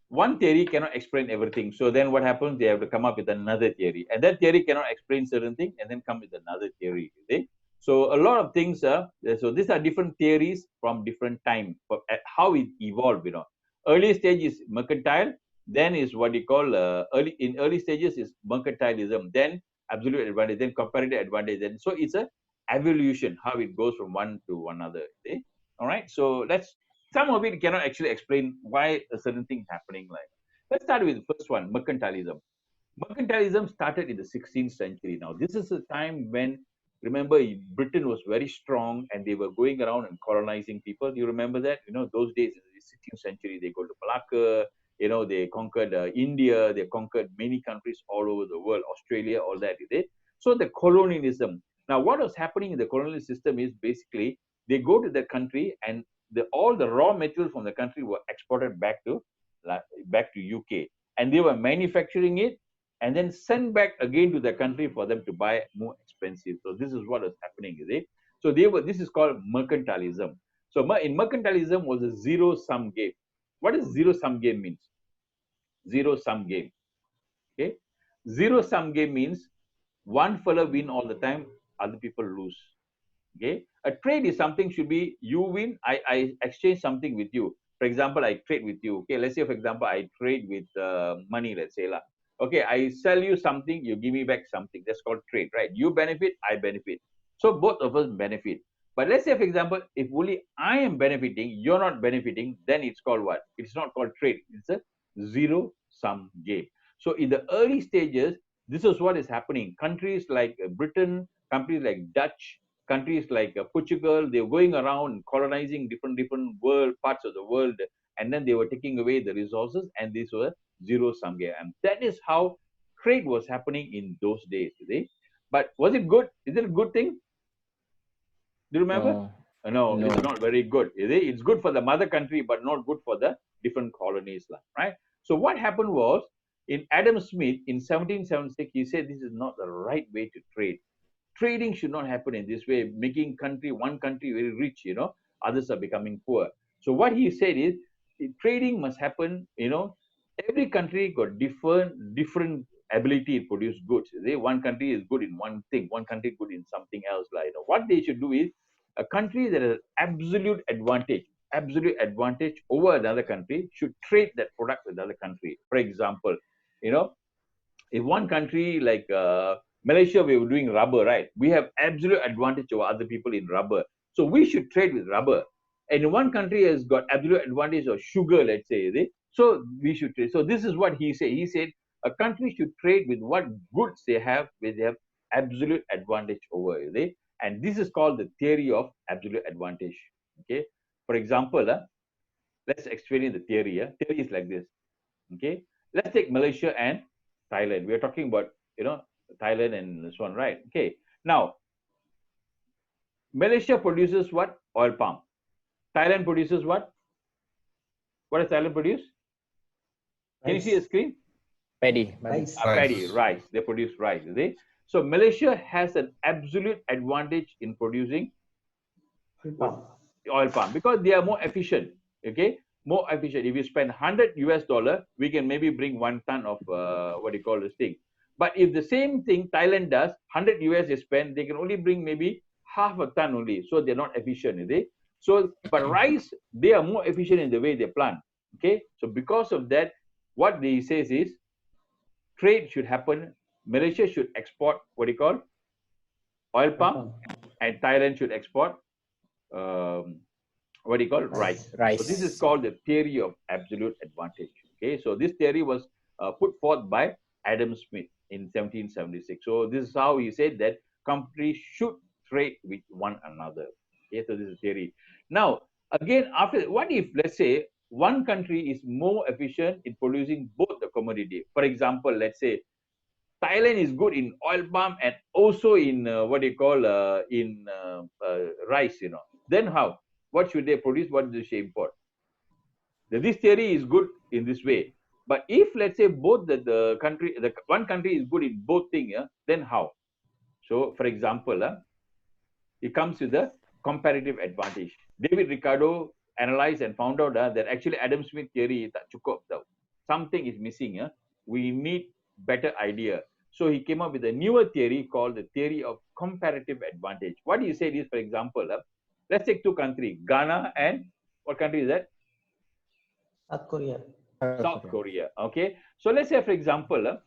one theory cannot explain everything. So then what happens? They have to come up with another theory. And that theory cannot explain certain things and then come with another theory. Okay? So a lot of things so these are different theories from different time, how it evolved, Early stage is mercantile, then is what you call early stages is mercantilism, then absolute advantage, then comparative advantage. And so it's a evolution, how it goes from one to another. Okay? All right. So some of it cannot actually explain why a certain thing is happening like that. Let's start with the first one, mercantilism. Mercantilism started in the 16th century. Now, this is a time when, remember, Britain was very strong and they were going around and colonizing people. Do you remember that? Those days in the 16th century, they go to Malacca, they conquered India, they conquered many countries all over the world, Australia, all that. So the colonialism. Now, what was happening in the colonial system is basically they go to the country and all the raw materials from the country were exported back to UK, and they were manufacturing it and then sent back again to the country for them to buy more expensive. So this is what is happening, is it? So this is called mercantilism. So in mercantilism was a zero-sum game. What does zero-sum game means? Zero-sum game. Okay, zero-sum game means one fella win all the time, other people lose. Okay, a trade is something should be you win, I exchange something with you. For example, I trade with you. Okay, let's say for example I trade with money. Let's say okay, I sell you something, you give me back something. That's called trade, right? You benefit, I benefit. So both of us benefit. But let's say for example, if only I am benefiting, you're not benefiting, then it's called what? It's not called trade. It's a zero-sum game. So in the early stages, this is what is happening. Countries like Britain, countries like Dutch, countries like Portugal, they were going around colonizing different parts of the world, and then they were taking away the resources, and these were zero-sum game. And that is how trade was happening in those days. But was it good? Is it a good thing? Do you remember? No, it's not very good. It's good for the mother country, but not good for the different colonies, right? So what happened was, in Adam Smith in 1776, he said this is not the right way to trade. Trading should not happen in this way, making one country very rich, others are becoming poor. So what he said is trading must happen, every country got different ability to produce goods. One country is good in one thing, one country good in something else. Like, what they should do is a country that has absolute advantage over another country should trade that product with another country. For example, if one country like Malaysia, we were doing rubber, right? We have absolute advantage over other people in rubber. So we should trade with rubber. And one country has got absolute advantage of sugar, let's say, so we should trade. So this is what he said. He said a country should trade with what goods they have, where they have absolute advantage over. And this is called the theory of absolute advantage. Okay. For example, let's explain the theory. Theory is like this. Okay. Let's take Malaysia and Thailand. We are talking about, Thailand and so on, right? Okay. Now, Malaysia produces what? Oil palm. Thailand produces what? What does Thailand produce? Can you see the screen? Paddy. Rice. Paddy, rice. They produce rice. So Malaysia has an absolute advantage in producing oil palm because they are more efficient. Okay, more efficient. If you spend $100, we can maybe bring 1 ton of what do you call this thing. But if the same thing Thailand does, $100 they spend, they can only bring maybe half a ton only. So they're not efficient. So, but rice, they are more efficient in the way they plant. Okay, so because of that, what they says is trade should happen. Malaysia should export what do you call oil palm, and Thailand should export what do you call rice. So this is called the theory of absolute advantage. Okay, so this theory was put forth by Adam Smith in 1776. So this is how he said that countries should trade with one another. Okay, so this is theory. Now, again, after what if, let's say, one country is more efficient in producing both the commodity? For example, let's say Thailand is good in oil palm and also in what do you call rice. Then how? What should they produce? What do they import? This theory is good in this way. But if, let's say, both the one country is good in both things, then how? So, for example, it comes to the comparative advantage. David Ricardo analyzed and found out that actually Adam Smith theory tak cukup tau. Something is missing. We need better idea. So he came up with a newer theory called the theory of comparative advantage. What he said is, for example, let's take two countries, Ghana and what country is that? South Korea. South Korea. Okay. So let's say, for example,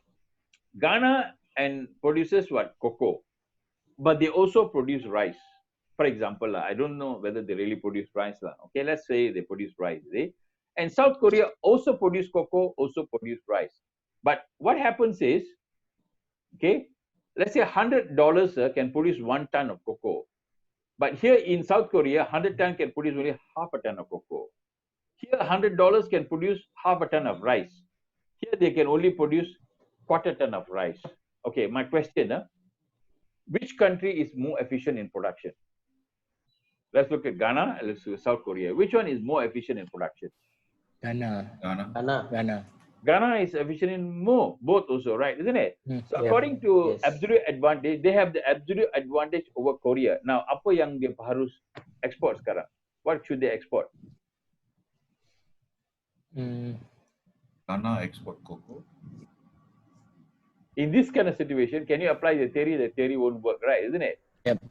Ghana and produces what? Cocoa. But they also produce rice. For example, I don't know whether they really produce rice. Okay, let's say they produce rice. And South Korea also produce cocoa, also produce rice. But what happens is, okay, let's say $100 can produce 1 ton of cocoa. But here in South Korea, 100 ton can produce only half a ton of cocoa. Here, $100 can produce half a ton of rice. Here, they can only produce quarter ton of rice. Okay, my question, which country is more efficient in production? Let's look at Ghana, let's look at South Korea. Which one is more efficient in production? Ghana. Ghana is efficient in both also, right? Isn't it? So according to absolute advantage, they have the absolute advantage over Korea. Now, apa yang dia harus export sekarang? What should they export? Ghana export cocoa. In this kind of situation, can you apply the theory? The theory won't work, right? Isn't it? Yep.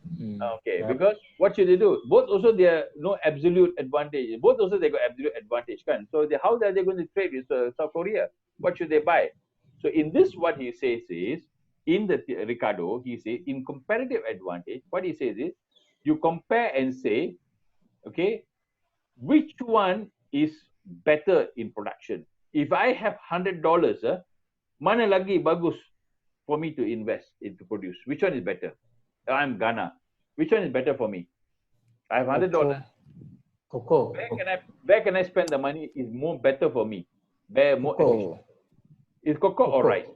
Okay, because what should they do? Both also they are no absolute advantage. Both also they got absolute advantage, kan? So how are they going to trade with South Korea? What should they buy? So in this, what he says is, in the Ricardo, he says in comparative advantage, what he says is, you compare and say, okay, which one is better in production? If I have $100, mana lagi bagus for me to invest into produce? Which one is better? I'm Ghana. Which one is better for me? I have $100. Cocoa. Where can I spend the money is more better for me? Where more efficient? Is cocoa or rice?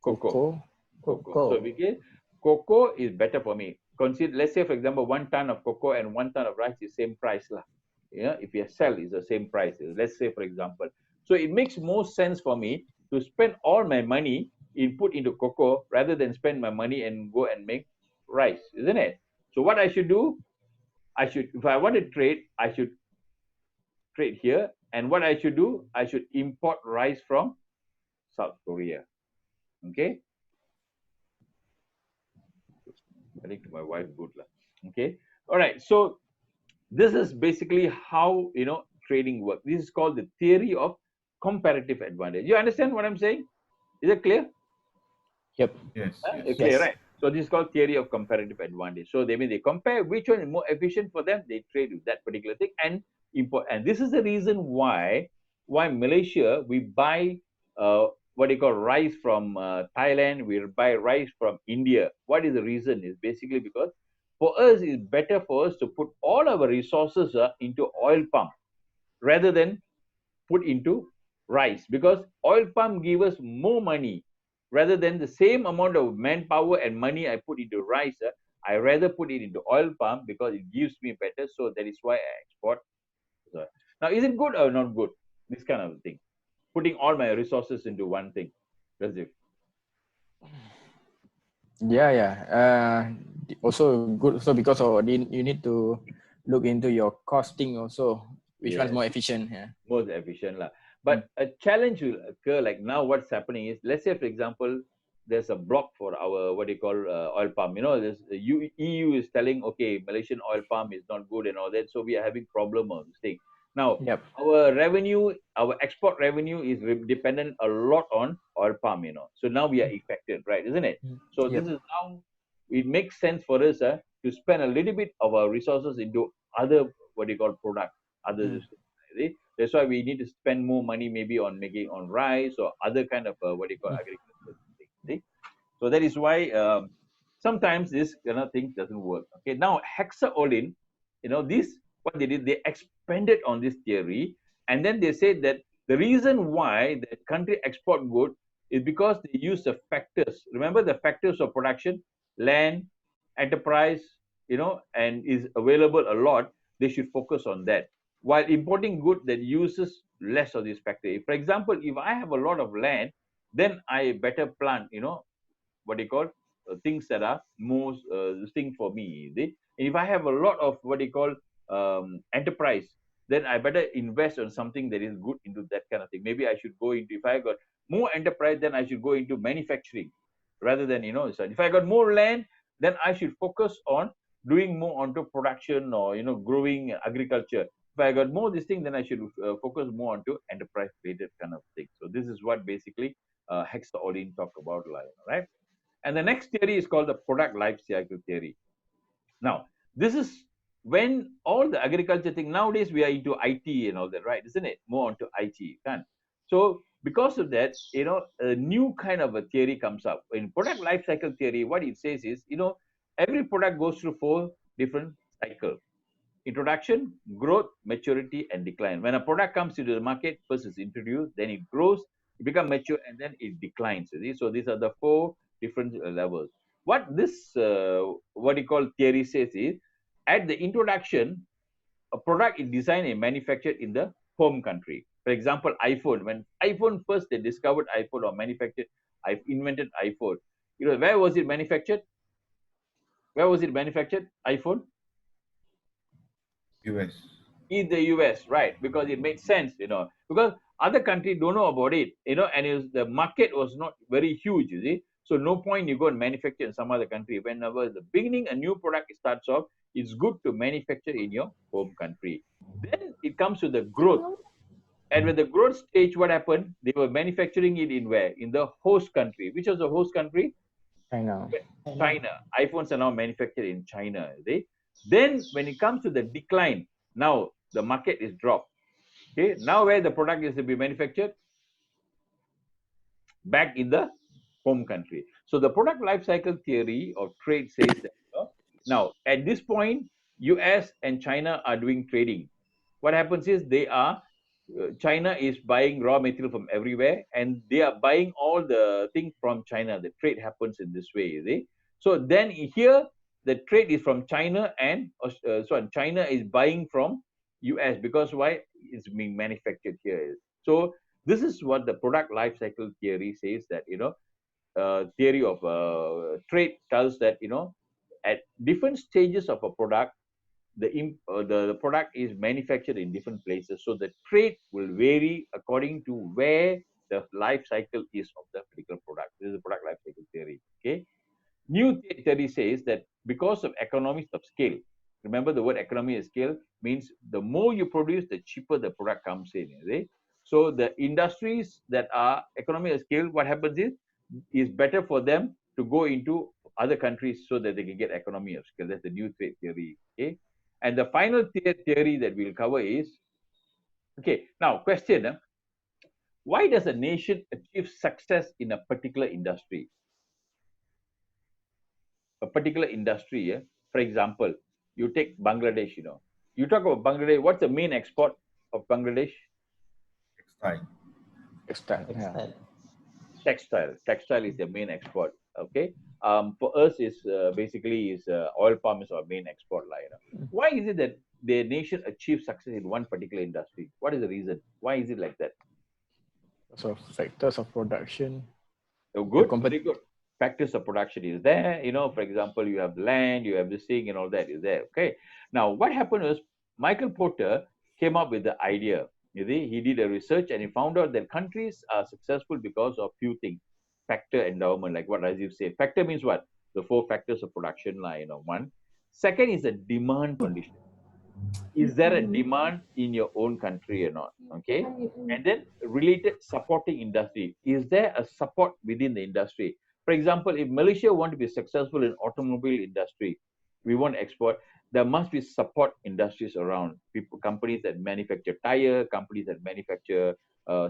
Cocoa. So because cocoa is better for me. Consider, let's say for example, 1 ton of cocoa and 1 ton of rice is same price lah. Yeah, if you sell is the same price. Let's say for example. So it makes more sense for me to spend all my money input into cocoa rather than spend my money and go and make rice, isn't it? So what I should do, if I want to trade, I should trade here. And what I should do, I should import rice from South Korea. Okay. I think to my wife good lah. Okay. All right. So this is basically how trading works. This is called the theory of comparative advantage. You understand what I'm saying? Is it clear? Yep. Yes. It's clear, right? So this is called theory of comparative advantage. So they compare which one is more efficient for them. They trade with that particular thing and import. And this is the reason why Malaysia we buy what they call rice from Thailand. We buy rice from India. What is the reason? Is basically because for us it's better for us to put all our resources into oil palm rather than put into rice, because oil palm give us more money rather than the same amount of manpower and money I put into rice. I rather put it into oil palm because it gives me better. So that is why I export. Now, is it good or not good? This kind of thing, putting all my resources into one thing. Does it? Yeah. Also good. Also because you need to look into your costing also. Which one's more efficient? Yeah. Most efficient lah. But a challenge will occur. Like now, what's happening is, let's say, for example, there's a block for our what they call oil palm. The EU is telling, okay, Malaysian oil palm is not good and all that, so we are having problem on this thing. Now, our revenue, our export revenue is dependent a lot on oil palm. So now we are affected, right? Isn't it? So this is now it makes sense for us to spend a little bit of our resources into other what they call products. That's why we need to spend more money maybe on making on rice or other kind of what they call agriculture things. See? So that is why sometimes this kind of thing doesn't work. Okay, now hexaolin, this what they did, they expanded on this theory, and then they said that the reason why the country export good is because they use the factors. Remember the factors of production, land, enterprise, and is available a lot. They should focus on that, while importing good that uses less of this factor. For example, if I have a lot of land, then I better plant, what they call things that are most thing for me. And if I have a lot of what they call enterprise, then I better invest on something that is good into that kind of thing. Maybe I should go into, if I got more enterprise, then I should go into manufacturing rather than, so if I got more land, then I should focus on doing more onto production or, growing agriculture. If I got more this thing, then I should focus more onto enterprise related kind of thing. So this is what basically hexaolin talk about, right? And the next theory is called the product life cycle theory. Now, this is when all the agriculture thing, nowadays we are into IT and all that, right? Isn't it? More onto IT. So because of that, a new kind of a theory comes up. In product life cycle theory, what it says is, every product goes through 4 different cycles. Introduction, growth, maturity, and decline. When a product comes into the market, first it's introduced, then it grows, it becomes mature, and then it declines. So these are the 4 different levels. What this what you call theory says is, at the introduction, a product is designed and manufactured in the home country. For example, iPhone. When iPhone first they discovered iPhone or manufactured, I invented iPhone. Where was it manufactured? Where was it manufactured? iPhone? US. In the US, right? Because it made sense, because other countries don't know about it, and the market was not very huge, you see. So no point you go and manufacture in some other country. Whenever the beginning a new product starts off, it's good to manufacture in your home country. Then it comes to the growth. And with the growth stage, what happened? They were manufacturing it in where? In the host country. Which was the host country? China. iPhones are now manufactured in China. Then when it comes to the decline, now the market is dropped. Okay, now where the product is to be manufactured? Back in the home country. So the product life cycle theory of trade says that now at this point, US and China are doing trading. What happens is China is buying raw material from everywhere, and they are buying all the things from China. The trade happens in this way. So then here the trade is from China, and China is buying from US, because why? It's being manufactured here. So this is what the product life cycle theory says, that theory of trade tells that at different stages of a product, the product is manufactured in different places. So the trade will vary according to where the life cycle is of the particular product. This is the product life cycle theory. Okay. New theory says that because of economies of scale, remember the word economy of scale means the more you produce, the cheaper the product comes in. So the industries that are economy of scale, what happens is better for them to go into other countries so that they can get economy of scale. That's the new trade theory. Okay. And the final theory that we'll cover is, okay, now question, why does a nation achieve success in a particular industry? A particular industry, for example, you take Bangladesh, you talk about Bangladesh, what's the main export of Bangladesh? Textile is the main export. Okay. For us is basically oil palm is our main export line. Why is it that the nation achieves success in one particular industry? What is the reason? Why is it like that? So factors of production. Oh, good, very good. Factors of production is there. For example, you have land, you have this thing and all that is there. Okay. Now, what happened was Michael Porter came up with the idea. He did a research and he found out that countries are successful because of few things. Factor endowment, like what Rajiv said. Factor means what? The 4 factors of production, one. Second is a demand condition. Is there a demand in your own country or not? Okay. And then related supporting industry. Is there a support within the industry? For example, if Malaysia want to be successful in automobile industry, we want to export, there must be support industries around. Companies that manufacture tire, companies that manufacture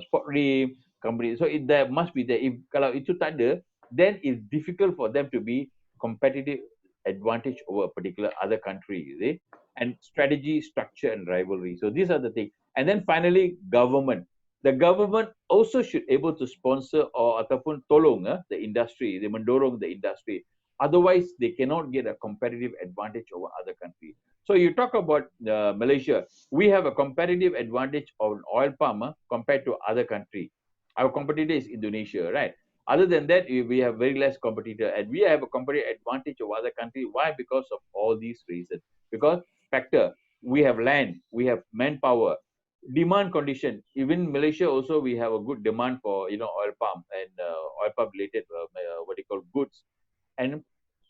sport rim, companies. So there must be there. If kalau itu tak ada, then it's difficult for them to be competitive advantage over a particular other country. And strategy, structure, and rivalry. So these are the things. And then finally, government. The government also should able to sponsor or ataupun tolong the industry. They mendorong the industry. Otherwise, they cannot get a competitive advantage over other countries. So you talk about Malaysia. We have a competitive advantage of oil palm compared to other country. Our competitor is Indonesia, right? Other than that, we have very less competitor, and we have a competitive advantage of other countries. Why? Because of all these reasons. Because factor, we have land, we have manpower, demand condition. Even Malaysia also, we have a good demand for oil palm and oil palm related what you call goods, and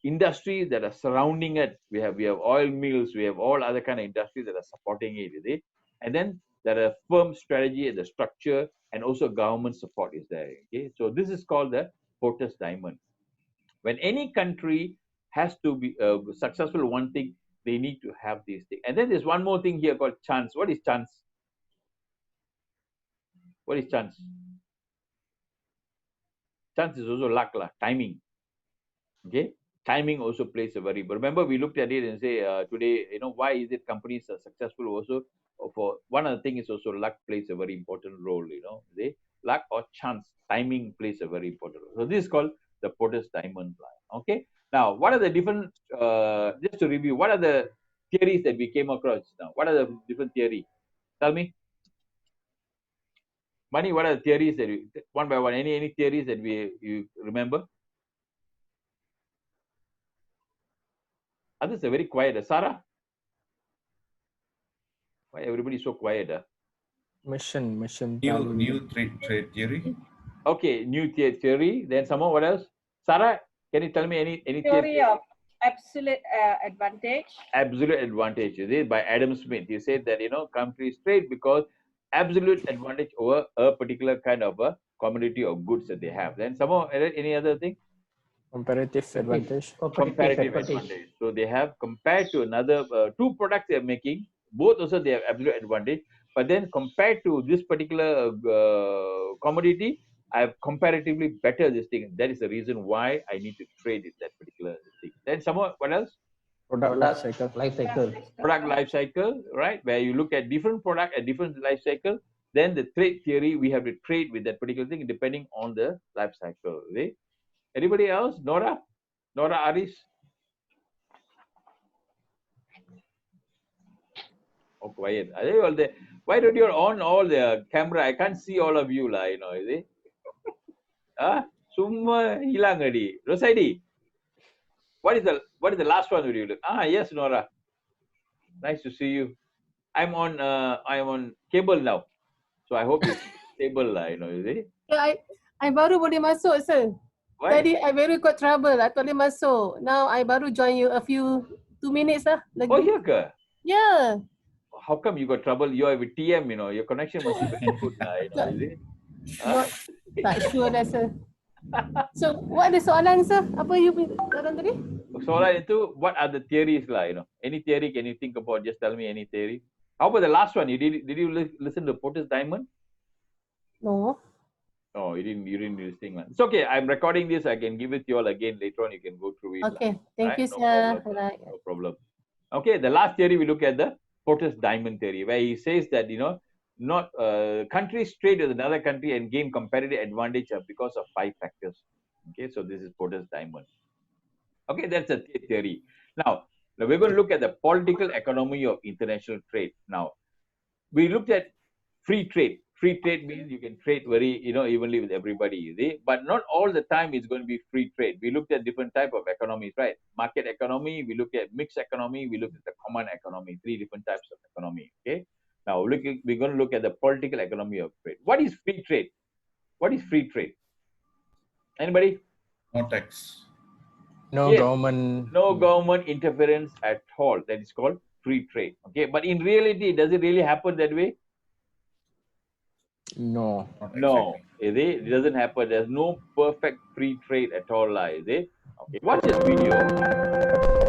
industries that are surrounding it. We have oil mills, we have all other kind of industries that are supporting it. And then there are firm strategy and the structure, and also government support is there. Okay, so this is called the Porter's diamond. When any country has to be successful in one thing, they need to have these things. And then there's one more thing here called chance. What is chance? What is chance? Chance is also luck, timing. Okay, timing also plays a very. But remember, we looked at it and say today, why is it companies are successful? Also, for one of the things is also luck plays a very important role. Luck or chance, timing plays a very important role. So this is called the Porter's diamond line. Okay. Now, what are the different? Just to review, what are the theories that we came across now? What are the different theories? Tell me. Mani, what are the theories that we, one by one? Any theories that you remember? Others are very quiet. Sarah, why everybody so quiet? Mission. New trade theory. Okay, new theory. Then some more. What else? Sarah, can you tell me any theory of absolute advantage? Absolute advantage. Is it by Adam Smith? He said that countries trade because absolute advantage over a particular kind of a commodity or goods that they have. Then some more. Any other thing? Comparative advantage. Comparative advantage. So they have compared to another two products they are making. Both also they have absolute advantage. But then compared to this particular commodity, I have comparatively better this thing. That is the reason why I need to trade it, that particular thing. Then some more. What else? Product life cycle. Product life cycle, right? Where you look at different product at different life cycle. Then the trade theory, we have to trade with that particular thing depending on the life cycle. Okay? Anybody else? Nora, Aris? Oh, quiet. Are they all there? Why don't you on all the camera? I can't see all of you, is it? Summa hilang already. Rosaidi, what is the last one will you look? Yes, Nora. Nice to see you. I'm on cable now, so I hope it's stable, is it? I baru boleh masuk, sir. Why? Tadi I baru got trouble. I tak boleh masuk. Now I baru join you 2 minutes lah. Oh, ya ke? Yeah. How come you got trouble? You are with TM, you know. Your connection must be very good lah, you know, is it? Tak sure dah, sir. So, what ada soalan, sir? Apa you soalan tadi? Soalan itu, what are the theories lah, you know? Any theory can you think about? Just tell me any theory. How about the last one? Did you listen to Porter's Diamond? No. Oh, you didn't listen. It's okay. I'm recording this. I can give it to you all again later on. You can go through it. Okay. Thank you, No sir. problem. No problem. Okay. The last theory we look at the Porter's Diamond theory, where he says that not countries trade with another country and gain competitive advantage because of 5 factors. Okay. So this is Porter's Diamond. Okay, that's a theory. Now we're going to look at the political economy of international trade. Now we looked at free trade. Free trade means you can trade very, evenly with everybody, you see? But not all the time it's going to be free trade. We looked at different type of economies, right? Market economy, we look at mixed economy, we look at the common economy, 3 different types of economy, okay? Now we're going to look at the political economy of trade. What is free trade? What is free trade? Anybody? No tax. No government. No government interference at all. That is called free trade, okay? But in reality, does it really happen that way? No. No, is it? It doesn't happen. There's no perfect free trade at all, is it? Okay, watch this video.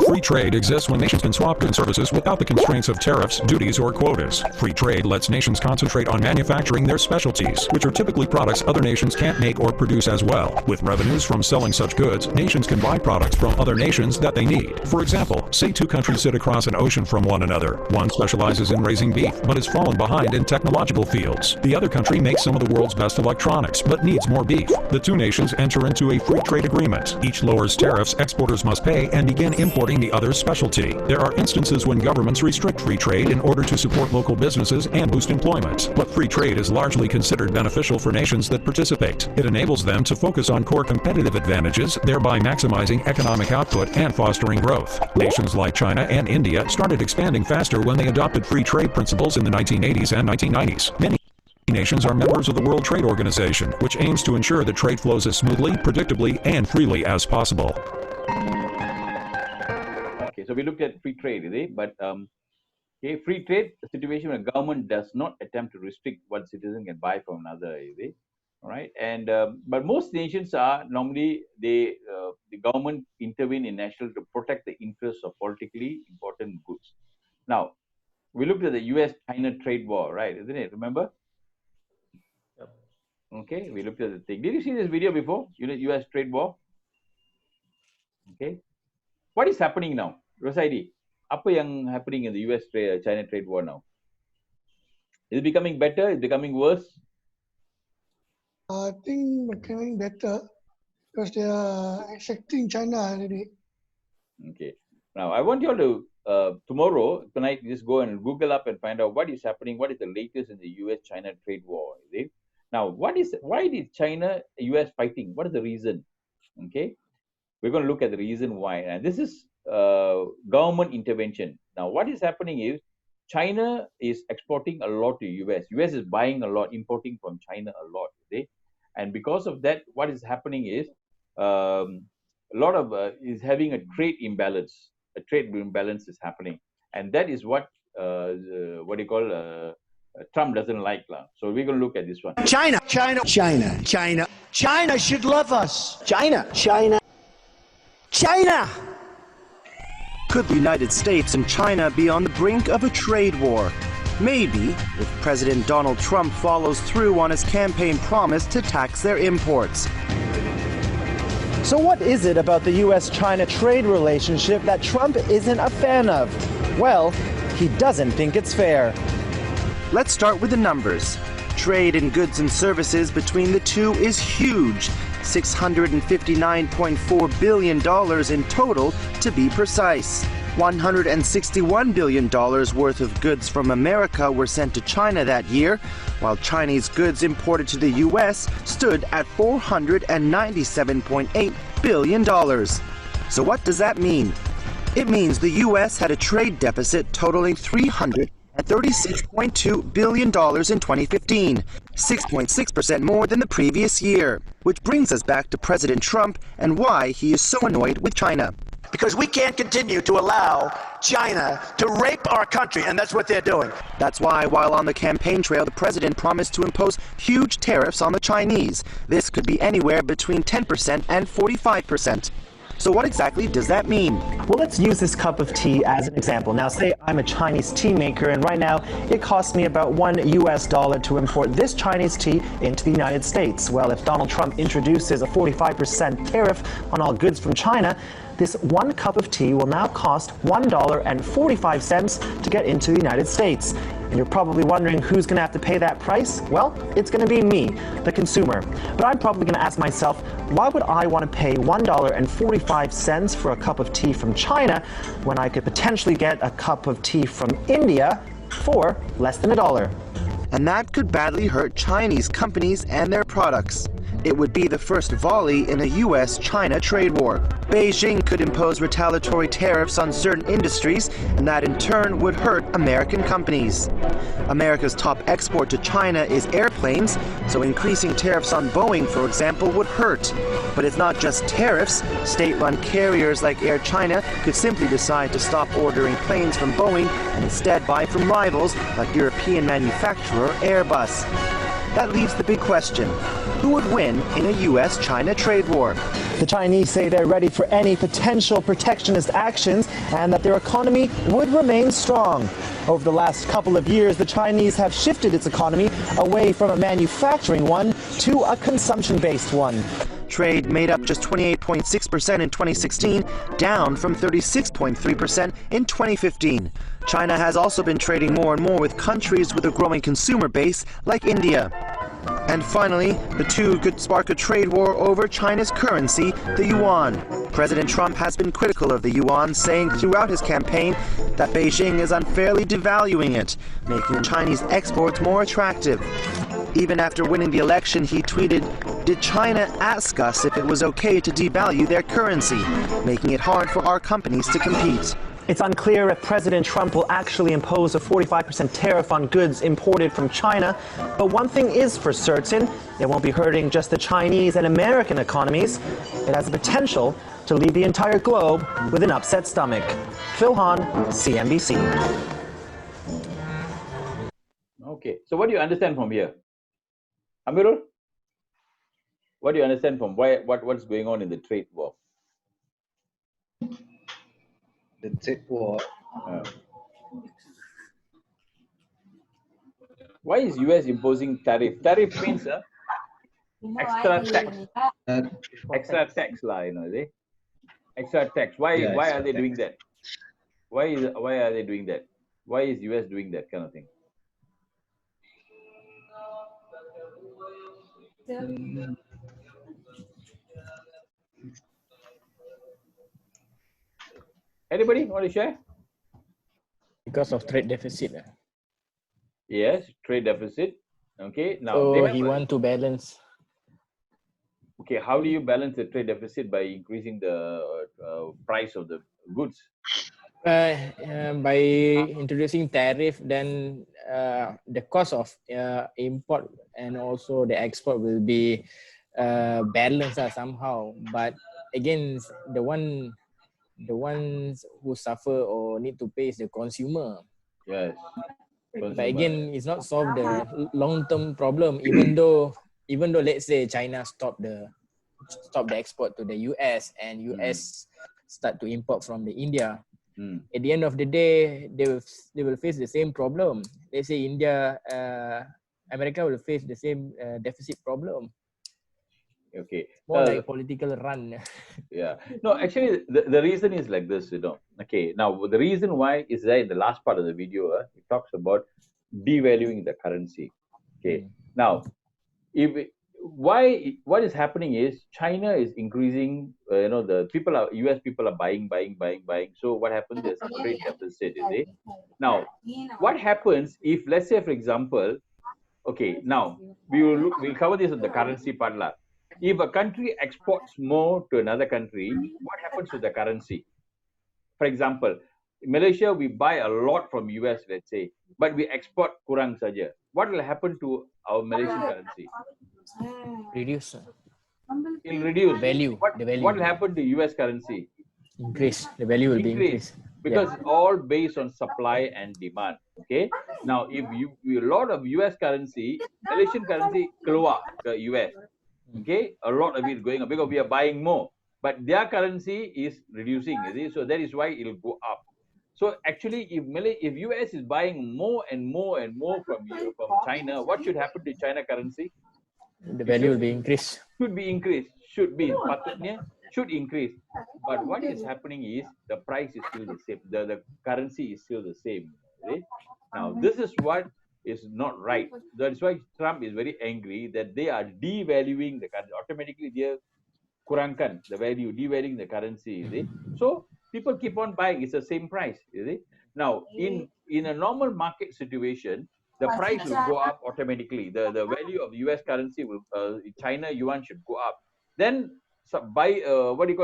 Free trade exists when nations can swap goods and services without the constraints of tariffs, duties, or quotas. Free trade lets nations concentrate on manufacturing their specialties, which are typically products other nations can't make or produce as well. With revenues from selling such goods, nations can buy products from other nations that they need. For example, say 2 countries sit across an ocean from one another. One specializes in raising beef, but has fallen behind in technological fields. The other country makes some of the world's best electronics, but needs more beef. The 2 nations enter into a free trade agreement. Each lowers tariffs exporters must pay and begin importing the other's specialty. There are instances when governments restrict free trade in order to support local businesses and boost employment. But free trade is largely considered beneficial for nations that participate. It enables them to focus on core competitive advantages, thereby maximizing economic output and fostering growth. Nations like China and India started expanding faster when they adopted free trade principles in the 1980s and 1990s. Many nations are members of the World Trade Organization, which aims to ensure that trade flows as smoothly, predictably, and freely as possible. Okay, so we looked at free trade, but free trade, a situation where government does not attempt to restrict what citizen can buy from another, all right? And but most nations are normally the government intervene in national to protect the interests of politically important goods. Now we looked at the U.S.-China trade war, right? Isn't it? Remember? Okay, we looked at the thing. Did you see this video before? U.S. trade war. Okay, what is happening now? Rosaidi, apa yang happening in the U.S.-China trade war now? Is it becoming better? Is it becoming worse? I think becoming better because they are accepting China already. Okay. Now I want you all to tonight just go and Google up and find out what is happening. What is the latest in the U.S.-China trade war? Now, why is China, U.S. fighting? What is the reason? Okay, we're going to look at the reason why. And this is government intervention. Now, what is happening is China is exporting a lot to U.S. U.S. is buying a lot, importing from China a lot. And because of that, what is happening is a lot of is having a trade imbalance. A trade imbalance is happening, and that is what Trump doesn't like. So we're going to look at this one. China should love us. China. Could the United States and China be on the brink of a trade war? Maybe, if President Donald Trump follows through on his campaign promise to tax their imports. So what is it about the U.S.-China trade relationship that Trump isn't a fan of? Well, he doesn't think it's fair. Let's start with the numbers. Trade in goods and services between the two is huge. $659.4 billion in total, to be precise. $161 billion worth of goods from America were sent to China that year, while Chinese goods imported to the U.S. stood at $497.8 billion. So what does that mean? It means the U.S. had a trade deficit totaling $300 and $36.2 billion in 2015, 6.6% more than the previous year. Which brings us back to President Trump and why he is so annoyed with China. Because we can't continue to allow China to rape our country, and that's what they're doing. That's why, while on the campaign trail, the president promised to impose huge tariffs on the Chinese. This could be anywhere between 10% and 45%. So what exactly does that mean? Well, let's use this cup of tea as an example. Now, say I'm a Chinese tea maker, and right now it costs me about $1 to import this Chinese tea into the United States. Well, if Donald Trump introduces a 45% tariff on all goods from China, this one cup of tea will now cost $1.45 to get into the United States. And you're probably wondering who's going to have to pay that price? Well, it's going to be me, the consumer. But I'm probably going to ask myself, why would I want to pay $1.45 for a cup of tea from China when I could potentially get a cup of tea from India for less than $1? And that could badly hurt Chinese companies and their products. It would be the first volley in a US-China trade war. Beijing could impose retaliatory tariffs on certain industries, and that in turn would hurt American companies. America's top export to China is airplanes, so increasing tariffs on Boeing, for example, would hurt. But it's not just tariffs. State-run carriers like Air China could simply decide to stop ordering planes from Boeing and instead buy from rivals like European manufacturer Airbus. That leaves the big question. Who would win in a US-China trade war? The Chinese say they're ready for any potential protectionist actions and that their economy would remain strong. Over the last couple of years, the Chinese have shifted its economy away from a manufacturing one to a consumption-based one. Trade made up just 28.6% in 2016, down from 36.3% in 2015. China has also been trading more and more with countries with a growing consumer base like India. And finally, the two could spark a trade war over China's currency, the yuan. President Trump has been critical of the yuan, saying throughout his campaign that Beijing is unfairly devaluing it, making Chinese exports more attractive. Even after winning the election, he tweeted, "Did China ask us if it was okay to devalue their currency?" making it hard for our companies to compete. It's unclear if President Trump will actually impose a 45% tariff on goods imported from China, but one thing is for certain, it won't be hurting just the Chinese and American economies. It has the potential to leave the entire globe with an upset stomach. Phil Hahn, CNBC. Okay, so what do you understand from here? Amirul? What do you understand from what's going on in the trade war? The trade war. Why is US imposing tariff? Tariff means extra tax. Extra tax, extra tax. Why are they doing that? Why are they doing that? Why is US doing that kind of thing? Anybody want to share? Because of trade deficit. Yes, trade deficit. Okay, now so he want to balance. Okay, how do you balance the trade deficit by increasing the price of the goods? By introducing tariff, then the cost of import and also the export will be balanced somehow. But again, the ones who suffer or need to pay is the consumer. Yes. But again, it's not solve the long-term problem. Even though let's say China stop the export to the US and US start to import from the India. At the end of the day, they will face the same problem. Let's say America will face the same deficit problem. Okay. More like political run. Yeah. No, actually, the reason is like this, Okay. Now, the reason why is that in the last part of the video, it talks about devaluing the currency. Okay. Now, what is happening is China is increasing, the US people are buying. So what happens is a trade deficit, Now, what happens if, let's say, for example, okay, now we'll cover this on the currency part. If a country exports more to another country, what happens to the currency? For example, Malaysia, we buy a lot from US, let's say, but we export kurang saja. What will happen to our Malaysian currency? Reduce. It'll reduce. Value. The value. What will happen to US currency? Increase. The value will be increased. Because it's all based on supply and demand. Okay. Now, if a lot of US currency, Malaysian currency keluar ke US. Okay, a lot of it going up because we are buying more, but their currency is reducing. You see? So that is why it'll go up. So actually, if US is buying more and more and more from China, what should happen to China currency? The value will be increased. Should be increased. Should be patutnya should increase. But what is happening is the price is still the same. The currency is still the same. Okay? Now this is what is not right. That's why Trump is very angry that they are devaluing the currency. Automatically, they kurangkan the value, devaluing the currency. You see? So people keep on buying. It's the same price. You see? Now, in a normal market situation, the price will go up automatically. The value of the US currency will, China yuan should go up. Then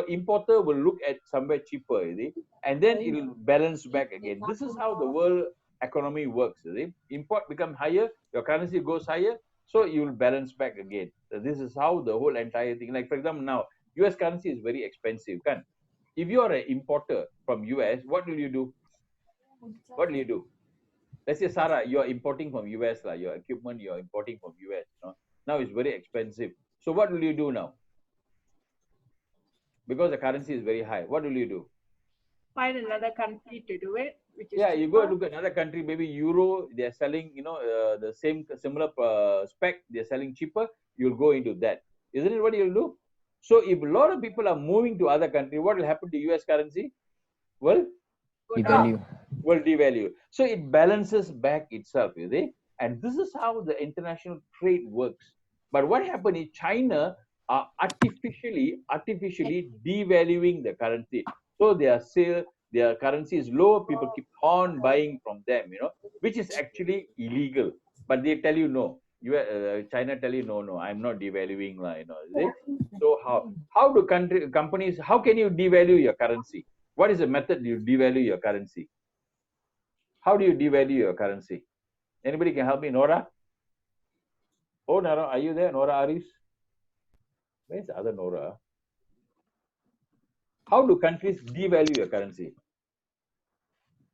importer will look at somewhere cheaper, you see? And then it will balance back again. This is how the world economy works. You see? Import becomes higher, your currency goes higher, so you will balance back again. So this is how the whole entire thing. Like for example, now US currency is very expensive, kan? If you are an importer from US, what will you do? What will you do? Let's say, Sarah, you are importing from US, your equipment you are importing from US. You know? Now it's very expensive. So what will you do now? Because the currency is very high, what will you do? Find another country to do it. You go look at another country, maybe Euro, they're selling, the similar spec, they're selling cheaper, you'll go into that. Isn't it what you'll do? So if a lot of people are moving to other countries, what will happen to US currency? Well, devalue. So it balances back itself, you see? And this is how the international trade works. But what happened is China are artificially devaluing the currency. So their currency is low, people keep on buying from them, which is actually illegal. But they tell you no. China tell you no, I'm not devaluing, So how do companies, how can you devalue your currency? What is the method you devalue your currency? How do you devalue your currency? Anybody can help me? Nora? Oh, Nora, are you there? Nora Aris? Where's the other Nora? How do countries devalue your currency?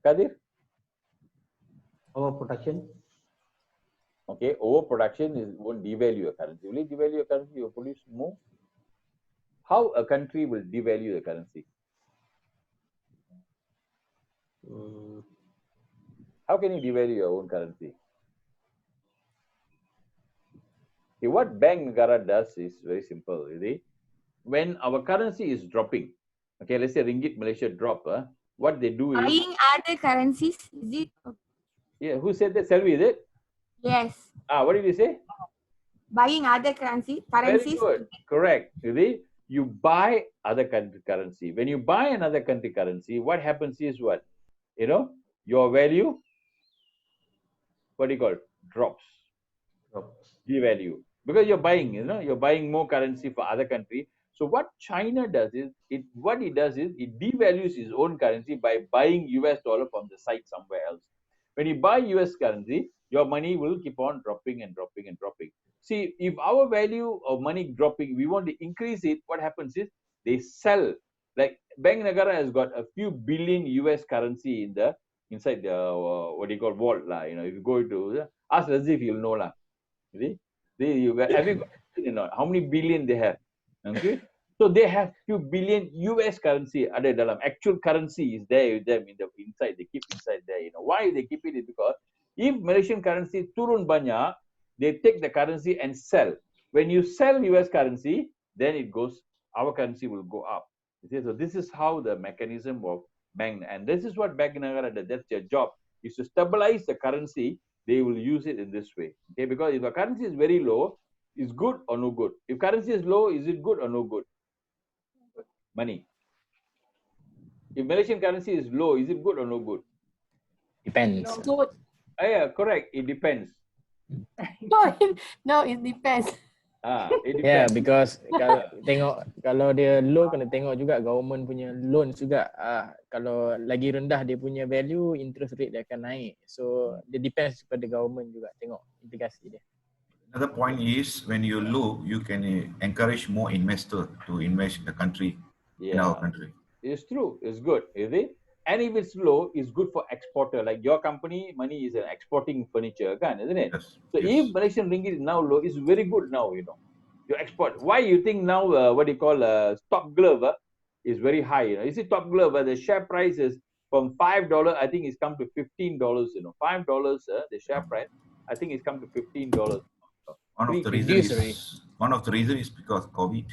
Kadir? Overproduction. Okay, overproduction won't devalue your currency. Will it devalue your currency? You produce more? How a country will devalue the currency? How can you devalue your own currency? Okay, what Bank Negara does is very simple. You see? When our currency is dropping, okay, let's say Ringgit Malaysia drop, what they do is... Buying other currencies, is it? Yeah, who said that? Selvi, is it? Yes. What did you say? Buying other currencies. Very good. Correct. You see? You buy other country currency. When you buy another country currency, what happens is what? Your value, what do you call it? Drops. Devalue. Because you're buying, you're buying more currency for other country. So what China does is, it devalues its own currency by buying US dollar from the site somewhere else. When you buy US currency, your money will keep on dropping and dropping and dropping. See, if our value of money dropping, we want to increase it, what happens is they sell. Like Bank Negara has got a few billion US currency inside the what do you call vault if you go to ask Razif, you'll know have you got how many billion they have? Okay, so they have few billion US currency. Actual currency is there with them inside. They keep inside there. Why they keep it is because if Malaysian currency turun banyak, they take the currency and sell. When you sell US currency, then it goes. Our currency will go up. So this is how the mechanism of bank, and this is what Bank Negara does. That's their job, is to stabilize the currency. They will use it in this way. Okay, because if the currency is very low, is good or no good? If currency is low, is it good or no good? Money. If Malaysian currency is low, is it good or no good? Depends. No good. Yeah, correct. It depends. No, it depends. It Yeah, depends. because kalau dia low kena tengok juga government punya loans juga. Kalau lagi rendah dia punya value, interest rate dia akan naik. So dia depends pada government juga, tengok implikasi dia. Another point is when you low, you can encourage more investor to invest in the country, in our country. It's true. It's good. Is it? And if it's low, it's good for exporter. Like your company, money is an exporting furniture, isn't it? Yes. So if Malaysian ringgit is now low, it's very good now, you know. You export. Why you think now what do you call stock glove is very high? You know, you see top glove, the share price is from $5. I think it's come to $15. You know, $5 the share price. I think it's come to $15. One of the reason is because COVID.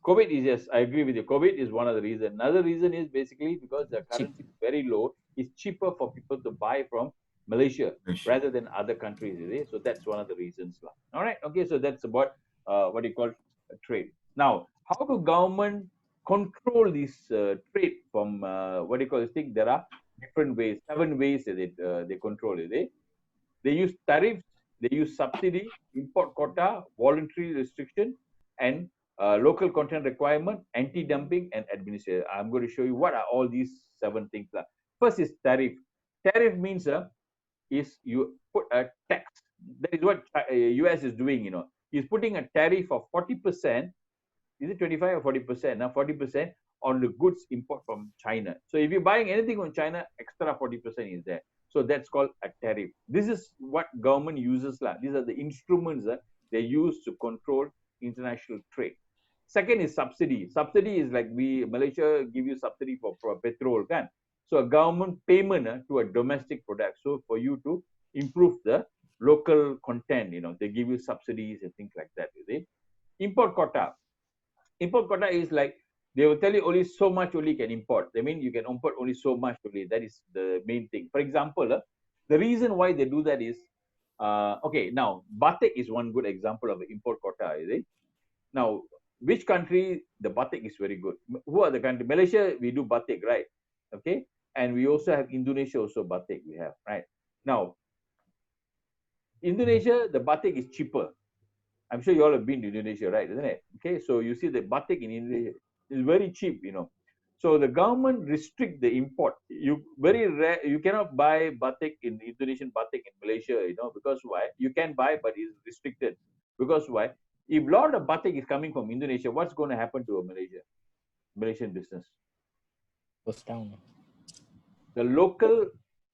COVID is, yes, I agree with you. COVID is one of the reasons. Another reason is basically because the currency is very low. It's cheaper for people to buy from Malaysia rather than other countries. So that's one of the reasons. All right. Okay. So that's about what you call trade. Now, how do government control this trade from what do you call this thing? There are different ways, 7 ways that they control it. They use tariffs, they use subsidy, import quota, voluntary restriction, and local content requirement, anti-dumping, and administrative. I'm going to show you what are all these 7 things. First is tariff. Tariff means is you put a tax. That is what US is doing. You know, he's putting a tariff of 40%. Is it 25 or 40%? Now 40% on the goods import from China. So if you're buying anything from China, extra 40% is there. So that's called a tariff. This is what government uses. These are the instruments they use to control international trade. Second is subsidy. Subsidy is like Malaysia give you subsidy for petrol, kan? So a government payment to a domestic product. So for you to improve the local content, you know, they give you subsidies and things like that. Import quota. Import quota is like they will tell you only so much only can import. They mean you can import only so much only. That is the main thing. For example, the reason why they do that is okay. Now batik is one good example of import quota. Is it? Now, which country the batik is very good? Who are the country? Malaysia, we do batik, right? Okay, and we also have Indonesia also batik. We have right now. Indonesia, the batik is cheaper. I'm sure you all have been to Indonesia, right? Isn't it? Okay, so you see the batik in Indonesia is very cheap, you know. So the government restrict the import. You very rare. You cannot buy batik in Indonesian batik in Malaysia, you know, because why? You can buy, but it's restricted. Because why? If a lot of batik is coming from Indonesia, what's going to happen to a Malaysian business? Goes down. The local,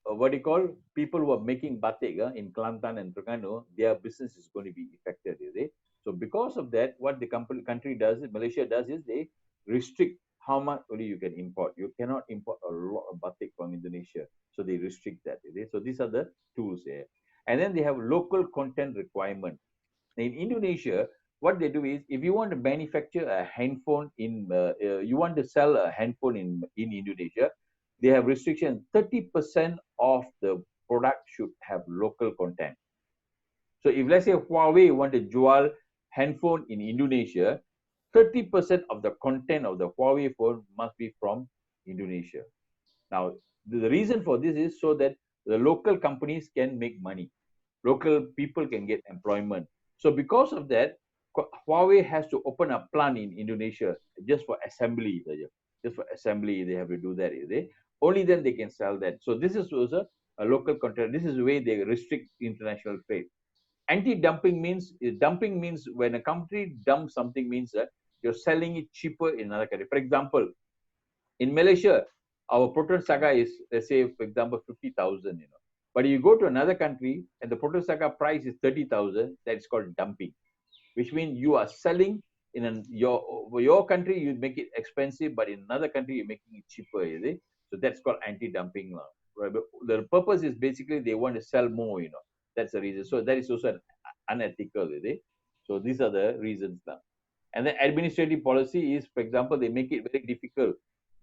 what do you call, people who are making batik in Kelantan and Terengganu, their business is going to be affected. So because of that, what the country does, Malaysia does, is they restrict how much only you can import. You cannot import a lot of batik from Indonesia. So they restrict that. So these are the tools here. And then they have local content requirement. In Indonesia, what they do is, if you want to manufacture a handphone you want to sell a handphone in Indonesia, they have restriction. 30% of the product should have local content. So if let's say Huawei want to jual handphone in Indonesia, 30% of the content of the Huawei phone must be from Indonesia. Now, the reason for this is so that the local companies can make money. Local people can get employment. So because of that, Huawei has to open a plant in Indonesia just for assembly. Just for assembly, they have to do that. Only then they can sell that. So this is also a local content. This is the way they restrict international trade. Anti-dumping means when a country dumps something means that you're selling it cheaper in another country. For example, in Malaysia, our proton saga is, let's say, for example, 50,000. You know, but you go to another country and the proton saga price is 30,000. That is called dumping, which means you are selling in your country, you make it expensive, but in another country you're making it cheaper. So that's called anti-dumping. Right? The purpose is basically they want to sell more. You know, that's the reason. So that is also unethical. So these are the reasons now. And then administrative policy is, for example, they make it very difficult,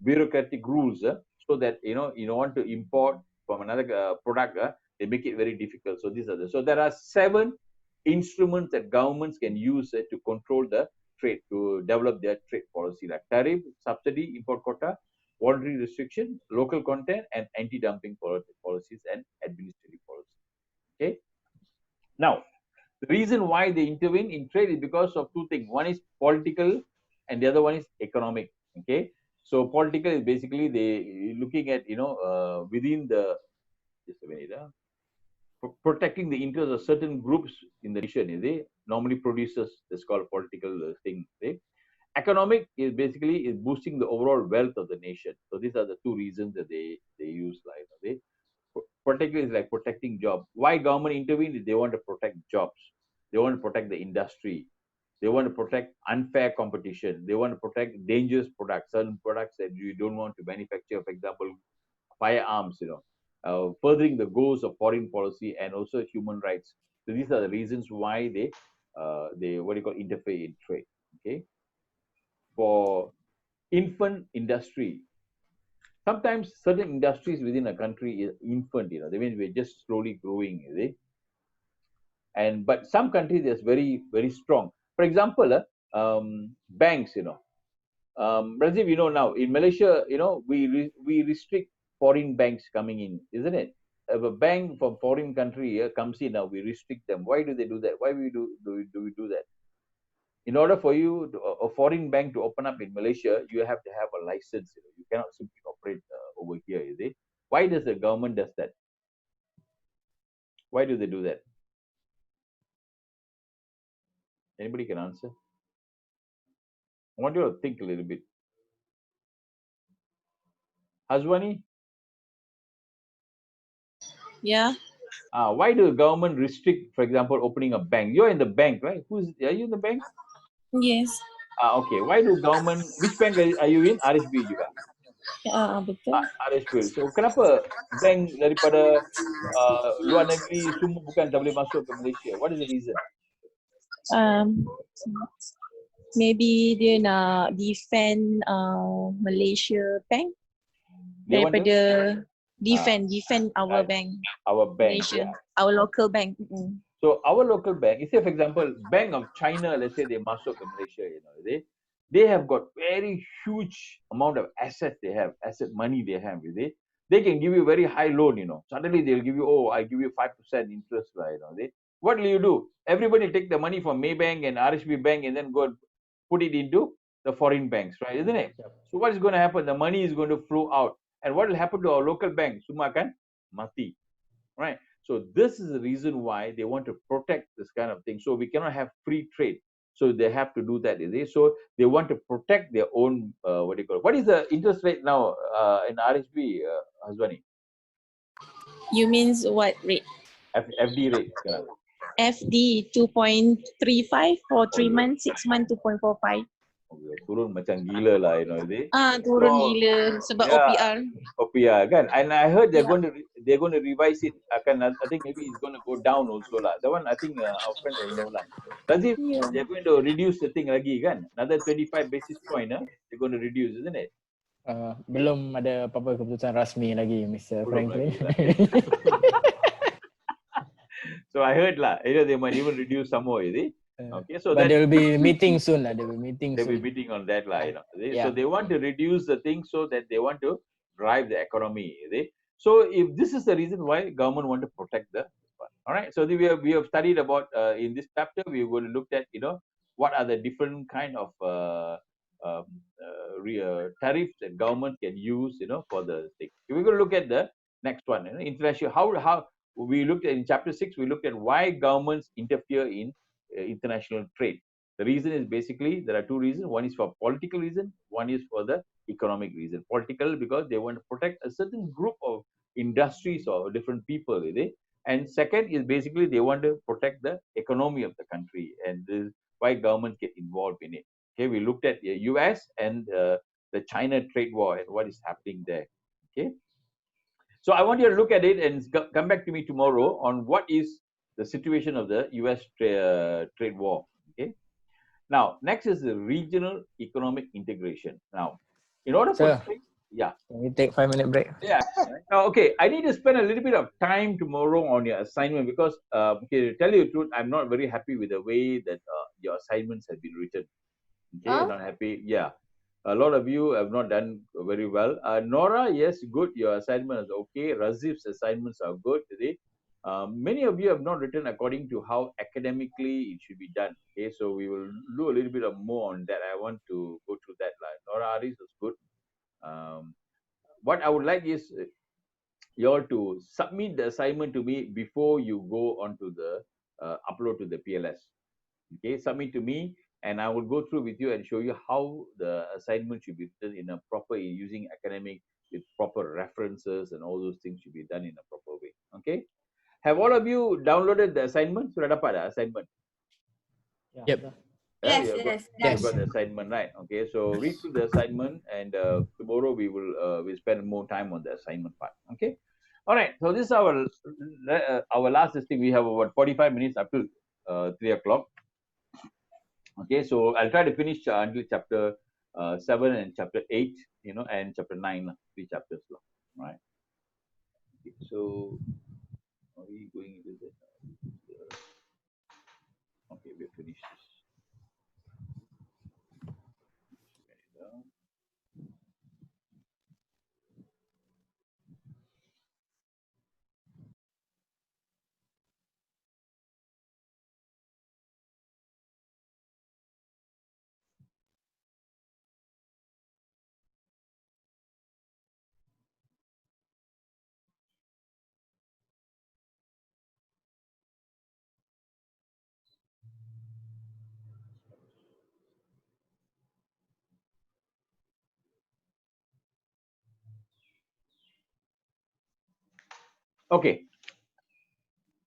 bureaucratic rules, so that you want to import from another product, they make it very difficult. So these are so there are 7 instruments that governments can use to control the trade, to develop their trade policy, like tariff, subsidy, import quota, voluntary restriction, local content, and anti-dumping policies and administrative policies. Okay. Now, The reason why they intervene in trade is because of two things. One is political, and the other one is economic. Okay, so political is basically they looking at within the just a minute, protecting the interests of certain groups in the nation. They normally produces this called political thing. Economic is basically is boosting the overall wealth of the nation. So these are the two reasons that they use like they protect is like protecting jobs. Why government intervene? They want to protect jobs. They want to protect the industry. They want to protect unfair competition. They want to protect dangerous products, certain products that you don't want to manufacture. For example, firearms. Furthering the goals of foreign policy and also human rights. So these are the reasons why they what do you call interfere in trade. Okay, for infant industry. Sometimes certain industries within a country is infant, they mean we're just slowly growing, and but some countries is very, very strong. For example, banks, Brazil, now in Malaysia, we restrict foreign banks coming in, isn't it? If a bank from foreign country comes in now, we restrict them. Why do they do that? Why do we do that? In order for you a foreign bank to open up in Malaysia, you have to have a license. You cannot simply operate over here. Is it? Why does the government does that? Why do they do that? Anybody can answer? I want you to think a little bit. Hazwani? Yeah. Why do the government restrict, for example, opening a bank? You're in the bank, right? Are you in the bank? Yes. Okay. Why do government? Which bank are you in? RSB juga. Betul. RSB. So kenapa bank daripada luar negeri semua bukan tak boleh masuk ke Malaysia? What is the reason? Maybe dia nak defend Malaysia bank daripada defend our bank. Our bank, Malaysia, yeah. our local bank. So our local bank, say for example, Bank of China, let's say they masuk ke Malaysia, they have got very huge amount of assets they have, asset money they have, they can give you very high loan, Suddenly they'll give you, I give you 5% interest, what will you do? Everybody take the money from Maybank and RSB Bank and then go and put it into the foreign banks, right? Isn't it? Yep. So what is going to happen? The money is going to flow out. And what will happen to our local banks? Semua akan mati, right? So this is the reason why they want to protect this kind of thing. So we cannot have free trade. So they have to do that. So they want to protect their own, what do you call it? What is the interest rate now in RSB, Hazwani? You means what rate? FD rate. FD 2.35 for 3 months, 6 months 2.45. Turun macam gila lah, Turun gila sebab OPR. OPR kan, and I heard they're going to revise it. I think maybe it's going to go down also lah. That one I think our friend will know lah. Does it? Yeah. They're going to reduce the thing lagi kan? Another 25 basis point, they're going to reduce, isn't it? Belum ada apa-apa keputusan rasmi lagi, Mr. Franklin. So I heard lah, they might even reduce some more, is it? Okay, so but there will be meeting soon. They'll be meeting on that line. So they want to reduce the thing so that they want to drive the economy. So if this is the reason why government want to protect the one. All right. So we have studied about in this chapter we will look at what are the different kind of tariffs that government can use for the thing. We're going to look at the next one. International how we looked at in chapter 6. We looked at why governments interfere in international trade. The reason is basically there are two reasons. One is for political reason, one is for the economic reason. Political because they want to protect a certain group of industries or different people, and second is basically they want to protect the economy of the country, and this is why governments get involved in it. Okay, we looked at the US and the China trade war and what is happening there. Okay, so I want you to look at it and come back to me tomorrow on what is the situation of the US trade war. Okay. Now, next is the regional economic integration. Now, in order for can we take 5-minute break? Yeah. Now, okay, I need to spend a little bit of time tomorrow on your assignment because, to tell you the truth, I'm not very happy with the way that your assignments have been written. Okay, not happy. Yeah. A lot of you have not done very well. Nora, yes, good. Your assignment is okay. Razif's assignments are good today. Many of you have not written according to how academically it should be done. Okay, so we will do a little bit of more on that. I want to go through that. Like Nora Aris is good. What I would like is you all to submit the assignment to me before you go on to the upload to the PLS. Okay, submit to me, and I will go through with you and show you how the assignment should be written in a proper, using academic with proper references, and all those things should be done in a proper way. Okay. Have all of you downloaded the assignment? Sudah dapat the assignment? Yep. Yes, you yes, got the assignment, right? Okay, so read through the assignment, and tomorrow we will spend more time on the assignment part. Okay. All right. So this is our last thing. We have about 45 minutes up to 3 o'clock. Okay, so I'll try to finish until chapter 7 and chapter 8, and chapter 9, 3 chapters long. Right. Okay, so are we going into this? Okay, we're finished this. Okay.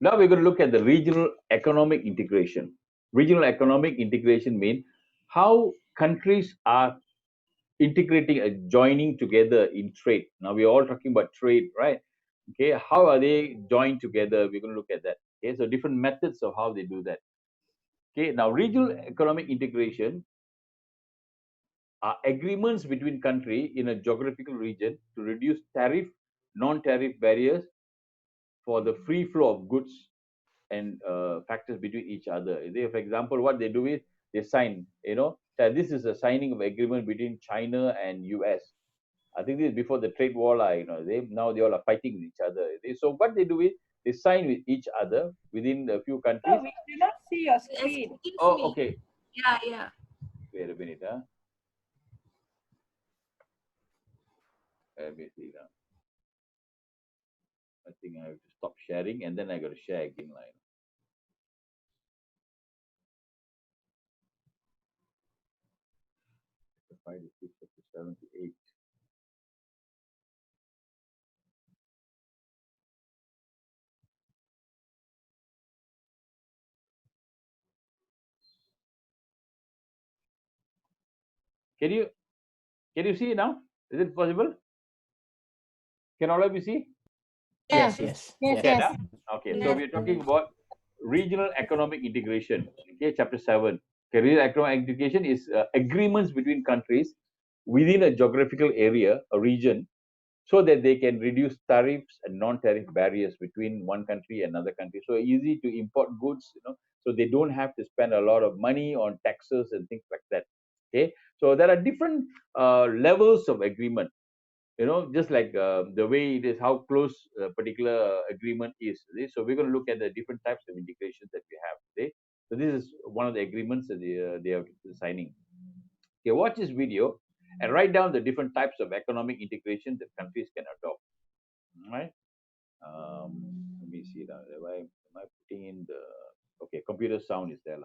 Now we're going to look at the regional economic integration. Regional economic integration means how countries are integrating and joining together in trade. Now we're all talking about trade, right? Okay, how are they joined together? We're going to look at that. Okay, so different methods of how they do that. Okay, now regional economic integration are agreements between countries in a geographical region to reduce tariff, non-tariff barriers for the free flow of goods and factors between each other. For example, what they do is they sign, that this is a signing of agreement between China and US. I think this is before the trade war, now they all are fighting with each other. So what they do is they sign with each other within a few countries. Oh, we cannot see your screen. Oh, okay. Yeah. Wait a minute, Let me see now. I think I have to stop sharing, and then I got to share again. 5 to 6 to 7 to 8. Can you see it now? Is it possible? Can all of you see? Yes. Okay, so we're talking about regional economic integration. Okay, chapter 7. Okay, regional economic integration is agreements between countries within a geographical area, a region, so that they can reduce tariffs and non-tariff barriers between one country and another country. So easy to import goods, so they don't have to spend a lot of money on taxes and things like that. Okay, so there are different levels of agreement. Just like the way it is, how close a particular agreement is. So we're going to look at the different types of integrations that we have today. So this is one of the agreements that they are signing. Okay, watch this video and write down the different types of economic integration that countries can adopt. All right. Let me see now. Am I putting in the? Okay, computer sound is there.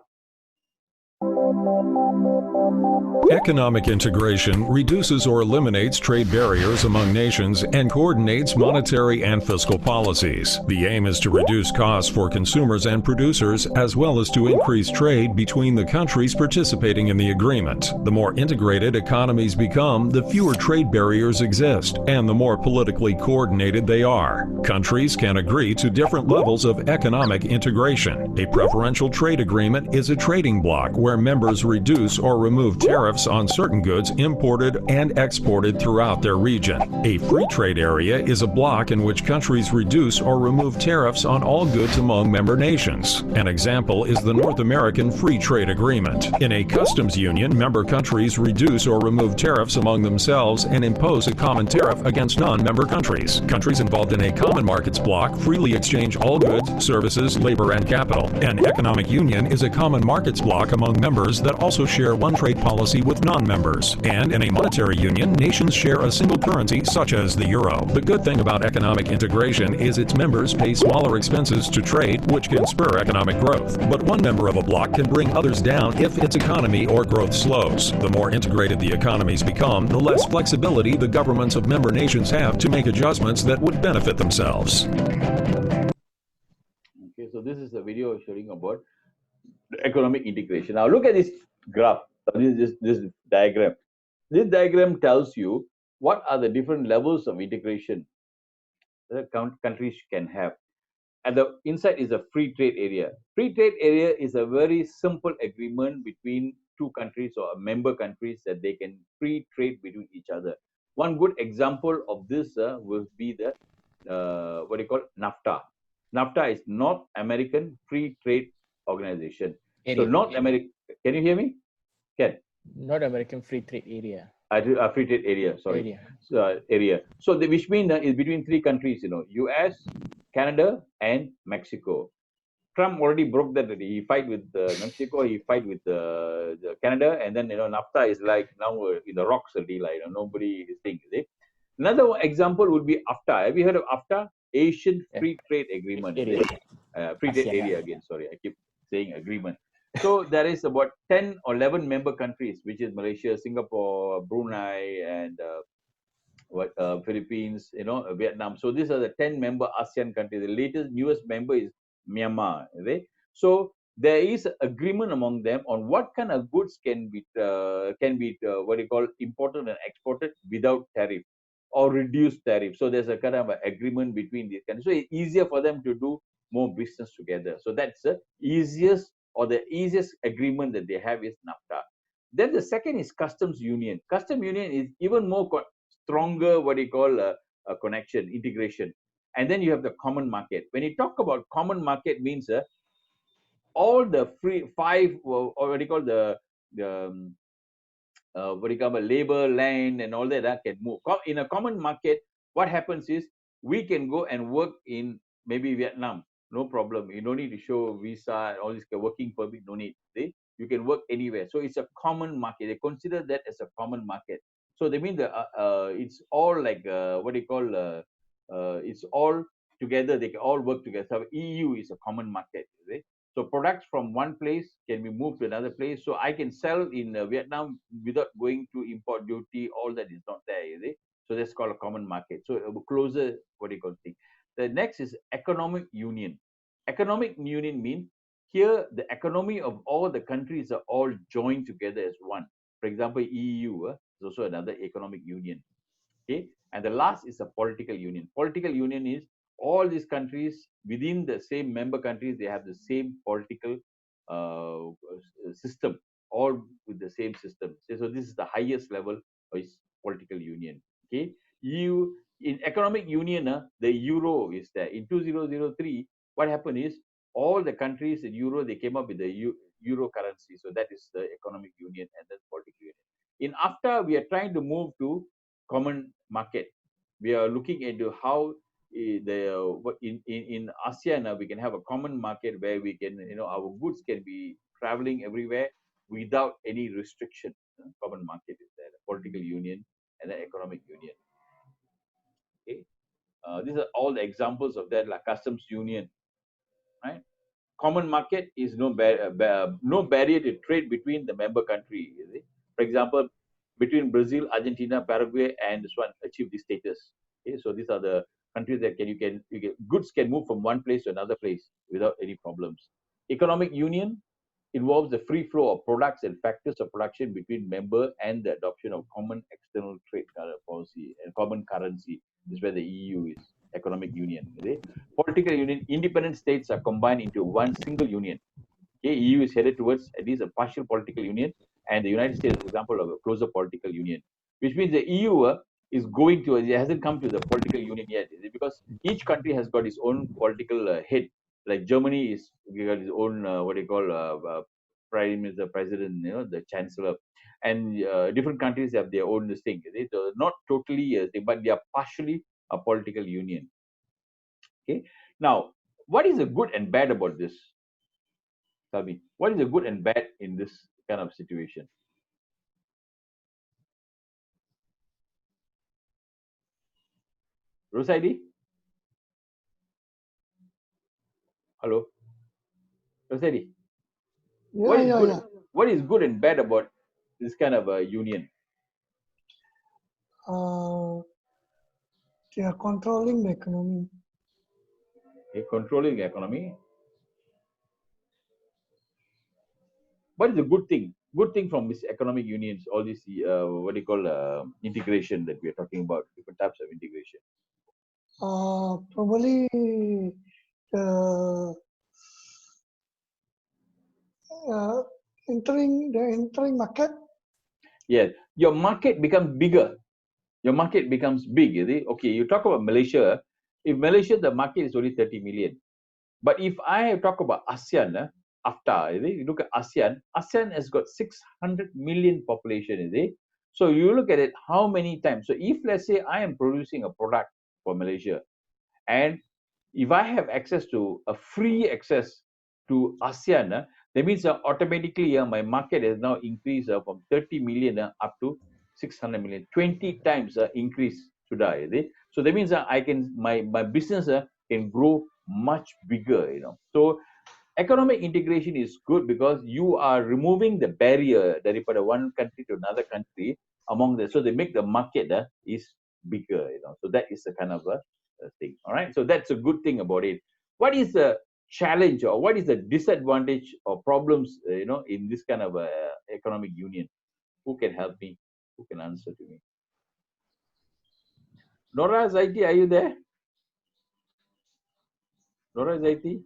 Economic integration reduces or eliminates trade barriers among nations and coordinates monetary and fiscal policies. The aim is to reduce costs for consumers and producers, as well as to increase trade between the countries participating in the agreement. The more integrated economies become, the fewer trade barriers exist, and the more politically coordinated they are. Countries can agree to different levels of economic integration. A preferential trade agreement is a trading bloc where members reduce or remove tariffs on certain goods imported and exported throughout their region. A free trade area is a bloc in which countries reduce or remove tariffs on all goods among member nations. An example is the North American Free Trade Agreement. In a customs union, member countries reduce or remove tariffs among themselves and impose a common tariff against non-member countries. Countries involved in a common markets bloc freely exchange all goods, services, labor, and capital. An economic union is a common markets bloc among members that also share one trade policy with non-members. And in a monetary union, nations share a single currency such as the euro. The good thing about economic integration is its members pay smaller expenses to trade, which can spur economic growth. But one member of a bloc can bring others down if its economy or growth slows. The more integrated the economies become, the less flexibility the governments of member nations have to make adjustments that would benefit themselves. Okay, so this is a video showing about economic integration. Now look at this graph, this diagram. This diagram tells you what are the different levels of integration that countries can have. And the inside is a free trade area. Free trade area is a very simple agreement between two countries or member countries that they can free trade between each other. One good example of this will be the what do you call NAFTA. NAFTA is North American Free Trade Organization. So North America, can you hear me? Ken? North American Free Trade Area. Free trade area, sorry. Area. So which means is between three countries, US, Canada, and Mexico. Trump already broke that. He fight with Mexico, he fight with the Canada, and then NAFTA is like now in the rocks already, like nobody is thinking. Another example would be AFTA. Have you heard of AFTA? Asian Free Trade Agreement. Free trade area again. Sorry, I keep saying agreement. So there is about 10 or 11 member countries, which is Malaysia, Singapore, Brunei, and Philippines, Vietnam. So these are the 10 member ASEAN countries. The newest member is Myanmar. Okay? So there is agreement among them on what kind of goods can be what you call imported and exported without tariff or reduced tariff. So there's a kind of agreement between these countries. So it's easier for them to do more business together. So that's the easiest agreement that they have is NAFTA. Then the second is customs union. Customs union is even more stronger, what you call a connection, integration. And then you have the common market. When you talk about common market means all the five, or what do you call labor, land, and all that can move. In a common market, what happens is we can go and work in maybe Vietnam, no problem. You don't need to show visa, all this working permit, no need. You can work anywhere. So it's a common market. They consider that as a common market. So they mean it's all like it's all together. They can all work together. So EU is a common market. So products from one place can be moved to another place. So I can sell in Vietnam without going to import duty. All that is not there. So that's called a common market. So closer, what do you call thing. The next is economic union. Economic union means here the economy of all the countries are all joined together as one. For example, EU is also another economic union. Okay, and the last is a political union. Political union is all these countries within the same member countries, they have the same political system, all with the same system. So this is the highest level of political union. Okay, in economic union, the euro is there. In 2003, what happened is all the countries in euro, they came up with the euro currency. So that is the economic union and then political union. In AFTA, we are trying to move to common market. We are looking into how in ASEAN we can have a common market where we can, our goods can be traveling everywhere without any restriction. Common market is there, the political union and the economic union. Okay, these are all the examples of that, like customs union, right? Common market is no barrier to trade between the member country. For example, between Brazil, Argentina, Paraguay, and this one achieve this status. Okay, so these are the countries that goods can move from one place to another place without any problems. Economic union involves the free flow of products and factors of production between member and the adoption of common external trade policy and common currency. This is where the EU is. Economic union. Political union, independent states are combined into one single union. Okay, EU is headed towards at least a partial political union, and the United States, for example, of a closer political union, which means the EU is going to, it hasn't come to the political union yet, is it? Because each country has got its own political head. Like Germany is got its own what they call prime minister, president, the chancellor, and different countries have their own this thing. So not totally, but they are partially a political union. Okay. Now, what is the good and bad about this? Sabi, what is the good and bad in this kind of situation? Rosaidi? Hello? Rosaidi? What is good and bad about this kind of a union? They are controlling the economy. Controlling the economy. What is the good thing? Good thing from this economic unions, all this what do you call integration that we are talking about, different types of integration. Probably entering market. Yes, your market becomes bigger. Your market becomes big, is it? Okay, you talk about Malaysia. If Malaysia, the market is only 30 million. But if I talk about ASEAN, AFTA, is it? You look at ASEAN, ASEAN has got 600 million population, is it? So you look at it, how many times? So if let's say I am producing a product for Malaysia, and if I have access to a free access to ASEAN, that means automatically my market has now increased from 30 million up to 600 million, 20 times increase sudah, is it? So that means I can my business can grow much bigger, So economic integration is good because you are removing the barrier daripada one country to another country among the, so they make the market is bigger, So that is the kind of a thing. All right. So that's a good thing about it. What is the challenge or what is the disadvantage or problems, in this kind of economic union? Who can help me? Who can answer to me? Nora Zaiti, are you there? Nora Zaiti?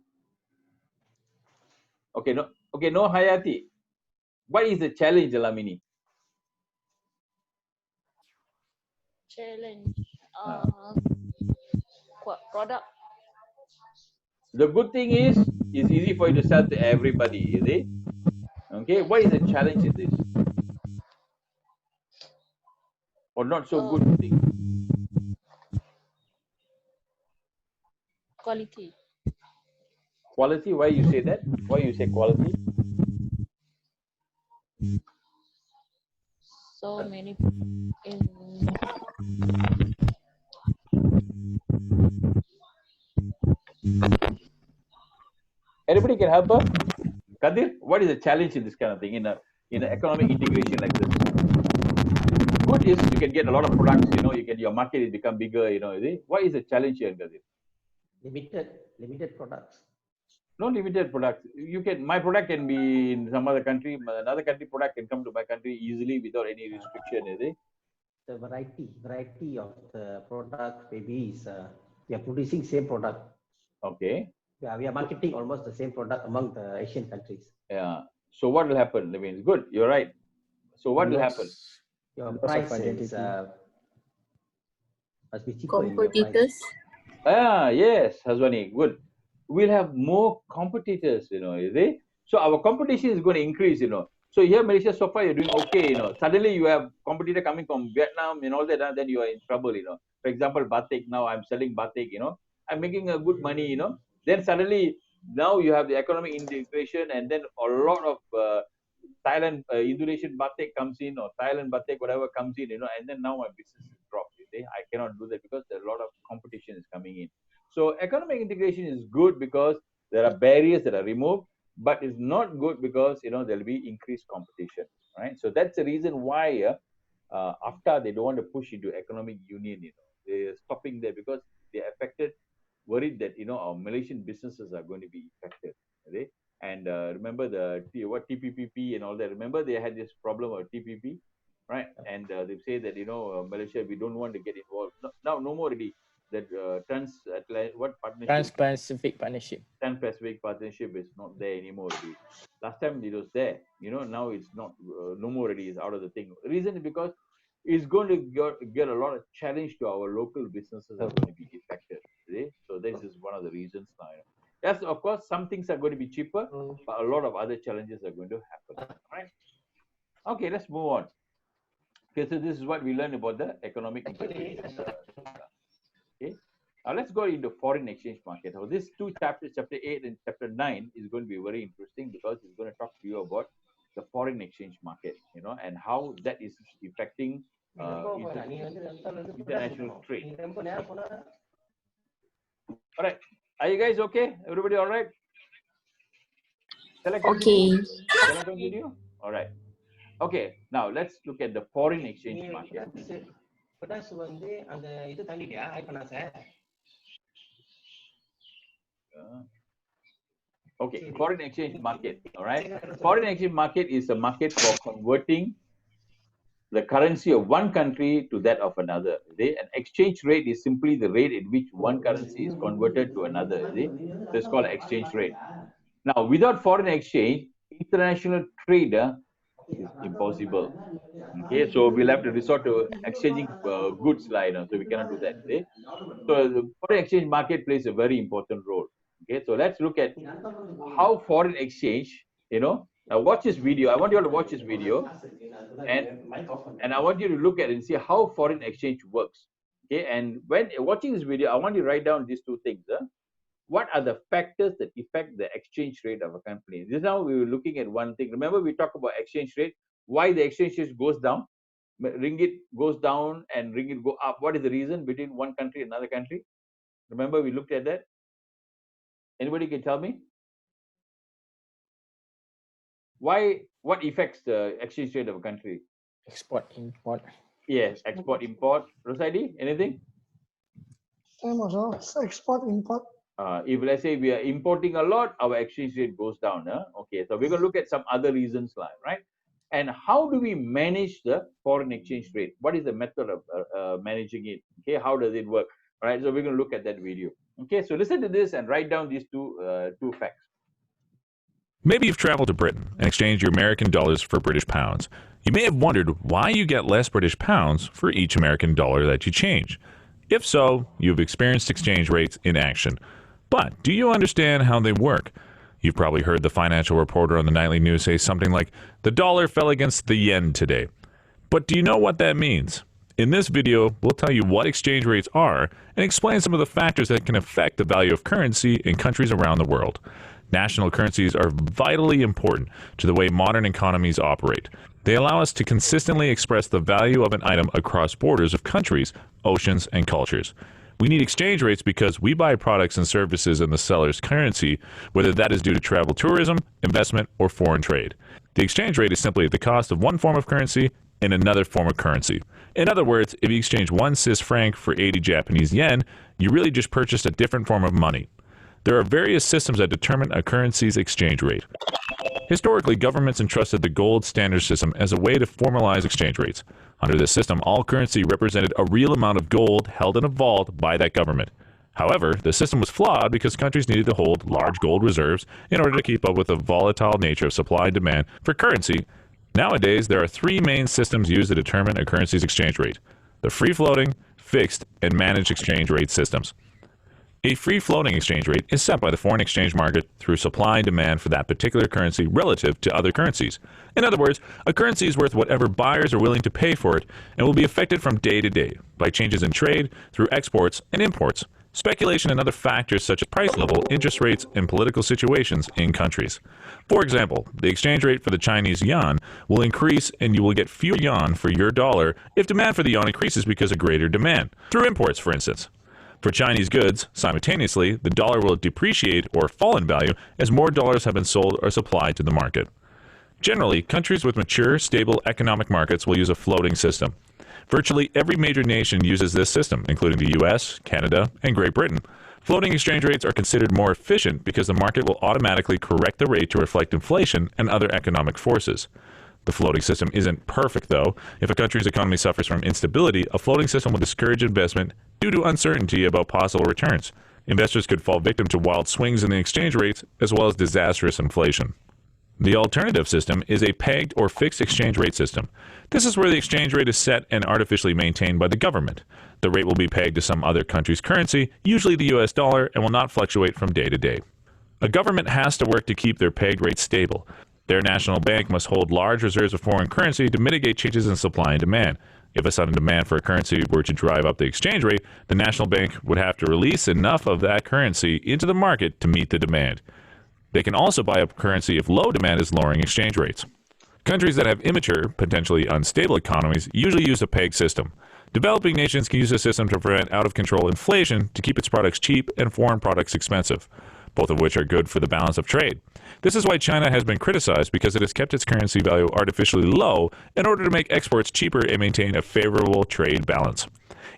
Okay, no. Okay, no Hayati. What is the challenge, Lamini? Challenge. Product. The good thing is, it's easy for you to sell to everybody, is it? Okay, what is the challenge in this? Or not so good thing? Quality. Quality, why you say that? Why you say quality? So many Anybody can help her? Kadir, what is the challenge in this kind of thing, in an economic integration like this? Good is you can get a lot of products, you get your market is become bigger, is it? What is the challenge here, Kadir? Limited products. No limited products. You can, my product can be in some other country, another country product can come to my country easily without any restriction, is it? The variety of the product maybe is we are producing same product. Okay. Yeah, we are marketing almost the same product among the Asian countries. Yeah. So what will happen? I mean, good. You're right. So what will happen? Your price is must be cheaper in your competitors. Yes, Hazwani, good. We'll have more competitors, is it? So our competition is going to increase, So here, Malaysia, so far you're doing okay, Suddenly you have competitor coming from Vietnam and all that, and then you are in trouble, For example, batik. Now I'm selling batik, I'm making a good money, Then suddenly now you have the economic integration, and then a lot of Thailand, Indonesian batik comes in, or Thailand batik, whatever comes in, and then now my business is dropped. I cannot do that because there are a lot of competition is coming in. So economic integration is good because there are barriers that are removed, but it's not good because there'll be increased competition, right? So that's the reason why after they don't want to push into economic union, they're stopping there because they're affected, worried that our Malaysian businesses are going to be affected. Okay? And remember what TPPP and all that. Remember they had this problem of TPP, right? And they say that Malaysia, we don't want to get involved. No more already. that what partnership? Trans-Pacific Partnership. Trans-Pacific Partnership is not there anymore already. Last time it was there, now it's not, no more already, it's out of the thing. The reason is because it's going to get a lot of challenge to our local businesses are going to be affected. See? So this is one of the reasons now. Yes, of course, some things are going to be cheaper, but a lot of other challenges are going to happen. All right. Okay, let's move on. Okay, so this is what we learned about the economic integration. Okay. Now let's go into foreign exchange market. Now, these two chapters, chapter 8 and chapter 9, is going to be very interesting because it's going to talk to you about the foreign exchange market, and how that is affecting international trade. All right. Are you guys okay? Everybody all right? Shall I continue? Shall I continue? All right. Okay. Now let's look at the foreign exchange market. Okay, foreign exchange market. All right. Foreign exchange market is a market for converting the currency of one country to that of another. An exchange rate is simply the rate at which one currency is converted to another. So it's called exchange rate. Now, without foreign exchange, international trade is impossible. Okay, so we'll have to resort to exchanging goods, so we cannot do that. So the foreign exchange market plays a very important role. Okay, so let's look at how foreign exchange, now watch this video. I want you all to watch this video, and I want you to look at it and see how foreign exchange works. Okay, and when watching this video, I want you to write down these two things. What are the factors that affect the exchange rate of a company? This now we were looking at one thing. Remember, we talked about exchange rate, why the exchange rate goes down, ringgit goes down and ringgit go up. What is the reason between one country and another country? Remember, we looked at that. Anybody can tell me? Why? What affects the exchange rate of a country? Export, import. Yes, export, import. Rosadi, anything? Same also. Export, import. If let's say we are importing a lot, our exchange rate goes down. Okay, so we're going to look at some other reasons, right? And how do we manage the foreign exchange rate? What is the method of managing it? Okay, how does it work? All right, so we're going to look at that video. Okay, so listen to this and write down these two facts. Maybe you've traveled to Britain and exchanged your American dollars for British pounds. You may have wondered why you get less British pounds for each American dollar that you change. If so, you've experienced exchange rates in action. But do you understand how they work? You've probably heard the financial reporter on the nightly news say something like, "The dollar fell against the yen today." But do you know what that means? In this video, we'll tell you what exchange rates are and explain some of the factors that can affect the value of currency in countries around the world. National currencies are vitally important to the way modern economies operate. They allow us to consistently express the value of an item across borders of countries, oceans, and cultures. We need exchange rates because we buy products and services in the seller's currency, whether that is due to travel tourism, investment, or foreign trade. The exchange rate is simply the cost of one form of currency in another form of currency. In other words, if you exchange one Swiss franc for 80 Japanese yen, you really just purchased a different form of money. There are various systems that determine a currency's exchange rate. Historically, governments entrusted the gold standard system as a way to formalize exchange rates. Under this system, all currency represented a real amount of gold held in a vault by that government. However, the system was flawed because countries needed to hold large gold reserves in order to keep up with the volatile nature of supply and demand for currency. Nowadays, there are three main systems used to determine a currency's exchange rate: the free-floating, fixed, and managed exchange rate systems. A free-floating exchange rate is set by the foreign exchange market through supply and demand for that particular currency relative to other currencies. In other words, a currency is worth whatever buyers are willing to pay for it and will be affected from day to day by changes in trade, through exports and imports, speculation, and other factors such as price level, interest rates, and political situations in countries. For example, the exchange rate for the Chinese yuan will increase and you will get fewer yuan for your dollar if demand for the yuan increases because of greater demand, through imports, for instance. For Chinese goods, simultaneously, the dollar will depreciate or fall in value as more dollars have been sold or supplied to the market. Generally, countries with mature, stable economic markets will use a floating system. Virtually every major nation uses this system, including the US, Canada, and Great Britain. Floating exchange rates are considered more efficient because the market will automatically correct the rate to reflect inflation and other economic forces. The floating system isn't perfect, though. If a country's economy suffers from instability, a floating system will discourage investment due to uncertainty about possible returns. Investors could fall victim to wild swings in the exchange rates as well as disastrous inflation. The alternative system is a pegged or fixed exchange rate system. This is where the exchange rate is set and artificially maintained by the government. The rate will be pegged to some other country's currency, usually the US dollar, and will not fluctuate from day to day. A government has to work to keep their pegged rate stable. Their national bank must hold large reserves of foreign currency to mitigate changes in supply and demand. If a sudden demand for a currency were to drive up the exchange rate, the national bank would have to release enough of that currency into the market to meet the demand. They can also buy up currency if low demand is lowering exchange rates. Countries that have immature, potentially unstable economies usually use a peg system. Developing nations can use a system to prevent out-of-control inflation to keep its products cheap and foreign products expensive, both of which are good for the balance of trade. This is why China has been criticized because it has kept its currency value artificially low in order to make exports cheaper and maintain a favorable trade balance.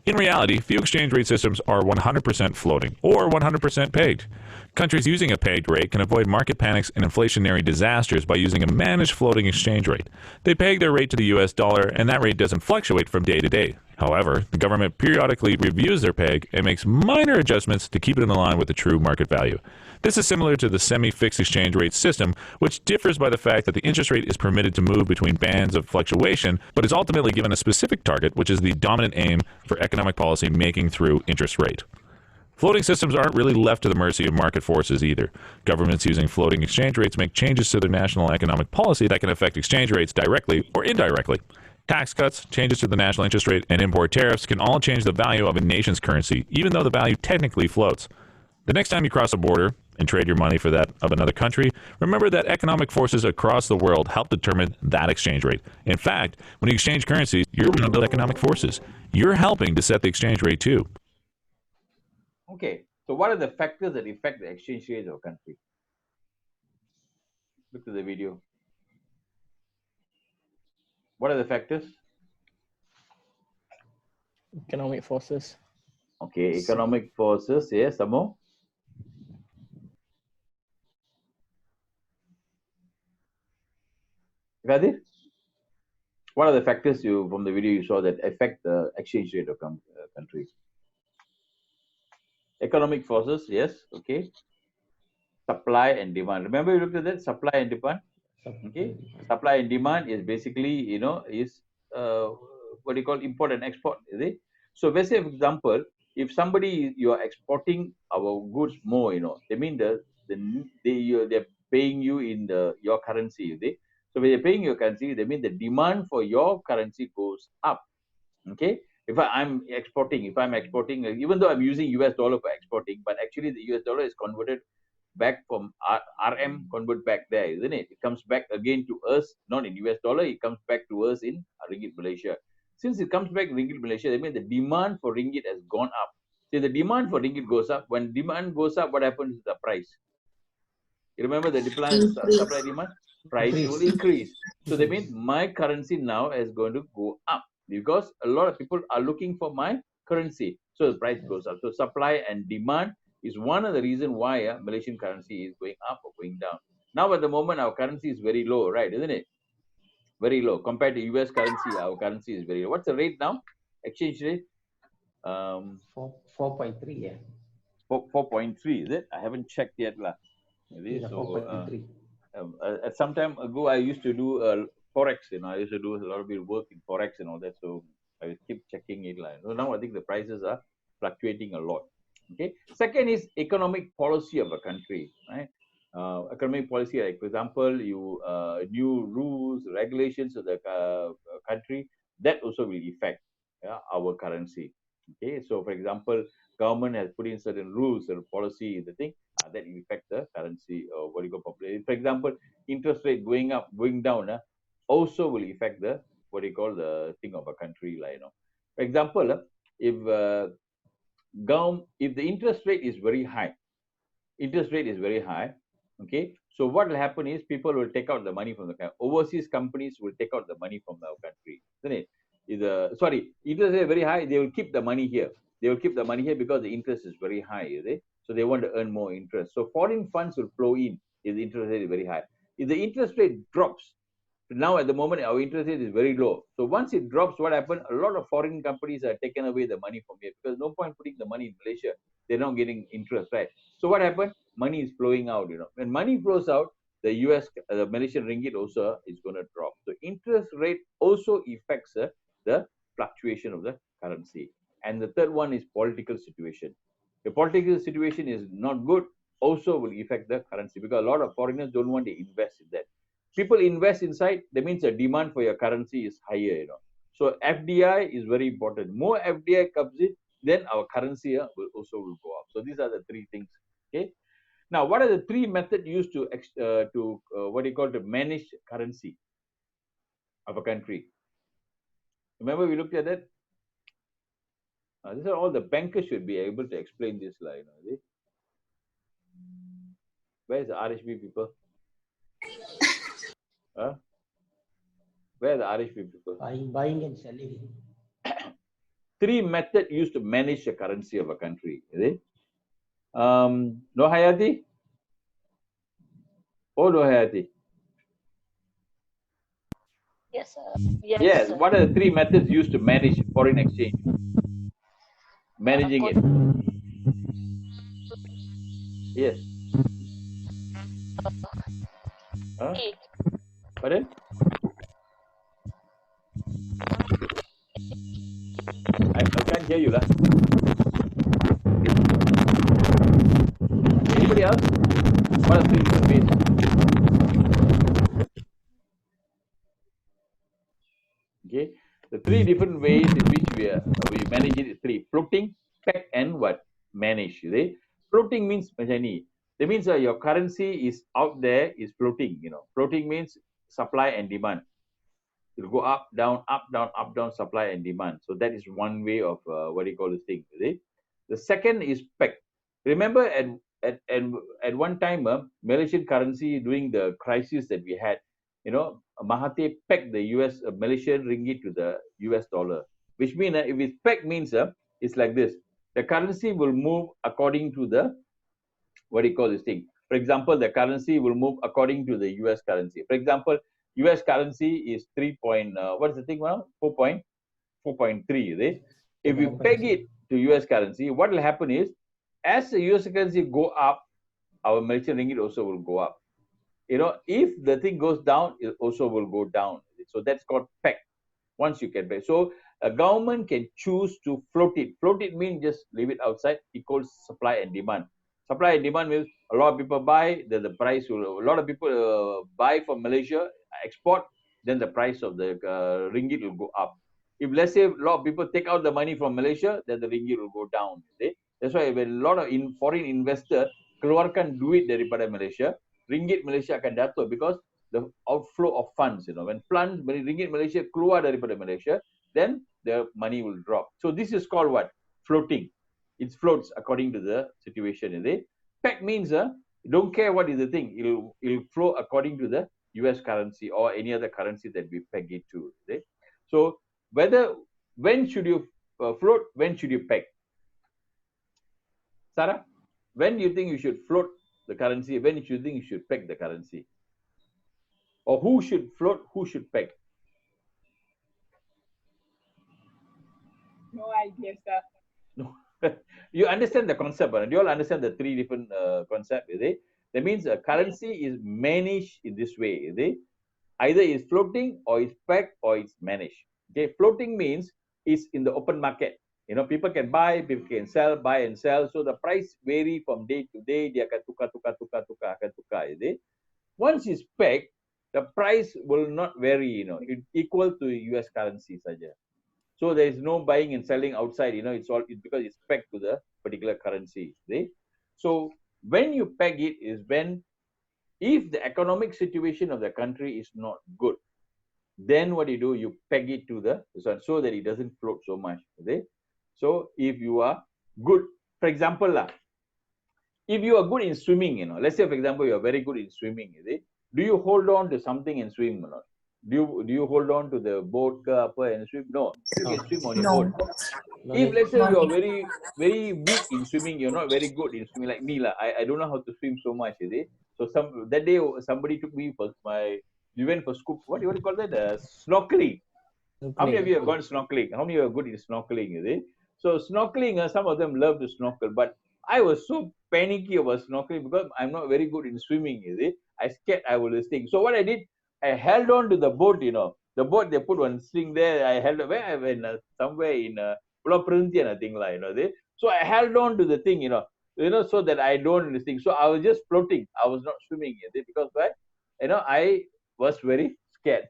In reality, few exchange rate systems are 100% floating or 100% pegged. Countries using a pegged rate can avoid market panics and inflationary disasters by using a managed floating exchange rate. They peg their rate to the US dollar, and that rate doesn't fluctuate from day to day. However, the government periodically reviews their peg and makes minor adjustments to keep it in line with the true market value. This is similar to the semi-fixed exchange rate system, which differs by the fact that the interest rate is permitted to move between bands of fluctuation, but is ultimately given a specific target, which is the dominant aim for economic policy making through interest rate. Floating systems aren't really left to the mercy of market forces either. Governments using floating exchange rates make changes to their national economic policy that can affect exchange rates directly or indirectly. Tax cuts, changes to the national interest rate, and import tariffs can all change the value of a nation's currency, even though the value technically floats. The next time you cross a border and trade your money for that of another country, remember that economic forces across the world help determine that exchange rate. In fact, when you exchange currencies, you're one of the economic forces. You're helping to set the exchange rate too. Okay, so what are the factors that affect the exchange rate of a country? Look at the video. What are the factors? Economic forces. Okay, economic forces, yes, some more. Kadir? What are the factors from the video you saw that affect the exchange rate of countries? Economic forces, yes, okay. Supply and demand. Remember you looked at that, supply and demand? Okay, supply and demand is basically, is what do you call import and export, is it? So let's say, for example, if somebody, you are exporting our goods more, they mean they're paying you in your currency, is it? So when they're paying your currency, they mean the demand for your currency goes up. Okay, if I'm exporting, even though I'm using US dollar for exporting, but actually the US dollar is converted back from RM, convert back there, isn't it? It comes back again to us, not in US dollar, it comes back to us in Ringgit Malaysia. Since it comes back Ringgit Malaysia, that means the demand for Ringgit has gone up. So the demand for Ringgit goes up. When demand goes up, what happens to the price? You remember the supply demand? Price will increase. So that means my currency now is going to go up because a lot of people are looking for my currency. So the price goes up. So supply and demand is one of the reasons why Malaysian currency is going up or going down. Now at the moment, our currency is very low, right? Isn't it? Very low. Compared to US currency, our currency is very low. What's the rate now? Exchange rate? 4.3, yeah. 4.3, is it? I haven't checked yet. Yeah, 4.3. At some time ago, I used to do forex. I used to do a lot of work in forex and all that. So I keep checking it. So now I think the prices are fluctuating a lot. Okay. Second is economic policy of a country. Right. Economic policy, like for example, new rules, regulations of the country that also will affect our currency. Okay. So for example, government has put in certain rules or policy, the thing that affect the currency or what you call population. For example, interest rate going up, going down, also will affect the what you call the thing of a country. For example, if the interest rate is very high, okay. So what will happen is people will take out the money from the country. Overseas companies will take out the money from our country, isn't it? Interest rate very high, they will keep the money here. They will keep the money here because the interest is very high, is it? So they want to earn more interest. So foreign funds will flow in if the interest rate is very high. If the interest rate drops, Now at the moment our interest rate is very low. So once it drops, what happened? A lot of foreign companies are taken away the money from here because no point putting the money in Malaysia. They're not getting interest, right? So what happened? Money is flowing out. When money flows out, the the Malaysian ringgit also is going to drop. So interest rate also affects the fluctuation of the currency. And the third one is political situation. The political situation is not good, also will affect the currency because a lot of foreigners don't want to invest in that. People invest inside, that means the demand for your currency is higher. So FDI is very important. More FDI comes in, then our currency will go up. So these are the three things. Okay. Now, what are the three methods used to what do you call to manage currency of a country? Remember we looked at that. These are all the bankers should be able to explain this line. Where is the RHB people? Huh? Where are the RHB people? Buying and selling. Three methods used to manage the currency of a country. Is it? No Hayati? Oh, no Hayati. Yes, sir. Yes, Yes. sir. What are the three methods used to manage foreign exchange? Managing it. Yes. Huh? Pardon? I can't hear you, lah. Anybody else? What are three different ways? Okay, the three different ways in which we manage it is three: floating, peg, and what? Manage. See? Floating means macam ni. That means your currency is out there, is floating. Floating means supply and demand. It will go up, down, up, down, up, down, supply and demand. So that is one way of what do you call this thing. See? The second is peg. Remember at one time, Malaysian currency during the crisis that we had, Mahathir pegged the Malaysian ringgit to the US dollar, which means if it's pegged means it's like this. The currency will move according to the, what do you call this thing? For example, the currency will move according to the US currency. For example, US currency is 4.3, right? If we peg it to US currency, what will happen is, as the US currency go up, our Malaysian ringgit also will go up. If the thing goes down, it also will go down. So that's called peg. Once you can peg. So a government can choose to float it. Float it means just leave it outside, equals supply and demand. Supply and demand means a lot of people buy, then the price will, a lot of people buy from Malaysia, export, then the price of the ringgit will go up. If let's say a lot of people take out the money from Malaysia, then the ringgit will go down. That's why when a lot of foreign investor keluarkan duit daripada Malaysia, ringgit Malaysia akan jatuh because the outflow of funds. When ringgit Malaysia keluar daripada Malaysia, then the money will drop. So this is called what? Floating. It floats according to the situation. Peg means don't care what is the thing. It'll flow according to the US currency or any other currency that we peg it to. So when should you float? When should you peg? Sarah, when do you think you should float the currency? When do you think you should peg the currency? Or who should float? Who should peg? No idea, sir. No. You understand the concept, but do you all understand the three different concepts? That means a currency is managed in this way. Either it's floating or it's pegged or it's managed. Okay, floating means it's in the open market. People can buy, people can sell, buy and sell. So the price vary from day to day. Dia akan tukar. Once it's pegged, the price will not vary. It's equal to US currency saja. So there is no buying and selling outside. It's because it's pegged to the particular currency. So when you peg it is when, if the economic situation of the country is not good, then what you do, you peg it to the sun so that it doesn't float so much. So if you are good, for example, if you are good in swimming, let's say for example you are very good in swimming, do you hold on to something and swim or not? Do you hold on to the boat and swim? No, you can swim on your own. If let's say you are very very weak in swimming, you're not very good in swimming like me I don't know how to swim so much. So that day somebody took me for my We went for scoop. What do you call that? Snorkeling. How many of you have gone snorkeling? How many of you are good in snorkeling? Is it? So snorkeling, some of them love to snorkel, but I was so panicky about snorkeling because I'm not very good in swimming. Is it? I scared I will sink. So what I did, I held on to the boat. The boat they put one string there. I held where I went somewhere in Pulau Perhentian, I think like So I held on to the thing, so that I don't sink. So I was just floating. I was not swimming. Is it? Because why? I was very scared.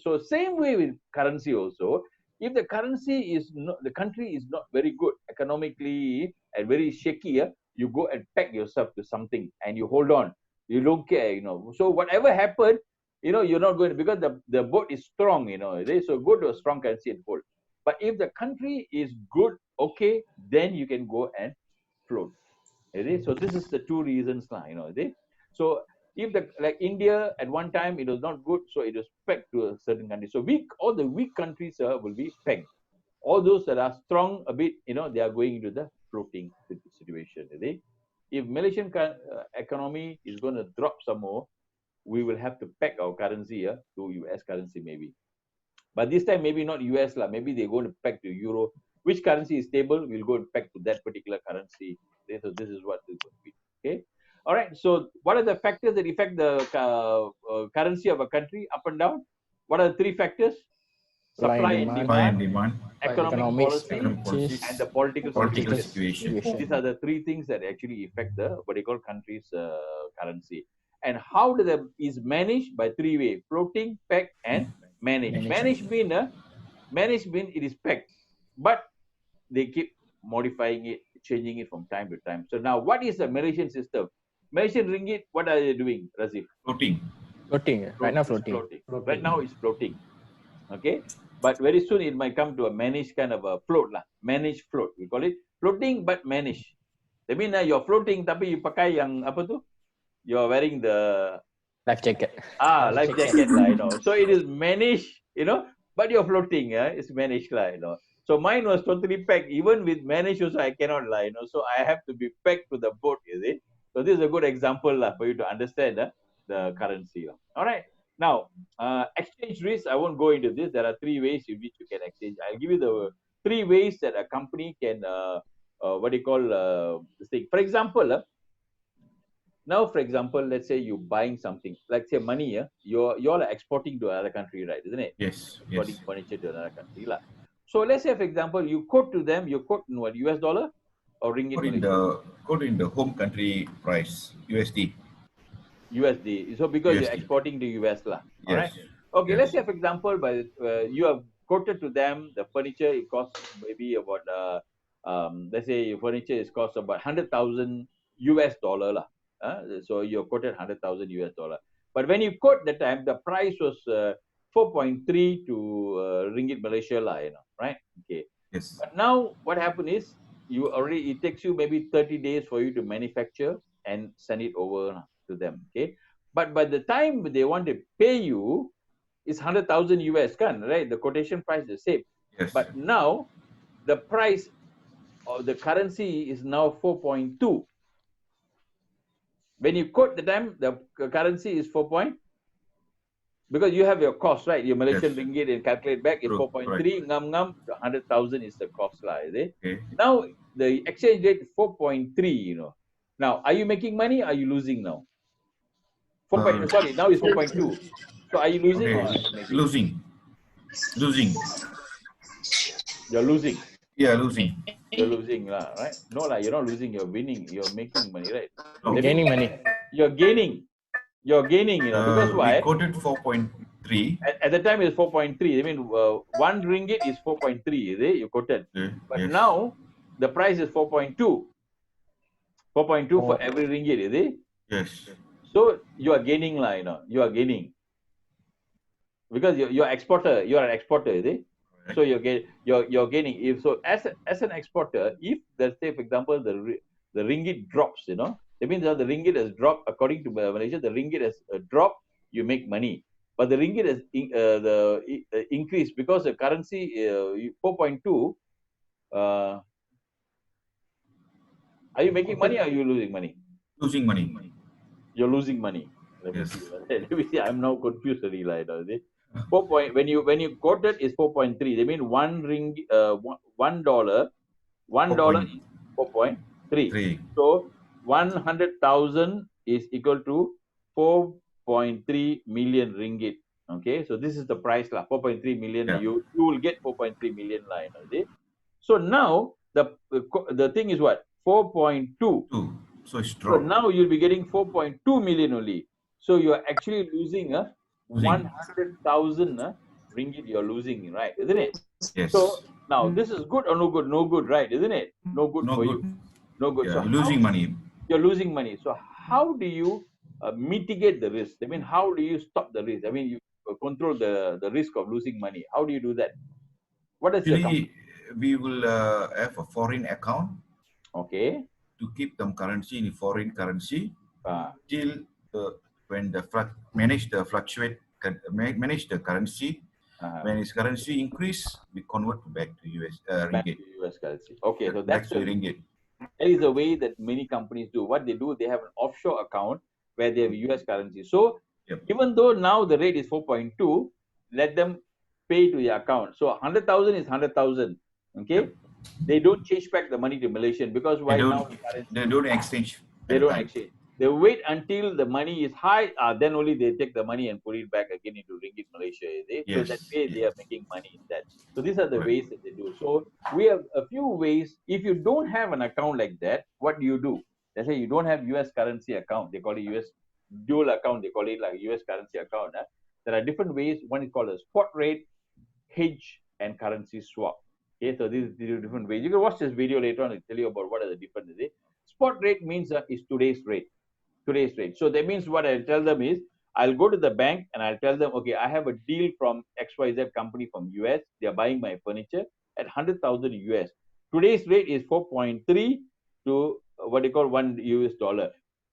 So same way with currency also. If the currency is not, the country is not very good economically and very shaky, you go and peg yourself to something and you hold on. You don't care. So whatever happened, you're not going to, because the boat is strong. So go to a strong currency and hold. But if the country is good, okay, then you can go and float. So this is the two reasons, So if like India at one time it was not good, so it was pegged to a certain country. So all the weak countries will be pegged. All those that are strong a bit, they are going into the floating situation. If Malaysian economy is going to drop some more, we will have to peg our currency to US currency maybe. But this time maybe not US lah. Maybe they're going to peg to euro. Which currency is stable? We'll go and peg to that particular currency. So this is what is going to be. Okay. All right. So what are the factors that affect the currency of a country up and down? What are the three factors? Supply and demand, economic policy, and the political situation. These are the three things that actually affect the what they call country's currency. And how is managed by three ways: floating, peg, and manage. Manage mean it is pegged, but they keep modifying it, changing it from time to time. So now, what is the Malaysian system? Malaysian ringgit, what are they doing, Razif? Floating. Right now floating. Right now it's floating. Okay, but very soon it might come to a managed kind of a float lah. Managed float, we call it floating but managed. That means you're floating tapi you pakai yang apa tu? You're wearing the life jacket. Life jacket lah, So it is managed, but you're floating, it's managed lah, So mine was totally pegged. Even with managed also I cannot lie, So I have to be pegged to the boat, is it? So this is a good example lah for you to understand the currency. All right. Now, exchange risk, I won't go into this. There are three ways in which you can exchange. I'll give you the three ways that a company can, this thing. For example, now, for example, let's say you're buying something, like say money, you're exporting to another country, right? Isn't it? Yes. Exporting furniture to another country. So let's say, for example, you quote to them, you quote in what, US dollar or ringgit? Quote in the home country price, USD. USD. So because you're exporting to US lah. All right. Okay. Let's say, for example, you have quoted to them the furniture. It costs maybe about let's say your furniture is cost about 100,000 US dollar lah. So you quoted 100,000 US dollar. But when you quote the time, the price was 4.3 to ringgit Malaysia lah. Right? Okay. Yes. But now what happened is it takes you maybe 30 days for you to manufacture and send it over to them. Okay. But by the time they want to pay you, it's 100,000 US, right? The quotation price is the same. Yes. But now the price of the currency is now 4.2. When you quote the time, the currency is 4. Because you have your cost, right? Your Malaysian ringgit and calculate back is 4.3. Ngam, 100,000 is the cost, is it? Okay. Now the exchange rate is 4.3. Now, are you making money? Or are you losing now? Sorry, now it's 4.2. So are you losing or making? Losing. You're losing. Yeah, losing. You're losing, right? No, you're not losing. You're winning. You're making money, right? You're gaining money. You're gaining. Because why? We quoted 4.3. At the time, it's 4.3. I mean, 1 ringgit is 4.3. Is it? You quoted. But now the price is 4.2. 4.2 for every ringgit, is it? Yes. So you are gaining, You are gaining because you're exporter. You are an exporter, is it? Right. So you're gaining. If so, as an exporter, if let's say, for example, the ringgit drops, that means that the ringgit has dropped. According to Malaysia, the ringgit has dropped. You make money, but the ringgit has increased because the currency 4.2. Are you making money or are you losing money? Losing money. You're losing money. Let me see. Let me see. I'm now confused already. Like, 4 point, when you quoted is 4.3. They mean $1 is 4.3. So 100,000 is equal to 4.3 million ringgit. Okay, so this is the price lah. 4.3 million. Yeah. You will get 4.3 million lah. So now the thing is what? 4.2. So it's So dropped. now you'll be getting 4.2 million only. So you are actually losing 100,000 ringgit. You're losing, right? Isn't it? Yes. So now this is good or no good? No good, right? Isn't it? No good for you. No good. Yeah, So losing money. You're losing money. So how do you mitigate the risk? I mean, how do you stop the risk? I mean, you control the risk of losing money. How do you do that? What is Actually, we will have a foreign account. Okay. To keep some currency in foreign currency till when manage the currency. When its currency increase, we convert back to US ringgit. US currency. Okay, so that's the ringgit. That is the way that many companies do. What they do, they have an offshore account where they have US currency. So even though now the rate is 4.2, let them pay to your account. So 100,000 is 100,000. Okay, they don't change back the money to Malaysian because They don't exchange. They don't exchange. They wait until the money is high, then only they take the money and put it back again into ringgit Malaysia. So that way they are making money in that. So these are the ways that they do. So we have a few ways. If you don't have an account like that, what do you do? Let's say you don't have US currency account. They call it US dual account. They call it like US currency account. There are different ways. One is called a spot rate, hedge, and currency swap. Okay, so these are different ways. You can watch this video later on and tell you about what are the differences. Spot rate means is today's rate. Today's rate. So that means what I'll tell them is, I'll go to the bank and I'll tell them, okay, I have a deal from XYZ company from US. They're buying my furniture at 100,000 US. Today's rate is 4.3 to what they call $1 US.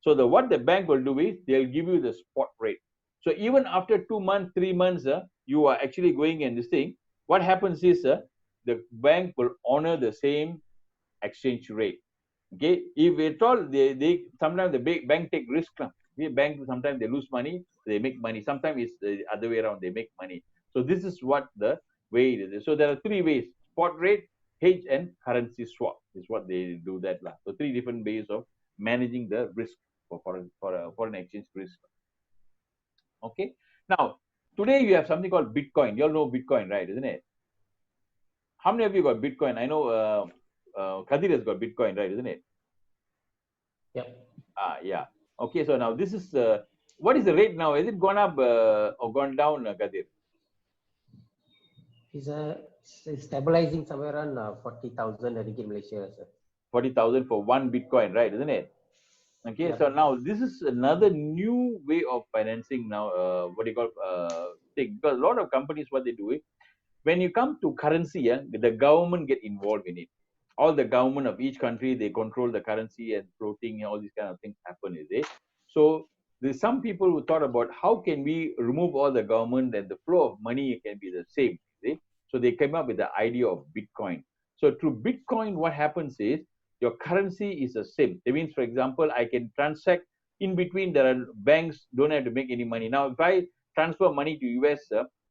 So what the bank will do is they'll give you the spot rate. So even after 2 months, 3 months, you are actually going and this thing. What happens is the bank will honor the same exchange rate. Okay, if at all they sometimes the bank take risk. The bank sometimes they lose money, they make money. Sometimes it's the other way around, they make money. So this is what the way it is. So there are 3 ways: spot rate, hedge, and currency swap is what they do that. So 3 different ways of managing the risk for foreign exchange risk. Okay. Now today you have something called Bitcoin. You all know Bitcoin, right? Isn't it? How many of you got Bitcoin? I know Kadir has got Bitcoin, right? Isn't it? Yep. Yeah. Okay. So now this is what is the rate now? Has it gone up or gone down, Kadir? It's stabilizing somewhere around 40,000 ringgit Malaysia, sir. 40,000 for 1 Bitcoin, right? Isn't it? Okay. Yep. So now this is another new way of financing now. What do you call thing? Because a lot of companies, what they do is, when you come to currency, the government get involved in it. All the government of each country, they control the currency and floating and all these kind of things happen, is it? So there's some people who thought about how can we remove all the government and the flow of money can be the same, is it? So they came up with the idea of Bitcoin. So through Bitcoin, what happens is your currency is the same. That means, for example, I can transact in between. There are banks don't have to make any money. Now, if I transfer money to US,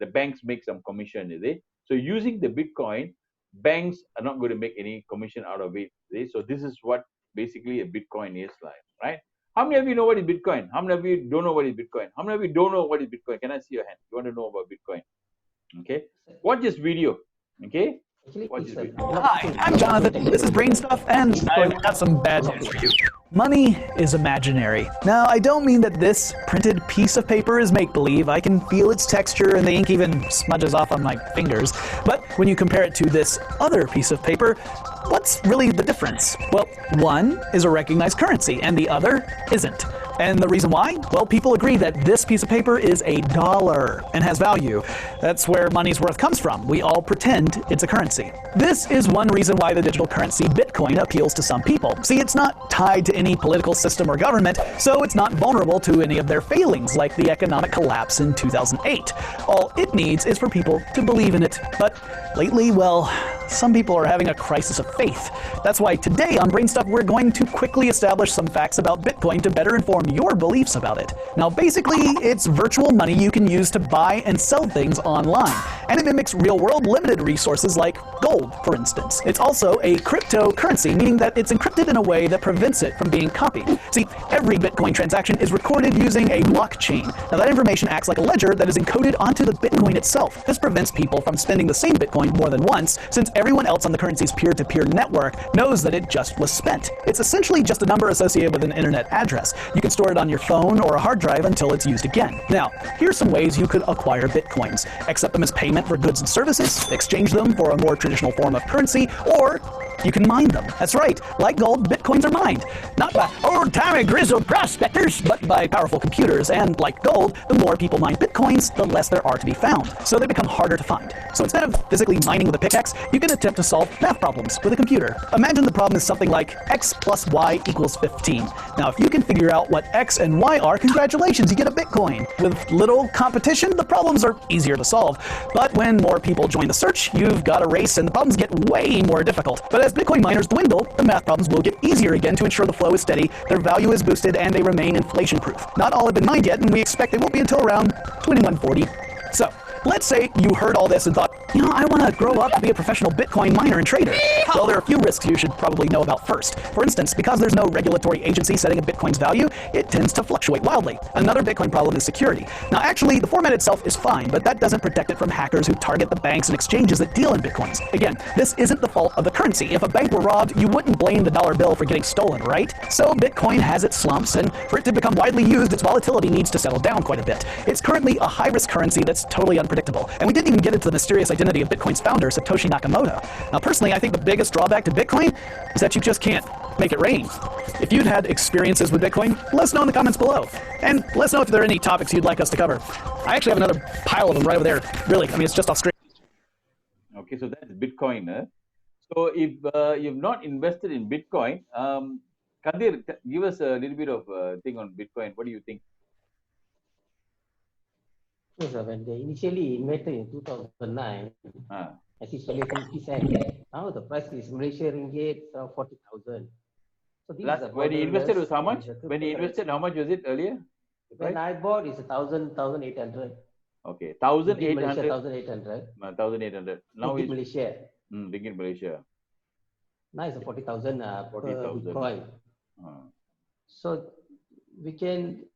the banks make some commission, is it? So using the Bitcoin, banks are not going to make any commission out of it. So this is what basically a Bitcoin is like, right? How many of you know what is Bitcoin? How many of you don't know what is Bitcoin? How many of you don't know what is Bitcoin? Can I see your hand? You want to know about Bitcoin? Okay. Watch this video. Okay. Watch this video. Hi, I'm Jonathan. This is Brain Stuff, and I've got some bad news for you. Money is imaginary. Now, I don't mean that this printed piece of paper is make-believe. I can feel its texture and the ink even smudges off on my fingers. But when you compare it to this other piece of paper, what's really the difference? Well, one is a recognized currency and the other isn't. And the reason why? Well, people agree that this piece of paper is $1 and has value. That's where money's worth comes from. We all pretend it's a currency. This is one reason why the digital currency Bitcoin appeals to some people. See, it's not tied to any political system or government, so it's not vulnerable to any of their failings, like the economic collapse in 2008. All it needs is for people to believe in it. But lately, well, some people are having a crisis of faith. That's why today on Brain Stuff, we're going to quickly establish some facts about Bitcoin to better inform your beliefs about it. Now, basically, it's virtual money you can use to buy and sell things online, and it mimics real-world limited resources like gold, for instance. It's also a cryptocurrency, meaning that it's encrypted in a way that prevents it from being copied. See, every Bitcoin transaction is recorded using a blockchain. Now, that information acts like a ledger that is encoded onto the Bitcoin itself. This prevents people from spending the same Bitcoin more than once, since everyone else on the currency's peer-to-peer network knows that it just was spent. It's essentially just a number associated with an internet address. You can store it on your phone or a hard drive until it's used again. Now, here's some ways you could acquire Bitcoins. Accept them as payment for goods and services, exchange them for a more traditional form of currency, or you can mine them. That's right, like gold, Bitcoins are mined. Not by old-timey grizzled prospectors, but by powerful computers. And like gold, the more people mine Bitcoins, the less there are to be found. So they become harder to find. So instead of physically mining with a pickaxe, you can attempt to solve math problems with a computer. Imagine the problem is something like x plus y equals 15. Now, if you can figure out what x and y are, congratulations, you get a Bitcoin. With little competition, the problems are easier to solve. But when more people join the search, you've got a race and the problems get way more difficult. But as Bitcoin miners dwindle, the math problems will get easier again to ensure the flow is steady, their value is boosted, and they remain inflation-proof. Not all have been mined yet, and we expect they won't be until around 2140. So, let's say you heard all this and thought, you know, I want to grow up to be a professional Bitcoin miner and trader. Well, there are a few risks you should probably know about first. For instance, because there's no regulatory agency setting a Bitcoin's value, it tends to fluctuate wildly. Another Bitcoin problem is security. Now, actually, the format itself is fine, but that doesn't protect it from hackers who target the banks and exchanges that deal in Bitcoins. Again, this isn't the fault of the currency. If a bank were robbed, you wouldn't blame the dollar bill for getting stolen, right? So Bitcoin has its slumps, and for it to become widely used, its volatility needs to settle down quite a bit. It's currently a high-risk currency that's totally unpredictable. And we didn't even get into the mysterious identity of Bitcoin's founder, Satoshi Nakamoto. Now, personally, I think the biggest drawback to Bitcoin is that you just can't make it rain. If you'd had experiences with Bitcoin, let us know in the comments below. And let us know if there are any topics you'd like us to cover. I actually have another pile of them right over there. Really, I mean, it's just off screen. Okay, so that's Bitcoin. So if you've not invested in Bitcoin, Kadir, give us a little bit of thing on Bitcoin. What do you think? Yes, when they initially invested in 2009, I see only 50 cents. Now the price is Malaysia ringgit 40,000. So this is when you invested was how much? When you invested, how much was it earlier? When I bought, it's 1,800. Okay, 1,800. 1,800. 1,800. Now it's Malaysia. Ringgit Malaysia. Now it's 40,000 per 40,000. Bitcoin. So we can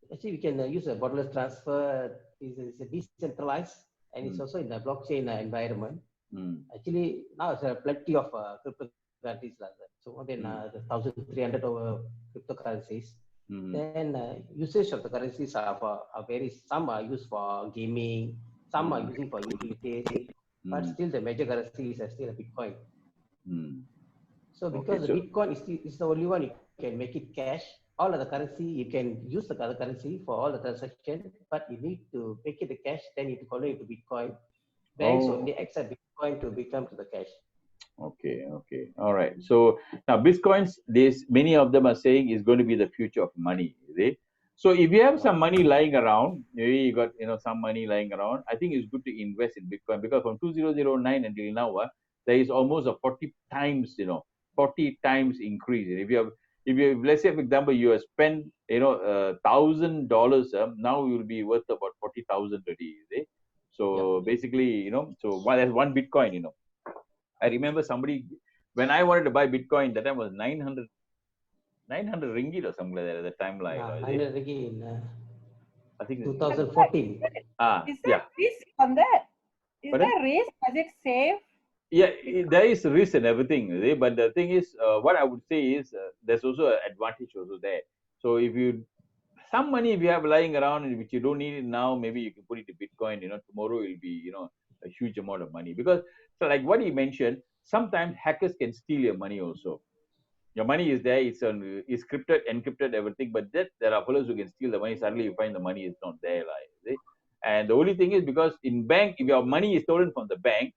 use a borderless transfer. It's a decentralized, and it's also in the blockchain environment. Actually, now there's plenty of cryptocurrencies like that. So more than 1,300 cryptocurrencies. Then usage of the currencies are very. Some are used for gaming, some are using for utilities, but still the major currency is still a Bitcoin. So because the Bitcoin is the only one you can make it cash. All of the currency, you can use the other currency for all the transaction, but you need to make it the cash, then you convert it to Bitcoin. Banks only accept Bitcoin to become to the cash. Okay, okay. All right. So now Bitcoins, many of them are saying is going to be the future of money. So if you have some money lying around, maybe you got some money lying around, I think it's good to invest in Bitcoin, because from 2009 until now, there is almost a 40 times, 40 times increase. If you let's say, for example, you have spent $1,000, now you will be worth about 40,000 already. So basically, so that's one Bitcoin. I remember somebody, when I wanted to buy Bitcoin, that time was 900 ringgit or something like that at the time. 900 ringgit in I think 2014. Is there risk on that? Is there risk? Does it save? Yeah, there is risk and everything, but the thing is, what I would say is there's also an advantage also there. So if some money if you have lying around which you don't need it now, maybe you can put it to Bitcoin. Tomorrow it will be a huge amount of money, because so like what he mentioned, sometimes hackers can steal your money also. Your money is there, it's encrypted, everything, but there are fellows who can steal the money. Suddenly you find the money is not there, and the only thing is, because in bank, if your money is stolen from the bank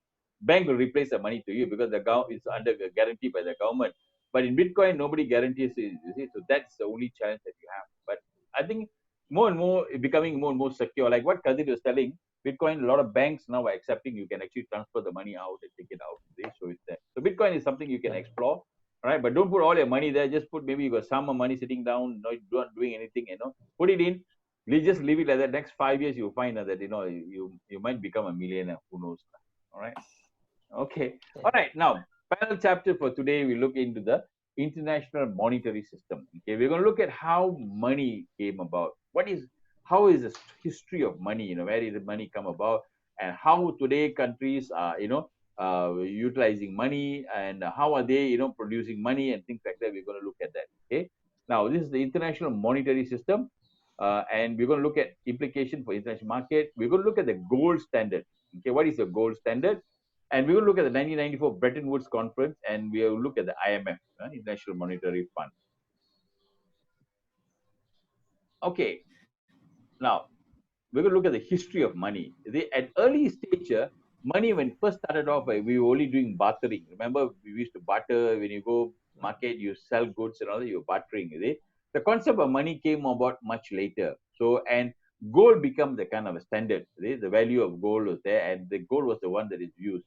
will replace the money to you, because the government is under guarantee by the government. But in Bitcoin, nobody guarantees it. So that's the only challenge that you have. But I think more and more becoming more and more secure. Like what Kadir was telling, Bitcoin, a lot of banks now are accepting you can actually transfer the money out and take it out. So it's there. So Bitcoin is something you can explore, right? But don't put all your money there. Just put, maybe you got some money sitting down, not doing anything, put it in. Just leave it like that. Next 5 years, you'll find that, you might become a millionaire. Who knows? All right. Okay. All right. Now, final chapter for today, we look into the international monetary system. Okay. We're going to look at how money came about. How is the history of money? Where did the money come about, and how today countries are, utilizing money, and how are they, producing money and things like that. We're going to look at that. Okay. Now, this is the international monetary system. And we're going to look at implication for international market. We're going to look at the gold standard. Okay, what is the gold standard? And we're going to look at the 1994 Bretton Woods Conference, and we'll look at the IMF, International Monetary Fund. Okay, now we're going to look at the history of money. At early stage, money, when it first started off, we were only doing bartering. Remember, we used to barter. When you go market, you sell goods and all that, you're bartering. The concept of money came about much later. So, and gold became the kind of a standard. The value of gold was there, and the gold was the one that is used.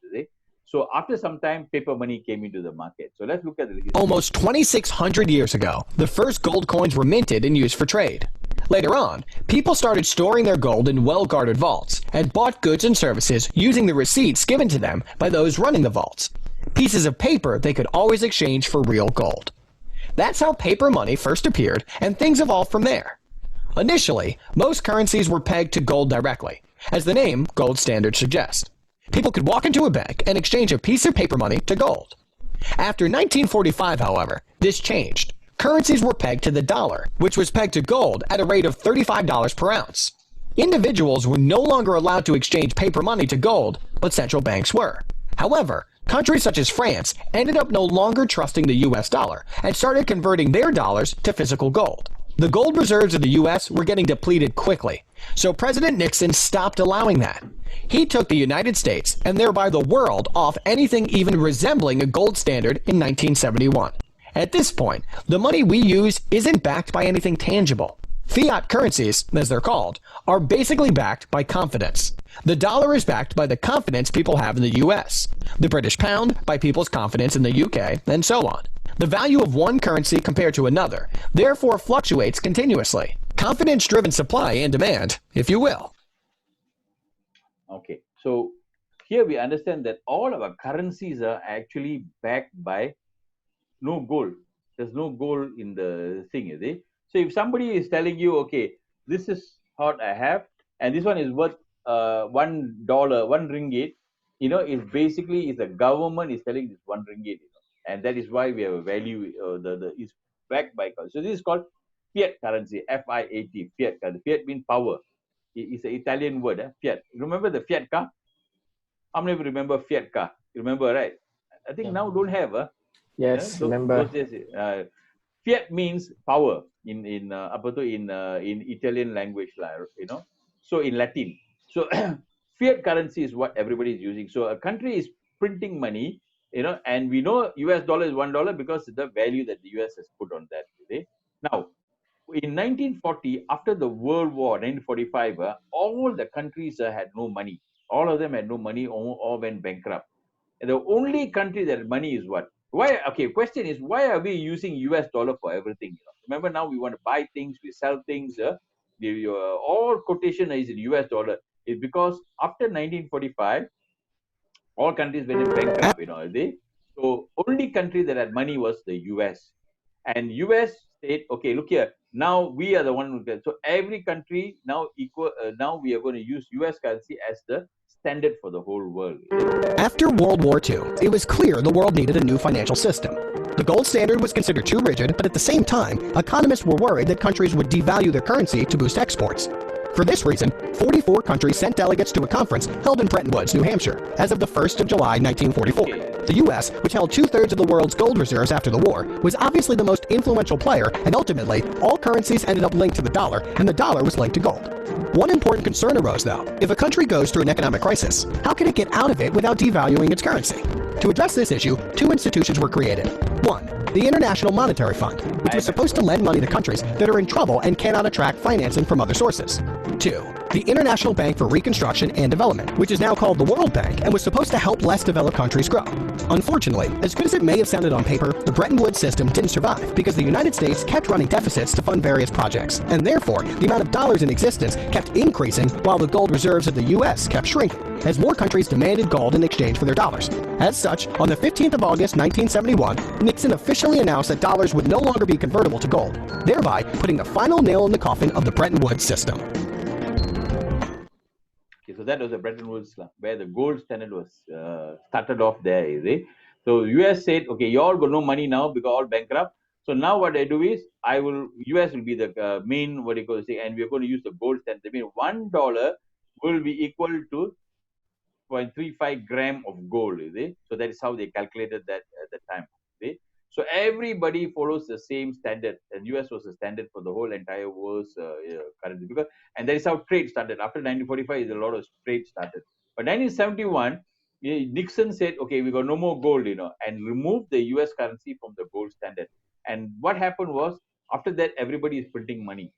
So after some time, paper money came into the market. So let's look at the history. Almost 2,600 years ago, the first gold coins were minted and used for trade. Later on, people started storing their gold in well-guarded vaults and bought goods and services using the receipts given to them by those running the vaults. Pieces of paper they could always exchange for real gold. That's how paper money first appeared, and things evolved from there. Initially, most currencies were pegged to gold directly, as the name gold standard suggests. People could walk into a bank and exchange a piece of paper money to gold. After 1945, however, this changed. Currencies were pegged to the dollar, which was pegged to gold at a rate of $35 per ounce. Individuals were no longer allowed to exchange paper money to gold, but central banks were. However, countries such as France ended up no longer trusting the US dollar and started converting their dollars to physical gold. The gold reserves of the US were getting depleted quickly, so President Nixon stopped allowing that. He took the United States, and thereby the world, off anything even resembling a gold standard in 1971. At this point, the money we use isn't backed by anything tangible. Fiat currencies, as they're called, are basically backed by confidence. The dollar is backed by the confidence people have in the US, the British pound by people's confidence in the UK, and so on. The value of one currency compared to another therefore fluctuates continuously. Confidence-driven supply and demand, if you will. Okay, so here we understand that all of our currencies are actually backed by no gold. There's no gold in the thing, is it? So if somebody is telling you, okay, this is what I have, and this one is worth $1, 1 ringgit, is basically is the government is telling this 1 ringgit, and that is why we have a value. Is backed by currency. So this is called fiat currency, F-I-A-T, fiat currency. Fiat means power. It's an Italian word, fiat. Remember the Fiat car? How many of you remember Fiat car? You remember, right? I think now don't have. Yes, remember. Fiat means power in Italian language, So in Latin. So fiat currency is what everybody is using. So a country is printing money, and we know US dollar is $1 because of the value that the US has put on that. Now, in 1940, after the World War, 1945, all the countries had no money. All of them had no money, all went bankrupt. And the only country that had money is what? Why? Okay, question is, why are we using US dollar for everything? Remember, now we want to buy things, we sell things. All quotation is in US dollar. It's because after 1945, all countries went bankrupt. So only country that had money was the US. And US said, okay, look here. Now we are the one who can. So every country now equal. Now we are going to use US currency as the standard for the whole world. After World War II, it was clear the world needed a new financial system. The gold standard was considered too rigid, but at the same time, economists were worried that countries would devalue their currency to boost exports. For this reason, 44 countries sent delegates to a conference held in Bretton Woods, New Hampshire, as of the 1st of July, 1944. The U.S., which held 2/3 of the world's gold reserves after the war, was obviously the most influential player, and ultimately, all currencies ended up linked to the dollar, and the dollar was linked to gold. One important concern arose, though. If a country goes through an economic crisis, how can it get out of it without devaluing its currency? To address this issue, two institutions were created. One, the International Monetary Fund, which was supposed to lend money to countries that are in trouble and cannot attract financing from other sources. Two, the International Bank for Reconstruction and Development, which is now called the World Bank and was supposed to help less developed countries grow. Unfortunately, as good as it may have sounded on paper, the Bretton Woods system didn't survive because the United States kept running deficits to fund various projects, and therefore the amount of dollars in existence kept increasing while the gold reserves of the U.S. kept shrinking, as more countries demanded gold in exchange for their dollars. As such, on the 15th of August 1971, Nixon officially announced that dollars would no longer be convertible to gold, thereby putting the final nail in the coffin of the Bretton Woods system. Okay, so that was the Bretton Woods, where the gold standard was started off there, is it? So US said, okay, you all got no money now because all bankrupt. So now what I do is, US will be the main, what you call say, and we're going to use the gold standard. I mean, $1 will be equal to 0.35 gram of gold, is it? So that is how they calculated that at the time. Is it? So everybody follows the same standard, and US was the standard for the whole entire world's currency, because, and that is how trade started. After 1945, a lot of trade started. But 1971, Nixon said, okay, we got no more gold, and removed the US currency from the gold standard. And what happened was, after that, everybody is printing money.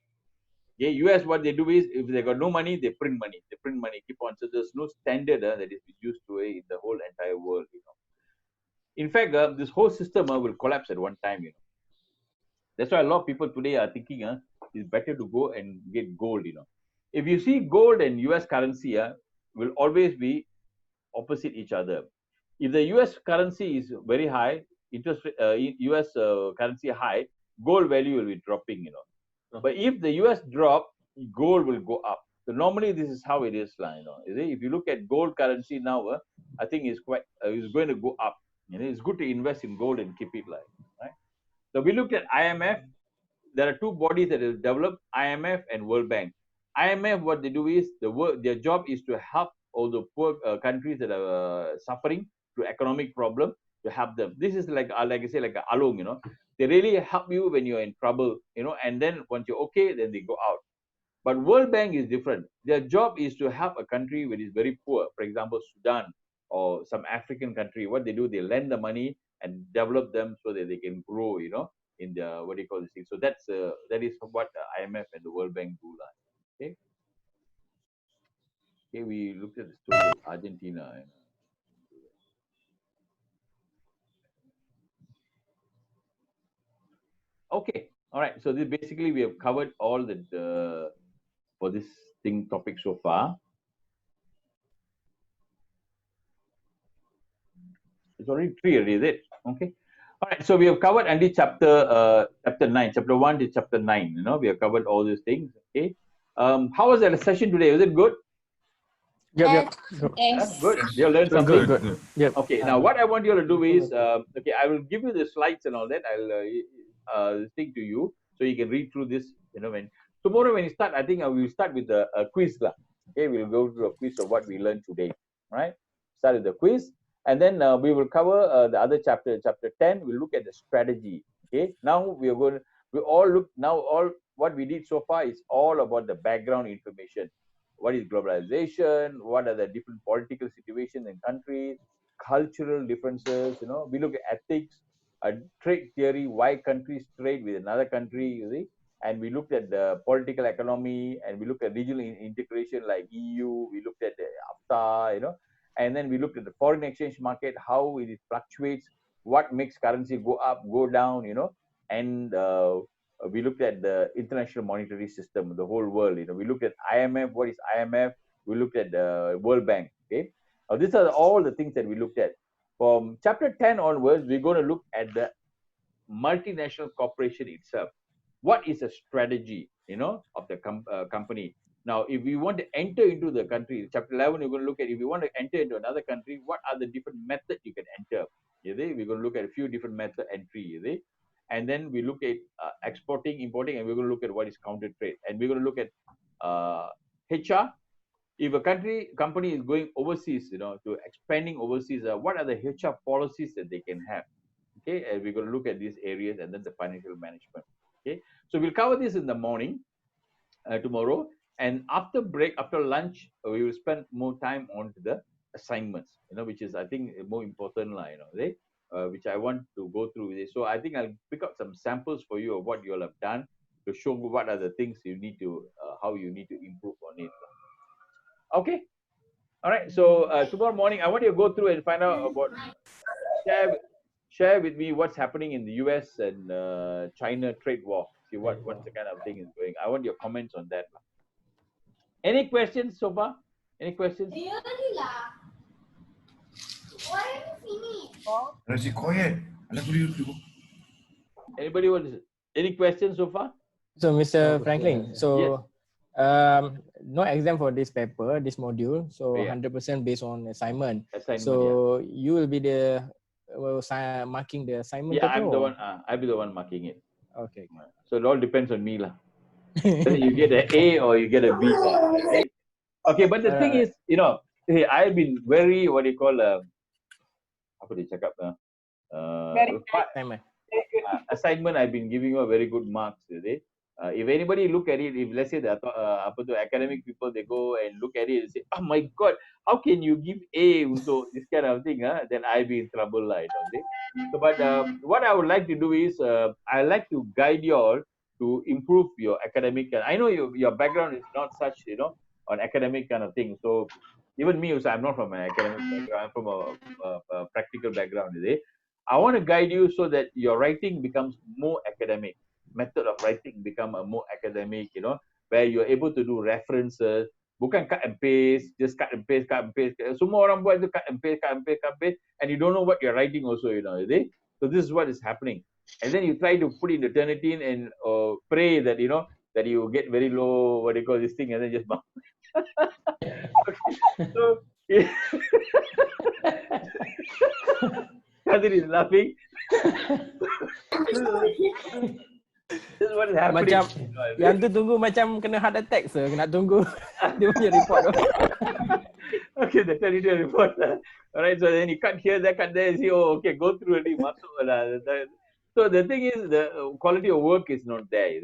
Yeah, US, what they do is, if they got no money, they print money. They print money, keep on. So there's no standard that is used to in the whole entire world, In fact, this whole system will collapse at one time, That's why a lot of people today are thinking, it's better to go and get gold, If you see gold and US currency, will always be opposite each other. If the US currency is very high, US currency high, gold value will be dropping, But if the US drop, gold will go up. So normally this is how it is, If you look at gold currency now, I think it's going to go up. It's good to invest in gold and keep it right. So we looked at IMF. There are two bodies that have developed, IMF and World Bank. IMF, what they do is, their job is to help all the poor countries that are suffering through economic problem, to help them. This is like I say, like a along, They really help you when you're in trouble, and then once you're okay, then they go out. But World Bank is different. Their job is to help a country which is very poor, for example, Sudan or some African country. What they do, they lend the money and develop them so that they can grow, in the, what do you call this thing. So that is what the IMF and the World Bank do. Okay. Okay, we looked at the story of Argentina. Okay, all right. So this basically we have covered all the for this topic so far. It's already 3 already, is it? Okay. All right. So we have covered until chapter 9, chapter 1 to chapter 9. We have covered all these things. Okay. How was the session today? Was it good? Yep. Yes. Good. You learned something. Good. Yep. Okay. Now what I want you to do is, okay, I will give you the slides and all that. I'll speak to you so you can read through this. When tomorrow when you start, I think we will start with a quiz. Okay, we'll go through a quiz of what we learned today. Right. Start with the quiz. And then we will cover the other chapter, chapter 10. We'll look at the strategy. Okay. Now all what we did so far is all about the background information. What is globalization? What are the different political situations in countries? Cultural differences. We look at ethics, trade theory, why countries trade with another country. And we looked at the political economy, and we looked at regional integration like EU. We looked at the AFTA. And then we looked at the foreign exchange market, how it fluctuates, what makes currency go up, go down, and we looked at the international monetary system, the whole world. We looked at IMF, what is IMF? We looked at the World Bank. Okay, these are all the things that we looked at. From chapter 10 onwards, we're going to look at the multinational corporation itself. What is a strategy, of the company? Now, if we want to enter into the country, chapter 11, we're going to look at, if you want to enter into another country, what are the different methods you can enter? We're going to look at a few different method entry. And then we look at exporting, importing, and we're going to look at what is counter trade. And we're going to look at HR. If a company is going overseas, to expanding overseas, what are the HR policies that they can have? Okay, and we're going to look at these areas, and then the financial management. Okay, so we'll cover this in the morning tomorrow. And after break, after lunch, we will spend more time on the assignments, which is, I think, more important, which I want to go through with it. So I think I'll pick up some samples for you of what you all have done to show what are the things you need to, how you need to improve on it. Okay. All right. So tomorrow morning, I want you to go through and find out about share with me what's happening in the US and China trade war. See what's the kind of thing is going. I want your comments on that. Any questions so far? Any questions? Anybody want any questions so far? So, Mr. Franklin, so no exam for this paper, this module. So 100% based on assignment. So you will be the marking the assignment. Yeah, paper, I'm the one. I'll be the one marking it. Okay. So it all depends on me, lah. Whether you get an A or you get a B, lah. Right? Okay, but the thing is, hey, I've been very apa dia cakap assignment. I've been giving you a very good marks. If anybody look at it, if let's say the academic people, they go and look at it and say, oh my God, how can you give A so this kind of thing? Then I'll be in trouble. So, but what I would like to do is I like to guide you all to improve your academic. I know your background is not such, on academic kind of thing. So even me, also, I'm not from an academic background. I'm from a practical background. I want to guide you so that your writing becomes more academic. Method of writing become a more academic, where you're able to do references, bukan cut and paste, just cut and paste. Semua orang buat itu cut and paste, and you don't know what you're writing also, So this is what is happening. And then you try to put in the Turnitin and pray that, that you get very low, what do you call this thing, and then just So, Kadir is laughing. This is what is happening. Macam yang tu tunggu macam kena heart attack, sir. Kena tunggu dia punya report. Okay, they tell you the report. Alright, so then you cut here, there, cut there, you see, oh, okay, go through already. So the thing is, the quality of work is not there.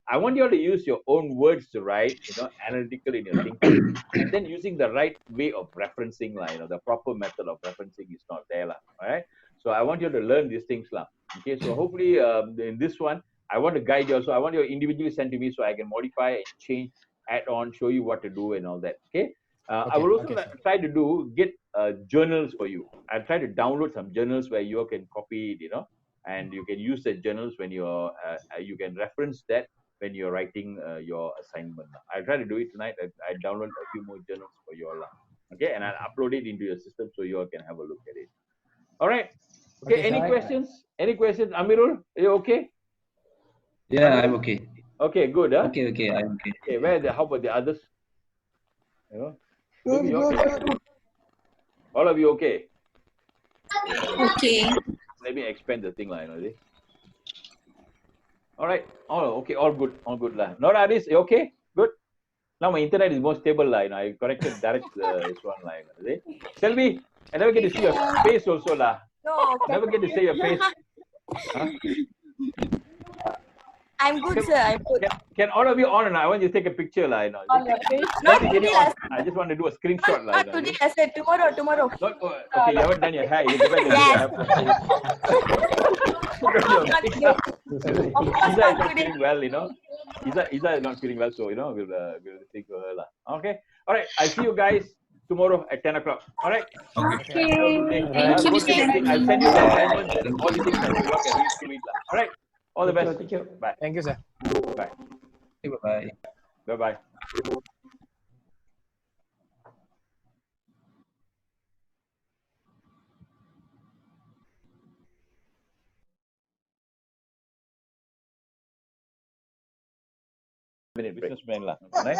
I want you all to use your own words to write, analytical in your thinking, and then using the right way of referencing, the proper method of referencing is not there, alright? So I want you to learn these things, okay? So hopefully, in this one, I want to guide you. So I want you individually send to me so I can modify and change, add on, show you what to do and all that, okay? I will also try to get journals for you. I'll try to download some journals where you can copy it, and you can use the journals when you're, you can reference that when you're writing your assignment. I'll try to do it tonight. I download a few more journals for you all, okay? And I'll upload it into your system so you all can have a look at it. All right. Okay. Any questions? Any questions? Amirul, are you okay? Yeah, I'm okay. Okay, good. Okay, I'm okay. Okay, how about the others? All of you okay? Okay. Let me expand the thing, All right. Oh, okay. All good. No, Aris, you okay? Good. Now my internet is more stable, I corrected direct this one line. Selvi, I never get to see your face also, No. Never get to see your face. Huh? I'm good, sir. I'm good. Can all of you on and I want you to take a picture, On your face? Not today. I just want to do a screenshot, Not today. I said tomorrow. Not, okay, you haven't done your hair. You go back and do your hair for Isa is not feeling well, Isa is not feeling well, so we'll speak to her. Okay. All right. I'll see you guys tomorrow at 10 o'clock. All right. Okay. I'll send you the assignments and all the things that you can read through it. All right. All the best. Thank you. Bye. Thank you, sir. Bye. Bye-bye. Bye-bye. Businessman, right?